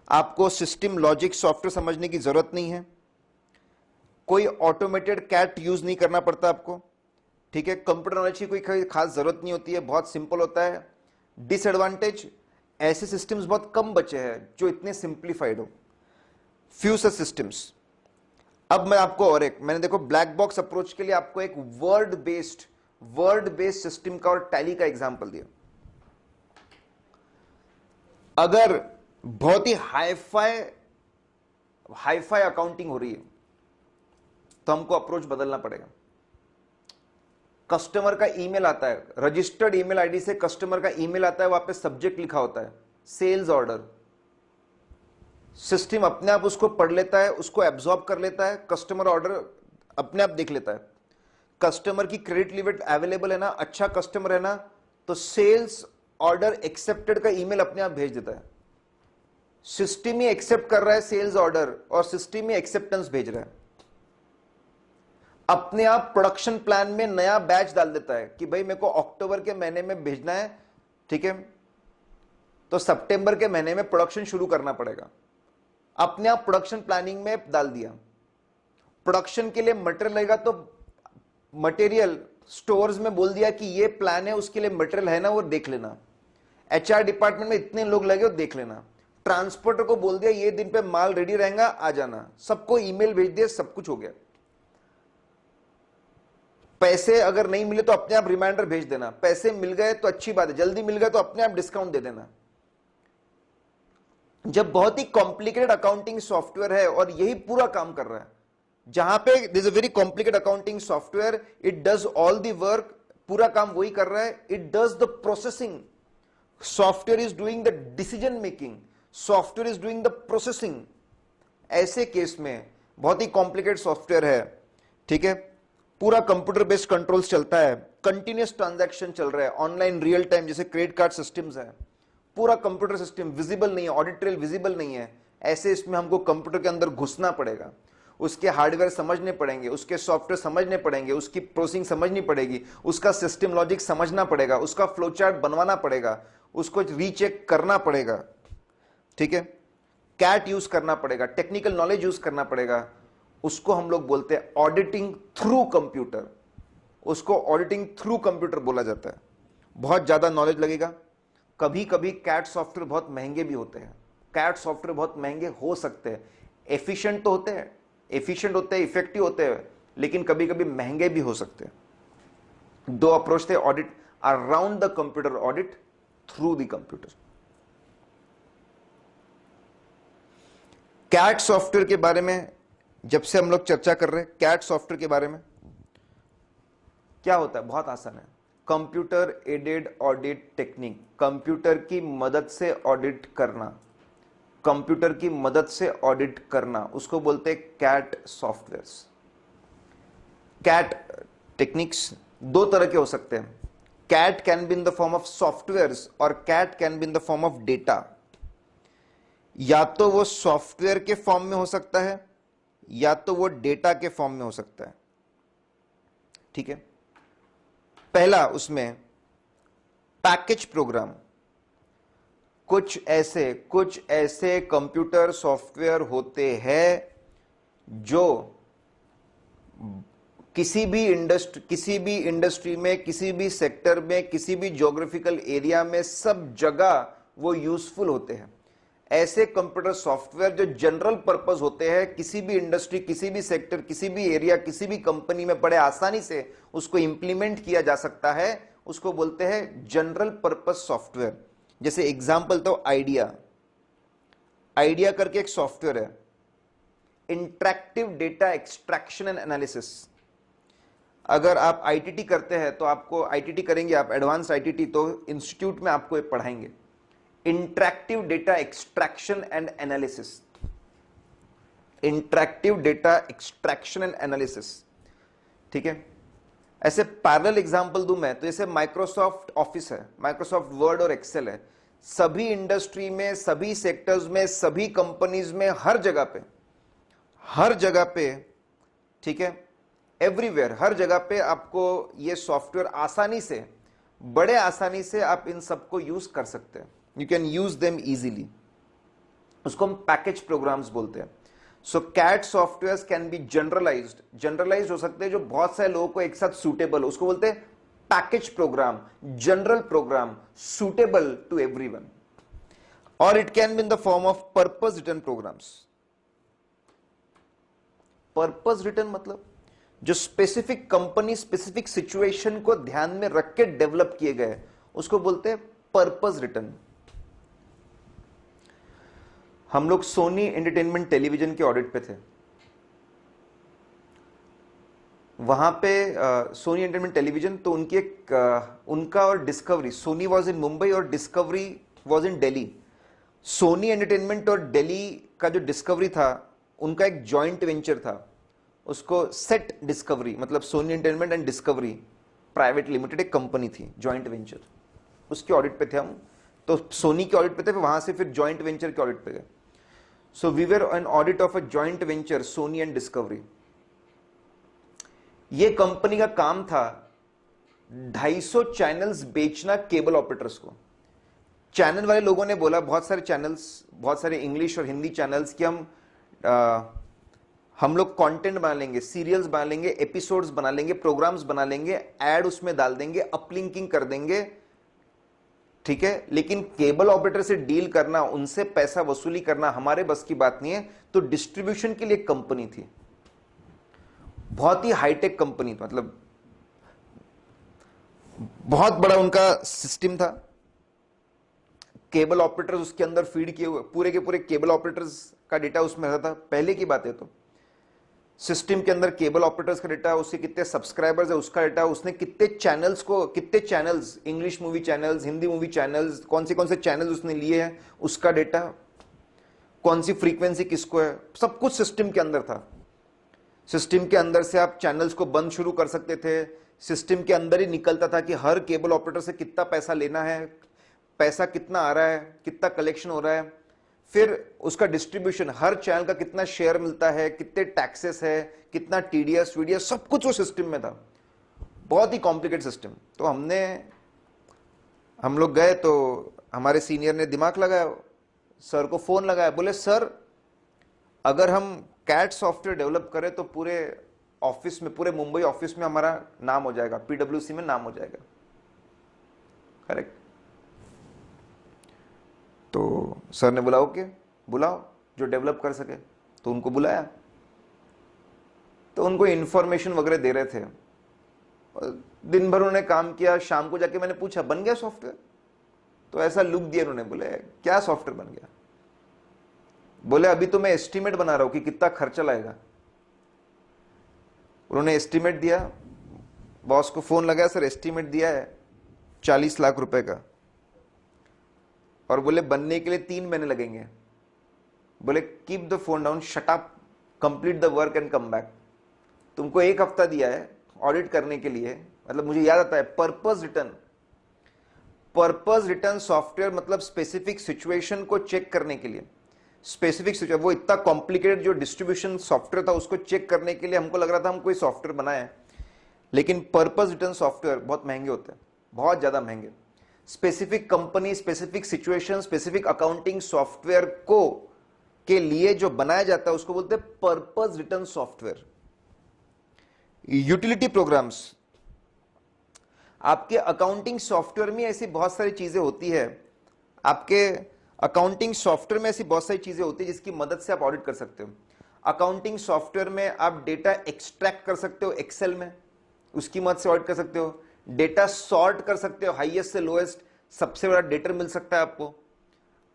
आपको सिस्टम लॉजिक सॉफ्टवेयर समझने की जरूरत नहीं है, कोई ऑटोमेटेड कैट यूज नहीं करना पड़ता आपको। ठीक है, कंप्यूटर नॉलेज की कोई खास जरूरत नहीं होती है, बहुत सिंपल होता है। डिसएडवांटेज, ऐसे सिस्टम्स बहुत कम बचे हैं जो इतने सिंप्लीफाइड हो, फ्यू सच सिस्टम्स। अब मैं आपको और एक, मैंने देखो ब्लैक बॉक्स अप्रोच के लिए आपको एक वर्ड बेस्ड सिस्टम का और टैली का एग्जांपल दिया। अगर बहुत ही हाईफाई अकाउंटिंग हो रही है तो हमको अप्रोच बदलना पड़ेगा। कस्टमर का ईमेल आता है, रजिस्टर्ड ईमेल आईडी से कस्टमर का ईमेल आता है, वहां पे सब्जेक्ट लिखा होता है सेल्स ऑर्डर। सिस्टम अपने आप उसको पढ़ लेता है, उसको एब्जॉर्ब कर लेता है, कस्टमर ऑर्डर अपने आप देख लेता है। कस्टमर की क्रेडिट लिमिट अवेलेबल है ना, अच्छा कस्टमर है ना, तो सेल्स ऑर्डर एक्सेप्टेड का ईमेल अपने आप भेज देता है। सिस्टम ही एक्सेप्ट कर रहा है सेल्स ऑर्डर और सिस्टम ही एक्सेप्टेंस भेज रहा है। अपने आप प्रोडक्शन प्लान में नया बैच डाल देता है कि भाई मेरे को अक्टूबर के महीने में भेजना है, ठीक है, तो सितंबर के महीने में प्रोडक्शन शुरू करना पड़ेगा। अपने आप प्रोडक्शन प्लानिंग में डाल दिया। प्रोडक्शन के लिए मटेरियल लगेगा तो मटेरियल स्टोर्स में बोल दिया कि ये प्लान है, उसके लिए मटेरियल है ना, वो देख लेना। एचआर डिपार्टमेंट में इतने लोग लगे, वो देख लेना। ट्रांसपोर्टर को बोल दिया ये दिन पे माल रेडी रहेगा, आ जाना। सबको ईमेल भेज दिया, सब कुछ हो गया। पैसे अगर नहीं मिले तो अपने आप रिमाइंडर भेज देना, पैसे मिल गए तो अच्छी बात है, जल्दी मिल गए तो अपने आप डिस्काउंट दे देना। जब बहुत ही कॉम्प्लिकेटेड अकाउंटिंग सॉफ्टवेयर है और यही पूरा काम कर रहा है, जहां पे this a very complicated accounting software, it does all the work, पूरा काम वही कर रहा है, it does the processing, software is doing the decision making, software is doing the processing. ऐसे केस में बहुत ही कॉम्प्लिकेटेड सॉफ्टवेयर है, ठीक है, पूरा कंप्यूटर बेस्ड कंट्रोल्स चलता है, कंटिन्यूअस ट्रांजैक्शन चल रहा है, ऑनलाइन रियल टाइम जैसे क्रेडिट कार्ड सिस्टम्स है, पूरा कंप्यूटर सिस्टम विजिबल नहीं है, ऑडिट ट्रेल विजिबल नहीं है। ऐसे इसमें हमको कंप्यूटर के अंदर घुसना पड़ेगा, उसके हार्डवेयर समझने पड़ेंगे, उसके सॉफ्टवेयर समझने पड़ेंगे, उसकी प्रोसेसिंग समझनी पड़ेगी, उसका सिस्टम लॉजिक समझना पड़ेगा, उसका फ्लो चार्ट बनवाना पड़ेगा, उसको रीचेक करना पड़ेगा, ठीक है, कैट यूज करना पड़ेगा, टेक्निकल नॉलेज यूज करना पड़ेगा। उसको हम लोग बोलते हैं ऑडिटिंग थ्रू कंप्यूटर। उसको ऑडिटिंग थ्रू कंप्यूटर बोला जाता है। बहुत ज्यादा नॉलेज लगेगा। कभी कभी कैट सॉफ्टवेयर बहुत महंगे भी होते हैं, कैट सॉफ्टवेयर बहुत महंगे हो सकते हैं, एफिशिएंट तो होते हैं, इफेक्टिव होते हैं, लेकिन कभी कभी महंगे भी हो सकते हैं। दो अप्रोच थे, audit around the computer, audit through the computer. CAAT software के बारे में जब से हम लोग चर्चा कर रहे हैं, कैट सॉफ्टवेयर के बारे में, क्या होता है? बहुत आसान है। Computer aided audit technique, computer की मदद से ऑडिट करना, कंप्यूटर की मदद से ऑडिट करना, उसको बोलते हैं कैट सॉफ्टवेयर्स। कैट टेक्निक्स दो तरह के हो सकते हैं। CAAT can be in the form of softwares और CAAT can be in the form of data. या तो वो सॉफ्टवेयर के फॉर्म में हो सकता है या तो वो डेटा के फॉर्म में हो सकता है। ठीक है, पहला उसमें पैकेज प्रोग्राम, कुछ ऐसे कंप्यूटर सॉफ्टवेयर होते हैं जो किसी भी इंडस्ट्री में, किसी भी सेक्टर में, किसी भी ज्योग्राफिकल एरिया में, सब जगह वो यूजफुल होते हैं। ऐसे कंप्यूटर सॉफ्टवेयर जो जनरल पर्पस होते हैं, किसी भी इंडस्ट्री, किसी भी सेक्टर, किसी भी एरिया, किसी भी कंपनी में बड़े आसानी से उसको इंप्लीमेंट किया जा सकता है, उसको बोलते हैं जनरल पर्पस सॉफ्टवेयर। जैसे एग्जांपल तो आइडिया करके एक सॉफ्टवेयर है, interactive data extraction and analysis. अगर आप आईटीटी करते हैं तो आपको आईटीटी करेंगे आप, एडवांस आईटीटी, तो इंस्टीट्यूट में आपको ये पढ़ाएंगे, interactive data extraction and analysis. Interactive data extraction and analysis, ठीक है। ऐसे पैरेलल एग्जांपल दूं मैं तो जैसे माइक्रोसॉफ्ट ऑफिस है, माइक्रोसॉफ्ट वर्ड और एक्सेल है, सभी इंडस्ट्री में, सभी सेक्टर्स में, सभी कंपनीज में, हर जगह पे, ठीक है, एवरीवेयर, हर जगह पे आपको ये सॉफ्टवेयर आसानी से, बड़े आसानी से आप इन सबको यूज कर सकते हैं। You can use them easily. उसको हम पैकेज प्रोग्राम्स बोलते हैं। So CAAT software can be generalised हो सकते हैं, जो बहुत सारे लोगों को एक साथ सूटेबल हो, उसको बोलते हैं package program, general program, suitable to everyone. और it can be in the form of purpose written programs. Purpose written मतलब जो स्पेसिफिक कंपनी, स्पेसिफिक सिचुएशन को ध्यान में रख के डेवलप किए गए, उसको बोलते हैं पर्पस रिटन। हम लोग सोनी एंटरटेनमेंट टेलीविजन के ऑडिट पे थे। वहां पे सोनी एंटरटेनमेंट टेलीविजन, तो उनकी उनका और Discovery, Sony was in Mumbai और Discovery was in Delhi. Sony entertainment और दिल्ली का जो डिस्कवरी था, उनका एक जॉइंट वेंचर था, उसको सेट डिस्कवरी, मतलब Sony Entertainment and Discovery private limited एक कंपनी थी, जॉइंट वेंचर, उसके ऑडिट पे थे हम। तो सोनी के ऑडिट पे थे, वहां से फिर जॉइंट वेंचर के ऑडिट पे गए। So we were an audit of a joint venture Sony and Discovery. ये कंपनी का काम था 250 चैनल्स बेचना केबल ऑपरेटर्स को। चैनल वाले लोगों ने बोला, बहुत सारे चैनल्स, बहुत सारे इंग्लिश और हिंदी चैनल्स, कि हम लोग कंटेंट बना लेंगे, सीरियल्स बना लेंगे, एपिसोड्स बना लेंगे, प्रोग्राम्स बना लेंगे, एड उसमें डाल देंगे, अपलिंकिंग कर देंगे, ठीक है, लेकिन केबल ऑपरेटर से डील करना, उनसे पैसा वसूली करना हमारे बस की बात नहीं है। तो डिस्ट्रीब्यूशन के लिए कंपनी थी, बहुत ही हाईटेक कंपनी, मतलब बहुत बड़ा उनका सिस्टम था। केबल ऑपरेटर्स उसके अंदर फीड किए हुए, पूरे के पूरे केबल ऑपरेटर्स का डेटा उसमें रहता था। पहले की बात है, तो सिस्टम के अंदर केबल ऑपरेटर्स का डेटा, उसके कितने सब्सक्राइबर्स है उसका डेटा, उसने कितने channels, English movie channels, Hindi movie channels, कौन से चैनल्स उसने लिए हैं उसका डेटा, कौन सी फ्रीक्वेंसी किसको है, सब कुछ सिस्टम के अंदर था। सिस्टम के अंदर से आप चैनल्स को बंद शुरू कर सकते थे। सिस्टम के अंदर ही निकलता था कि हर केबल ऑपरेटर से कितना पैसा लेना है, पैसा कितना आ रहा है, कितना कलेक्शन हो रहा है, फिर उसका डिस्ट्रीब्यूशन, हर चैनल का कितना शेयर मिलता है, कितने टैक्सेस है, कितना टीडीएस वीडीएस, सब कुछ वो सिस्टम में था। बहुत ही कॉम्प्लिकेटेड सिस्टम। तो हम लोग गए, तो हमारे सीनियर ने दिमाग लगाया, सर को फोन लगाया, बोले सर अगर हम कैट सॉफ्टवेयर डेवलप करें तो पूरे ऑफिस में, पूरे मुंबई ऑफिस में हमारा नाम हो जाएगा, पीडब्ल्यूसी में नाम हो जाएगा। करेक्ट। तो सर ने बुलाओ के बुलाओ जो डेवलप कर सके, तो उनको बुलाया, तो उनको इंफॉर्मेशन वगैरह दे रहे थे। दिन भर उन्होंने काम किया, शाम को जाके मैंने पूछा बन गया सॉफ्टवेयर? तो ऐसा लुक दिया उन्होंने, बोले क्या सॉफ्टवेयर बन गया? बोले अभी तो मैं एस्टीमेट बना रहा हूं कि कितना खर्चा लाएगा। उन्होंने एस्टीमेट दिया, बॉस को फोन लगाया, सर एस्टीमेट दिया है 40 लाख रुपए का, और बोले बनने के लिए 3 महीने लगेंगे। बोले keep the phone down, shut up, complete the work and come back. तुमको 1 हफ्ता दिया है ऑडिट करने के लिए, मतलब मुझे याद आता है पर्पस रिटर्न सॉफ्टवेयर, मतलब स्पेसिफिक सिचुएशन को चेक करने के लिए, स्पेसिफिक सिचुएशन, वो इतना कॉम्प्लिकेटेड जो डिस्ट्रीब्यूशन सॉफ्टवेयर था उसको चेक करने के लिए हमको लग रहा था हम कोई सॉफ्टवेयर बनाए, लेकिन पर्पस रिटर्न सॉफ्टवेयर बहुत महंगे होते हैं, बहुत ज्यादा महंगे। Specific company, specific situation, specific accounting software को के लिए जो बनाया जाता है उसको बोलते हैं purpose return software. Utility programmes, आपके अकाउंटिंग सॉफ्टवेयर में ऐसी बहुत सारी चीजें होती है, आपके अकाउंटिंग सॉफ्टवेयर में ऐसी बहुत सारी चीजें होती है जिसकी मदद से आप ऑडिट कर सकते हो। अकाउंटिंग सॉफ्टवेयर में आप डेटा एक्सट्रैक्ट कर सकते हो एक्सेल में, उसकी मदद से ऑडिट कर सकते हो। डेटा सॉर्ट कर सकते हो, हाईएस्ट से लोएस्ट सबसे बड़ा डेटा मिल सकता है आपको।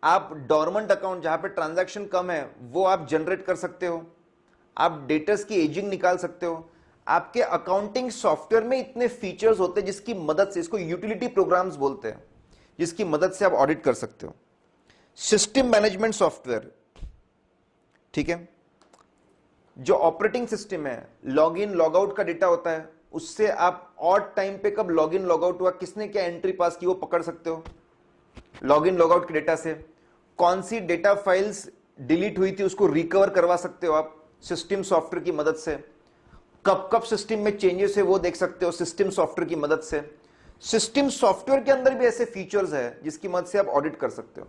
आप डॉर्मेंट अकाउंट जहां पे ट्रांजैक्शन कम है वो आप जनरेट कर सकते हो। आप डेटर्स की एजिंग निकाल सकते हो। आपके अकाउंटिंग सॉफ्टवेयर में इतने फीचर्स होते हैं जिसकी मदद से, इसको यूटिलिटी प्रोग्राम्स बोलते हैं, जिसकी मदद से आप ऑडिट कर सकते हो। सिस्टम मैनेजमेंट सॉफ्टवेयर, ठीक है, जो ऑपरेटिंग सिस्टम है, लॉग इन लॉग आउट का डेटा होता है, उससे आप ऑड टाइम पे कब लॉग इन लॉग आउट हुआ, किसने क्या एंट्री पास की, वो पकड़ सकते हो लॉग इन लॉग आउट के डेटा से। कौन सी डेटा फाइल्स डिलीट हुई थी उसको रिकवर करवा सकते हो आप सिस्टम सॉफ्टवेयर की मदद से। कब कब सिस्टम में चेंजेस है वो देख सकते हो सिस्टम सॉफ्टवेयर की मदद से। सिस्टम सॉफ्टवेयर के अंदर भी ऐसे फीचर्स है जिसकी मदद से आप ऑडिट कर सकते हो।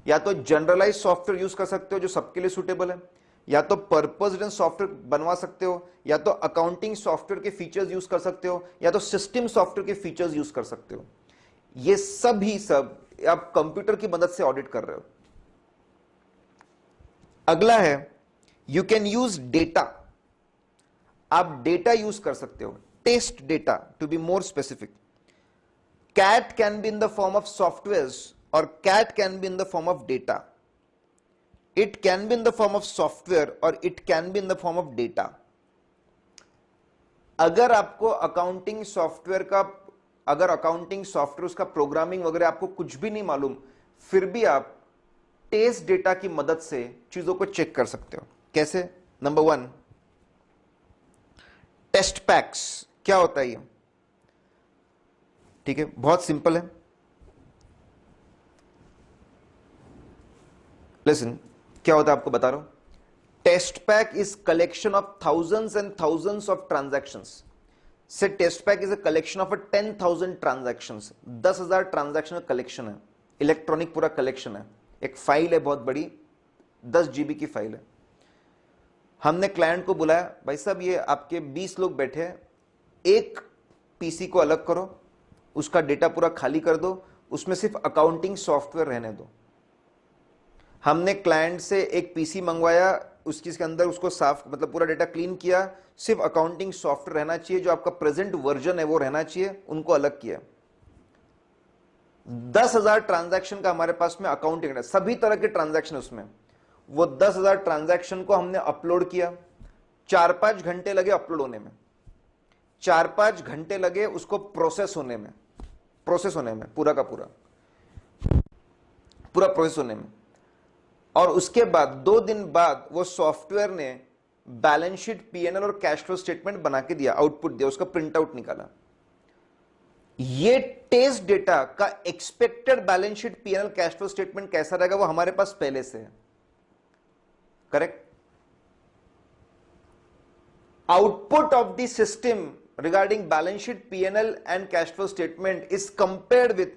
या तो जनरलाइज सॉफ्टवेयर यूज कर सकते हो जो सबके लिए सुटेबल है, या तो पर्पस रिटर्न सॉफ्टवेयर बनवा सकते हो, या तो अकाउंटिंग सॉफ्टवेयर के फीचर्स यूज कर सकते हो, या तो सिस्टम सॉफ्टवेयर के फीचर्स यूज कर सकते हो। ये सब ही सब आप कंप्यूटर की मदद से ऑडिट कर रहे हो। अगला है यू कैन यूज डेटा, आप डेटा यूज कर सकते हो, test data to be more specific. CAAT can be in the form of softwares और CAAT can be in the form of data. It can be in the form of software और it can be in the form of data. अगर आपको accounting software का, अगर accounting software उसका programming वगैरह आपको कुछ भी नहीं मालूम, फिर भी आप टेस्ट डेटा की मदद से चीजों को चेक कर सकते हो। कैसे? Number 1, test packs. क्या होता है ये? ठीक है, बहुत सिंपल है, लिसन। क्या होता है आपको बता रहा हूं। Test pack is collection of thousands and thousands of transactions. से test pack is a collection of 10,000 transactions. 10,000 transaction का कलेक्शन है, इलेक्ट्रॉनिक पूरा कलेक्शन है, एक फाइल है बहुत बड़ी, 10 GB की फाइल है। हमने क्लाइंट को बुलाया, भाई साहब ये आपके 20 लोग बैठे हैं, एक पीसी को अलग करो, उसका डेटा पूरा खाली कर दो, उसमें सिर्फ अकाउंटिंग सॉफ्टवेयर रहने दो। हमने क्लाइंट से एक पीसी मंगवाया, उसके अंदर उसको साफ, मतलब पूरा डेटा क्लीन किया, सिर्फ अकाउंटिंग सॉफ्टवेयर रहना चाहिए, जो आपका प्रेजेंट वर्जन है वो रहना चाहिए, उनको अलग किया। 10,000 ट्रांजैक्शन का हमारे पास में अकाउंटिंग है, सभी तरह के ट्रांजैक्शन उसमें। वो 10,000 ट्रांजैक्शन को हमने अपलोड किया, 4-5 घंटे लगे अपलोड होने में, 4-5 घंटे लगे उसको प्रोसेस होने में, पूरा का पूरा प्रोसेस होने में। और उसके बाद 2 दिन बाद वो सॉफ्टवेयर ने बैलेंस शीट, पीएनएल और कैश फ्लो स्टेटमेंट बना के दिया, आउटपुट दिया, उसका प्रिंट आउट निकाला। ये टेस्ट डेटा का expected balance sheet, PNL, cash flow statement कैसा रहेगा वो हमारे पास पहले से है, correct. Output of the system regarding balance sheet, P&L and cash flow statement is compared with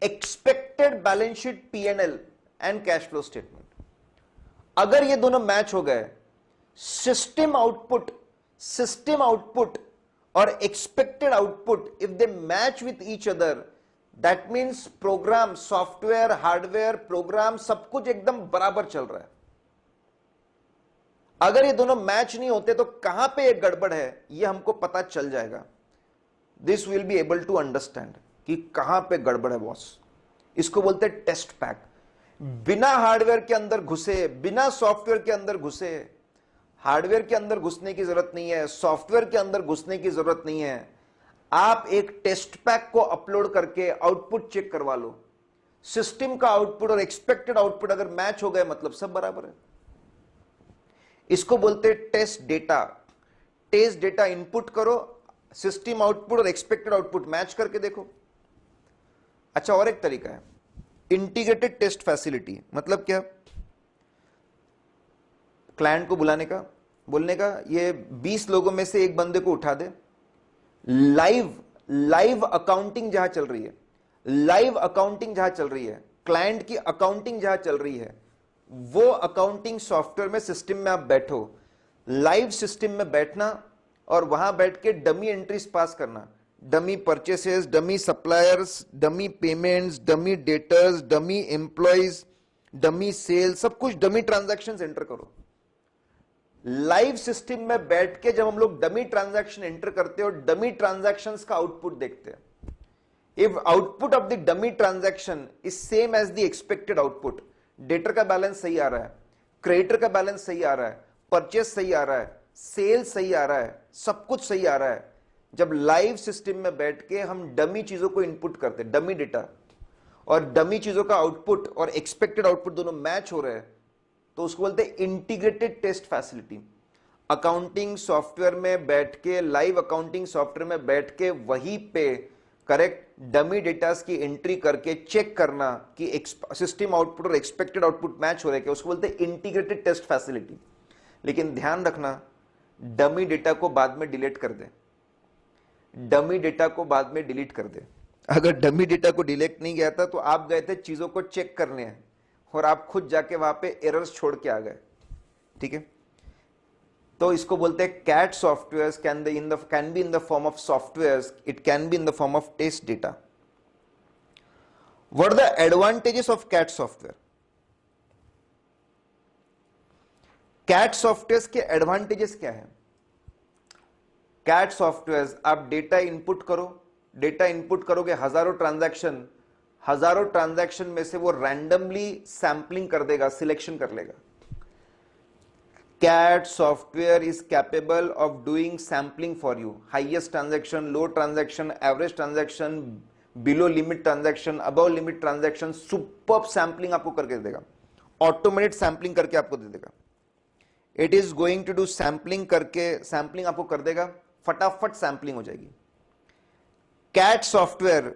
expected balance sheet, P&L and cash flow statement. अगर ये दोनों मैच हो गए, सिस्टम आउटपुट और expected output, if they match with each other, that means program, software, hardware, program सब कुछ एकदम बराबर चल रहा है। अगर ये दोनों मैच नहीं होते तो कहां पे एक गड़बड़ है ये हमको पता चल जाएगा। This will be able to understand कि कहां पे गड़बड़ है बॉस। इसको बोलते हैं टेस्ट पैक। बिना हार्डवेयर के अंदर घुसे, बिना सॉफ्टवेयर के अंदर घुसे, हार्डवेयर के अंदर घुसने की जरूरत नहीं है, सॉफ्टवेयर के अंदर घुसने की जरूरत नहीं है। आप एक टेस्ट पैक को अपलोड करके आउटपुट चेक करवा लो, सिस्टम का आउटपुट और एक्सपेक्टेड आउटपुट अगर मैच हो गए मतलब सब बराबर है। इसको बोलते हैं test data. Test data input करो, सिस्टम आउटपुट और एक्सपेक्टेड आउटपुट मैच करके देखो। अच्छा, और एक तरीका है इंटीग्रेटेड टेस्ट फैसिलिटी। मतलब क्या? क्लाइंट को बुलाने का, बोलने का ये 20 लोगों में से एक बंदे को उठा दे, लाइव अकाउंटिंग जहां चल रही है, लाइव अकाउंटिंग जहां चल रही है, क्लाइंट की अकाउंटिंग जहां चल रही है, वो अकाउंटिंग सॉफ्टवेयर में सिस्टम में आप बैठो, लाइव सिस्टम में बैठना और वहां बैठ के डमी एंट्रीज पास करना, dummy purchases, dummy suppliers, dummy payments, dummy debtors, dummy employees, dummy sale, सब कुछ डमी ट्रांजैक्शंस एंटर करो। लाइव सिस्टम में बैठ के जब हम लोग डमी ट्रांजैक्शन एंटर करते हैं और डमी ट्रांजैक्शंस का आउटपुट देखते हैं, if output of the dummy transaction is same as the expected output, debtor का बैलेंस सही आ रहा है, क्रेडिटर का बैलेंस सही आ रहा है, परचेस सही आ रहा है, सेल सही आ रहा है, सब कुछ सही आ रहा है, जब लाइव सिस्टम में बैठ के हम डमी चीजों को इनपुट करते हैं, डमी डेटा, और डमी चीजों का आउटपुट और एक्सपेक्टेड आउटपुट दोनों मैच हो रहे हैं, तो उसको बोलते हैं integrated test facility. Accounting software में बैठ के, लाइव अकाउंटिंग सॉफ्टवेयर में बैठ के वहीं पे करेक्ट डमी डेटास की एंट्री करके चेक करना कि सिस्टम आउटपुट और एक्सपेक्टेड आउटपुट मैच हो रहे हैं, उसको बोलते हैं इंटीग्रेटेड टेस्ट फैसिलिटी। लेकिन ध्यान रखना, डमी डेटा को बाद में डिलीट कर दे, डमी डेटा को बाद में डिलीट कर दे। अगर डमी डेटा को डिलीट नहीं गया था तो आप गए थे चीजों को चेक करने हैं और आप खुद जाके वहां पे एरर्स छोड़ के आ गए, ठीक है? तो इसको बोलते हैं CAAT softwares can be in the form of softwares, it can be in the form of test data. What are the advantages of CAAT software? CAAT softwares के एडवांटेजेस क्या है? कैट सॉफ्टवेयर्स, आप डेटा इनपुट करो, data input करोगे, हजारों transaction में से वो रैंडमली सैंपलिंग कर देगा, सिलेक्शन कर लेगा। CAAT software is capable of doing sampling for you, highest transaction, low transaction, average transaction, below limit transaction, above limit transaction, superb sampling आपको करके देगा, ऑटोमेटेड सैंपलिंग करके आपको दे देगा। It is going to do sampling करके, sampling आपको कर देगा, फटाफट सैंपलिंग हो जाएगी। CAAT software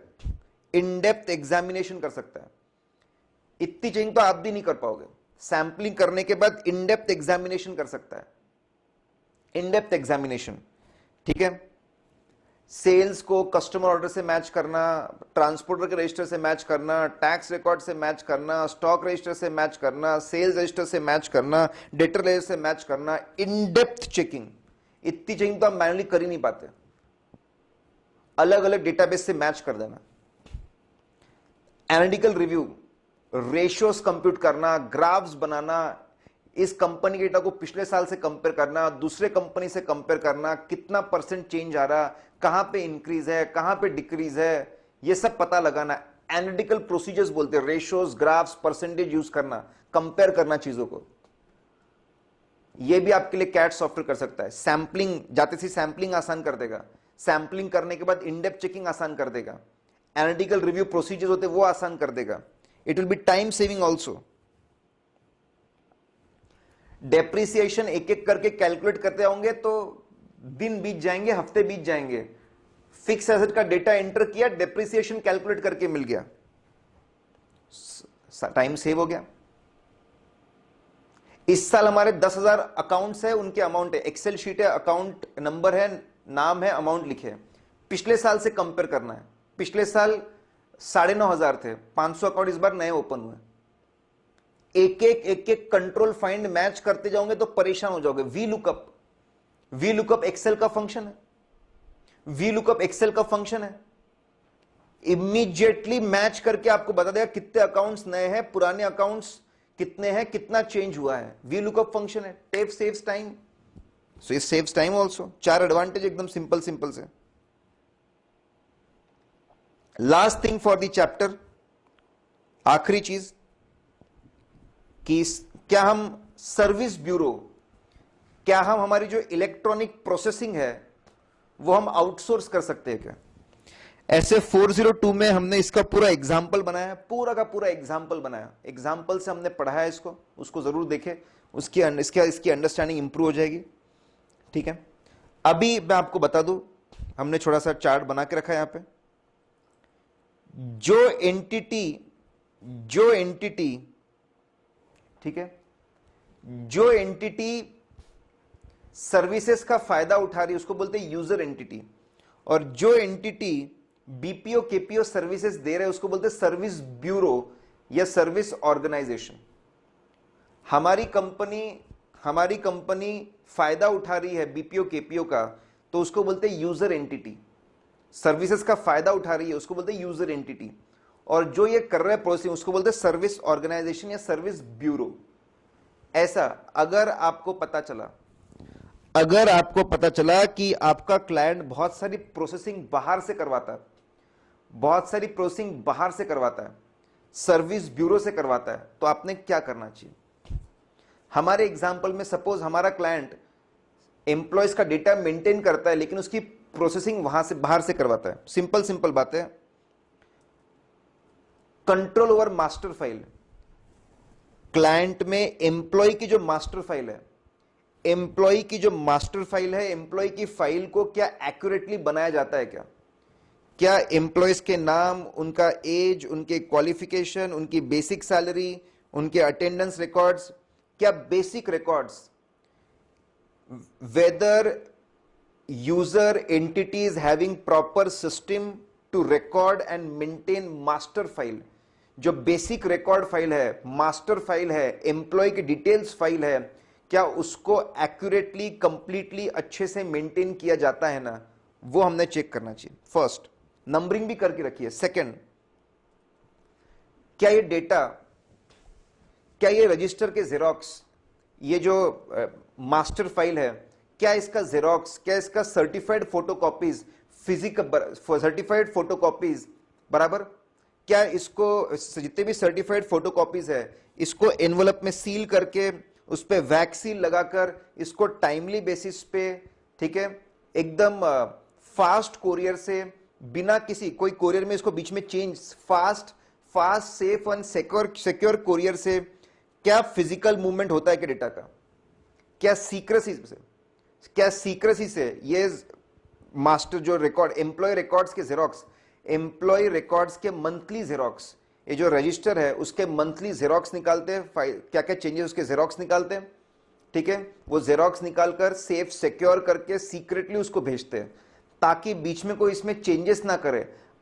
in depth examination कर सकता है, इतनी चेंज तो आप भी नहीं कर पाओगे। सैंपलिंग करने के बाद इन डेप्थ एग्जामिनेशन कर सकता है, इन डेप्थ एग्जामिनेशन, ठीक है? सेल्स को कस्टमर ऑर्डर से मैच करना, ट्रांसपोर्टर के रजिस्टर से मैच करना, टैक्स रिकॉर्ड से मैच करना, स्टॉक रजिस्टर से मैच करना, सेल्स रजिस्टर से मैच करना, डेटर रजिस्टर से मैच करना, इन डेप्थ चेकिंग, इतनी चेकिंग तो आप मैनुअली कर ही नहीं पाते। अलग अलग डेटाबेस से मैच कर देना, एनालिटिकल रिव्यू, रेशियोस कंप्यूट करना, ग्राफ्स बनाना, इस कंपनी के डेटा को पिछले साल से कंपेयर करना, दूसरे कंपनी से कंपेयर करना, कितना परसेंट चेंज आ रहा, कहां पे इंक्रीज है, कहां पे डिक्रीज है, ये सब पता लगाना। एनालिटिकल प्रोसीजर्स बोलते हैं, रेशियोस, ग्राफ्स, परसेंटेज यूज करना, कंपेयर करना चीजों को, ये भी आपके लिए कैट सॉफ्टवेयर कर सकता है। सैंपलिंग, जाते सी सैंपलिंग आसान कर देगा, सैंपलिंग करने के बाद इन डेप्थ चेकिंग आसान कर देगा, एनालिटिकल रिव्यू प्रोसीजर्स होते वो आसान कर देगा। It will be time saving also. Depreciation एक एक करके कैलकुलेट करते होंगे तो दिन बीत जाएंगे, हफ्ते बीत जाएंगे। फिक्स एसेट का डेटा एंटर किया, डेप्रिसिएशन कैलकुलेट करके मिल गया, टाइम सेव हो गया। इस साल हमारे 10,000 अकाउंट्स है, उनके अमाउंट है, एक्सेल शीट है, अकाउंट नंबर है, नाम है, अमाउंट लिखे है। पिछले साल से कंपेयर करना है, पिछले साल 9,500 थे, 500 अकाउंट इस बार नए ओपन हुए। एक एक कंट्रोल फाइंड मैच करते जाओगे तो परेशान हो जाओगे। वी लुकअप एक्सेल का फंक्शन है, वी लुकअप एक्सेल का फंक्शन है, इमीडिएटली मैच करके आपको बता देगा कितने अकाउंट्स नए हैं, पुराने अकाउंट्स कितने हैं, कितना चेंज हुआ है। वी लुकअप फंक्शन है, tape saves time, so it saves time also. 4 advantage एकदम सिंपल से। Last thing for the chapter, आखिरी चीज कि क्या हम सर्विस ब्यूरो, क्या हम हमारी जो इलेक्ट्रॉनिक प्रोसेसिंग है वो हम आउटसोर्स कर सकते हैं क्या? ऐसे 402 में हमने इसका पूरा एग्जाम्पल बनाया, पूरा का पूरा एग्जाम्पल बनाया, एग्जाम्पल से हमने पढ़ाया इसको, उसको जरूर देखें, इसकी अंडरस्टैंडिंग इंप्रूव हो जाएगी। ठीक है, अभी मैं आपको बता दूं, हमने थोड़ा सा चार्ट बना के रखा है यहां पे। जो एंटिटी ठीक है, जो एंटिटी सर्विसेज का फायदा उठा रही है उसको बोलते हैं यूजर एंटिटी, और जो एंटिटी बीपीओ केपीओ सर्विसेज दे रहे हैं उसको बोलते हैं सर्विस ब्यूरो या सर्विस ऑर्गेनाइजेशन। हमारी कंपनी फायदा उठा रही है बीपीओ केपीओ का, तो उसको बोलते हैं यूजर एंटिटी। सर्विसेज का फायदा उठा रही है उसको बोलते हैं यूजर एंटिटी, और जो ये कर रहे हैं प्रोसेसिंग उसको बोलते हैं सर्विस ऑर्गेनाइजेशन या सर्विस ब्यूरो। ऐसा अगर आपको पता चला कि आपका क्लाइंट बहुत सारी प्रोसेसिंग बाहर से करवाता है, सर्विस ब्यूरो से करवाता है, तो आपने क्या करना चाहिए? हमारे एग्जाम्पल में सपोज हमारा क्लाइंट एम्प्लॉयज का डेटा मेंटेन करता है लेकिन उसकी प्रोसेसिंग वहां से बाहर से करवाता है। सिंपल बात है, control over master file. Client में एम्प्लॉय की जो मास्टर फाइल है, एम्प्लॉय की फाइल को क्या एक्यूरेटली बनाया जाता है? क्या एम्प्लॉयज के नाम, उनका एज, उनके क्वालिफिकेशन, उनकी बेसिक सैलरी, उनके अटेंडेंस रिकॉर्ड्स, क्या basic records, whether user entities having proper system to record and maintain master file. जो बेसिक रिकॉर्ड फाइल है, मास्टर फाइल है, एम्प्लॉय की डिटेल्स फाइल है, क्या उसको एक्यूरेटली, कंप्लीटली, अच्छे से मेंटेन किया जाता है ना? वो हमने चेक करना चाहिए। फर्स्ट, नंबरिंग भी करके रखिए। सेकंड, क्या ये डेटा, क्या ये रजिस्टर के जेरोक्स, ये जो मास्टर फाइल है, क्या इसका जेरोक्स, क्या इसका सर्टिफाइड फोटोकॉपीज, सर्टिफाइड फोटोकॉपीज बराबर, क्या इसको जितने भी सर्टिफाइड फोटोकॉपीज है इसको एनवलप में सील करके उस पे वैक्स सील लगाकर इसको टाइमली बेसिस पे, ठीक है, एकदम फास्ट कोरियर से, बिना किसी कोई कोरियर में इसको बीच में change, fast safe and secure courier से, क्या फिजिकल मूवमेंट होता है कि डेटा का, क्या सीक्रेसी से ये मास्टर जो रिकॉर्ड, एम्प्लॉय रिकॉर्ड्स के जेरोक्स, एम्प्लॉय रिकॉर्ड्स के मंथली जेरोक्स, ये जो रजिस्टर है उसके मंथली जेरोक्स निकालते हैं, क्या क्या चेंजेस उसके जेरोक्स निकालते हैं, ठीक है, वो जेरोक्स निकालकर सेफ सिक्योर करके सीक्रेटली उसको भेजते हैं ताकि बीच में कोई इसमें चेंजेस ना करे,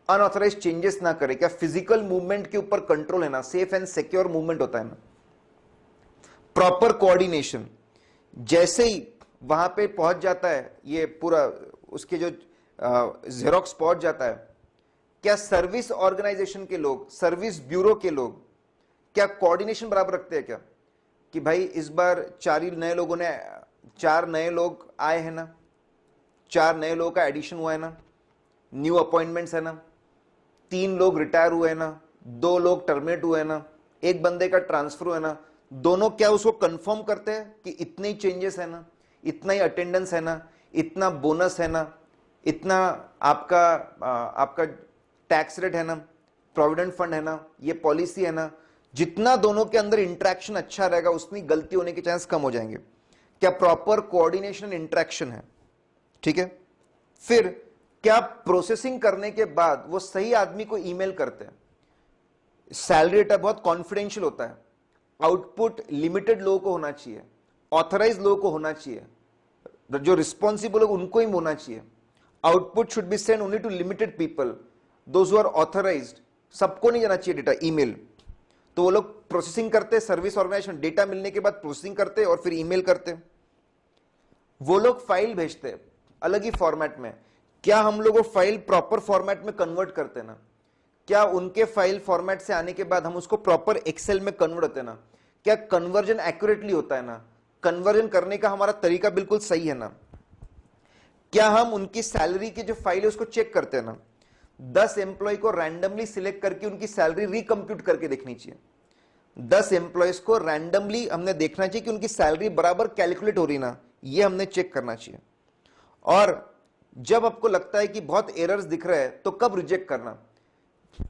अनऑथराइज चेंजेस ना करे। क्या फिजिकल मूवमेंट के ऊपर कंट्रोल है ना, सेफ एंड सिक्योर मूवमेंट होता है ना। प्रॉपर कोऑर्डिनेशन, जैसे ही वहां पे पहुंच जाता है ये पूरा, उसके जो जेरोक्स पहुंच जाता है, क्या सर्विस ऑर्गेनाइजेशन के लोग, सर्विस ब्यूरो के लोग क्या कोऑर्डिनेशन बराबर रखते हैं? क्या कि भाई इस बार 4 नए लोग आए हैं ना, 4 नए लोगों का एडिशन हुआ है ना, न्यू अपॉइंटमेंट्स है ना, 3 लोग रिटायर हुए हैं ना, 2 लोग टर्मिनेट हुए हैं ना, 1 बंदे का ट्रांसफर हुआ है ना, दोनों क्या उसको कंफर्म करते हैं कि इतने ही चेंजेस है ना, इतना ही अटेंडेंस है ना, इतना बोनस है ना, इतना आपका टैक्स रेट है ना, प्रोविडेंट फंड है ना, ये पॉलिसी है ना। जितना दोनों के अंदर इंटरेक्शन अच्छा रहेगा उतनी गलती होने के चांस कम हो जाएंगे। क्या प्रॉपर कोऑर्डिनेशन इंटरेक्शन है? ठीक है। फिर क्या प्रोसेसिंग करने के बाद वो सही आदमी को ईमेल करते हैं? सैलरी डेटा बहुत कॉन्फिडेंशियल होता है, आउटपुट लिमिटेड लोगों को होना चाहिए, ऑथराइज लोगों को होना चाहिए, जो रिस्पॉन्सिबल लोग उनको ही होना चाहिए। Output should be send only to limited people, those who are authorised, सबको नहीं जाना चाहिए डेटा ईमेल। तो वो लोग प्रोसेसिंग करते, सर्विस ऑर्गेनाइजेशन डेटा मिलने के बाद प्रोसेसिंग करते और फिर ईमेल करते। वो लोग फाइल भेजते अलग ही फॉर्मेट में। क्या हम लोग वो फाइल प्रॉपर फॉर्मेट में कन्वर्ट करते ना? क्या उनके फाइल फॉर्मेट से आने के बाद हम उसको प्रॉपर एक्सेल में कन्वर्ट होते ना? क्या कन्वर्जन एक्यूरेटली होता है ना? कन्वर्जन करने का हमारा तरीका बिल्कुल सही है ना? क्या हम उनकी सैलरी की जो फाइल है उसको चेक करते हैं ना? 10 एम्प्लॉय को रैंडमली सिलेक्ट करके उनकी सैलरी रिकंप्यूट करके देखनी चाहिए। 10 एम्प्लॉयज को रैंडमली हमने देखना चाहिए कि उनकी सैलरी बराबर कैलकुलेट हो रही ना, ये हमने चेक करना चाहिए। और जब आपको लगता है कि बहुत एरर्स दिख रहे हैं तो कब रिजेक्ट करना,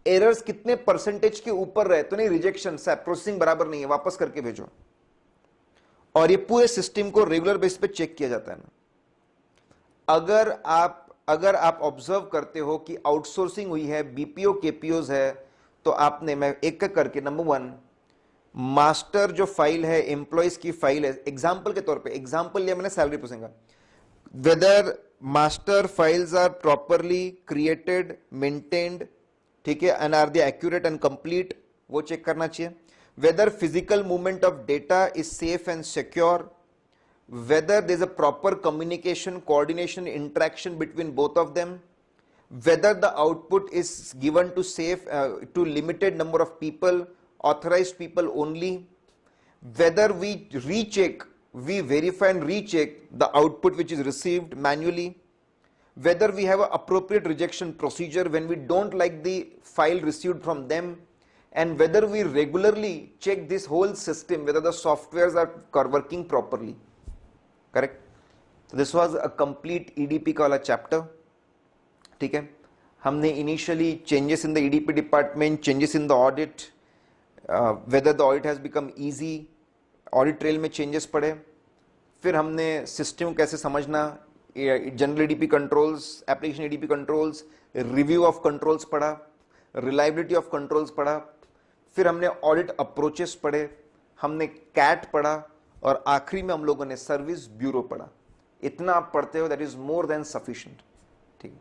एरर्स कितने परसेंटेज के ऊपर रहे तो नहीं रिजेक्शन, प्रोसेसिंग बराबर नहीं है, वापस करके भेजो। और ये पूरे सिस्टम को रेगुलर बेस पे चेक किया जाता है ना। अगर आप ऑब्जर्व करते हो कि आउटसोर्सिंग हुई है, बीपीओ केपीओज है, तो आपने, मैं एक एक करके, नंबर 1, मास्टर जो फाइल है, एम्प्लॉयज की फाइल है, एग्जांपल के तौर पे, एग्जांपल लिया मैंने सैलरी प्रोसेसिंग का, whether master files are properly created, maintained, ठीक है, and are they accurate and complete, वो चेक करना चाहिए। Whether physical movement of data is safe and secure, whether there is a proper communication, coordination, interaction between both of them, whether the output is given to safe to limited number of people, authorized people only, whether we recheck, we verify and recheck the output which is received manually, whether we have an appropriate rejection procedure when we don't like the file received from them, and whether we regularly check this whole system, whether the softwares are working properly. Correct. तो this was a complete EDP का वाला chapter, ठीक है। हमने initially changes in the EDP department, changes in the audit, whether the audit has become easy, audit trail में changes पड़े, फिर हमने सिस्टम कैसे समझना, general EDP controls, application EDP controls, review of controls पढ़ा, रिलायबिलिटी ऑफ कंट्रोल्स पढ़ा, फिर हमने ऑडिट अप्रोचेस पढ़े, हमने कैट पढ़ा, और आखिरी में हम लोगों ने सर्विस ब्यूरो पढ़ा। इतना आप पढ़ते हो, that is more than sufficient.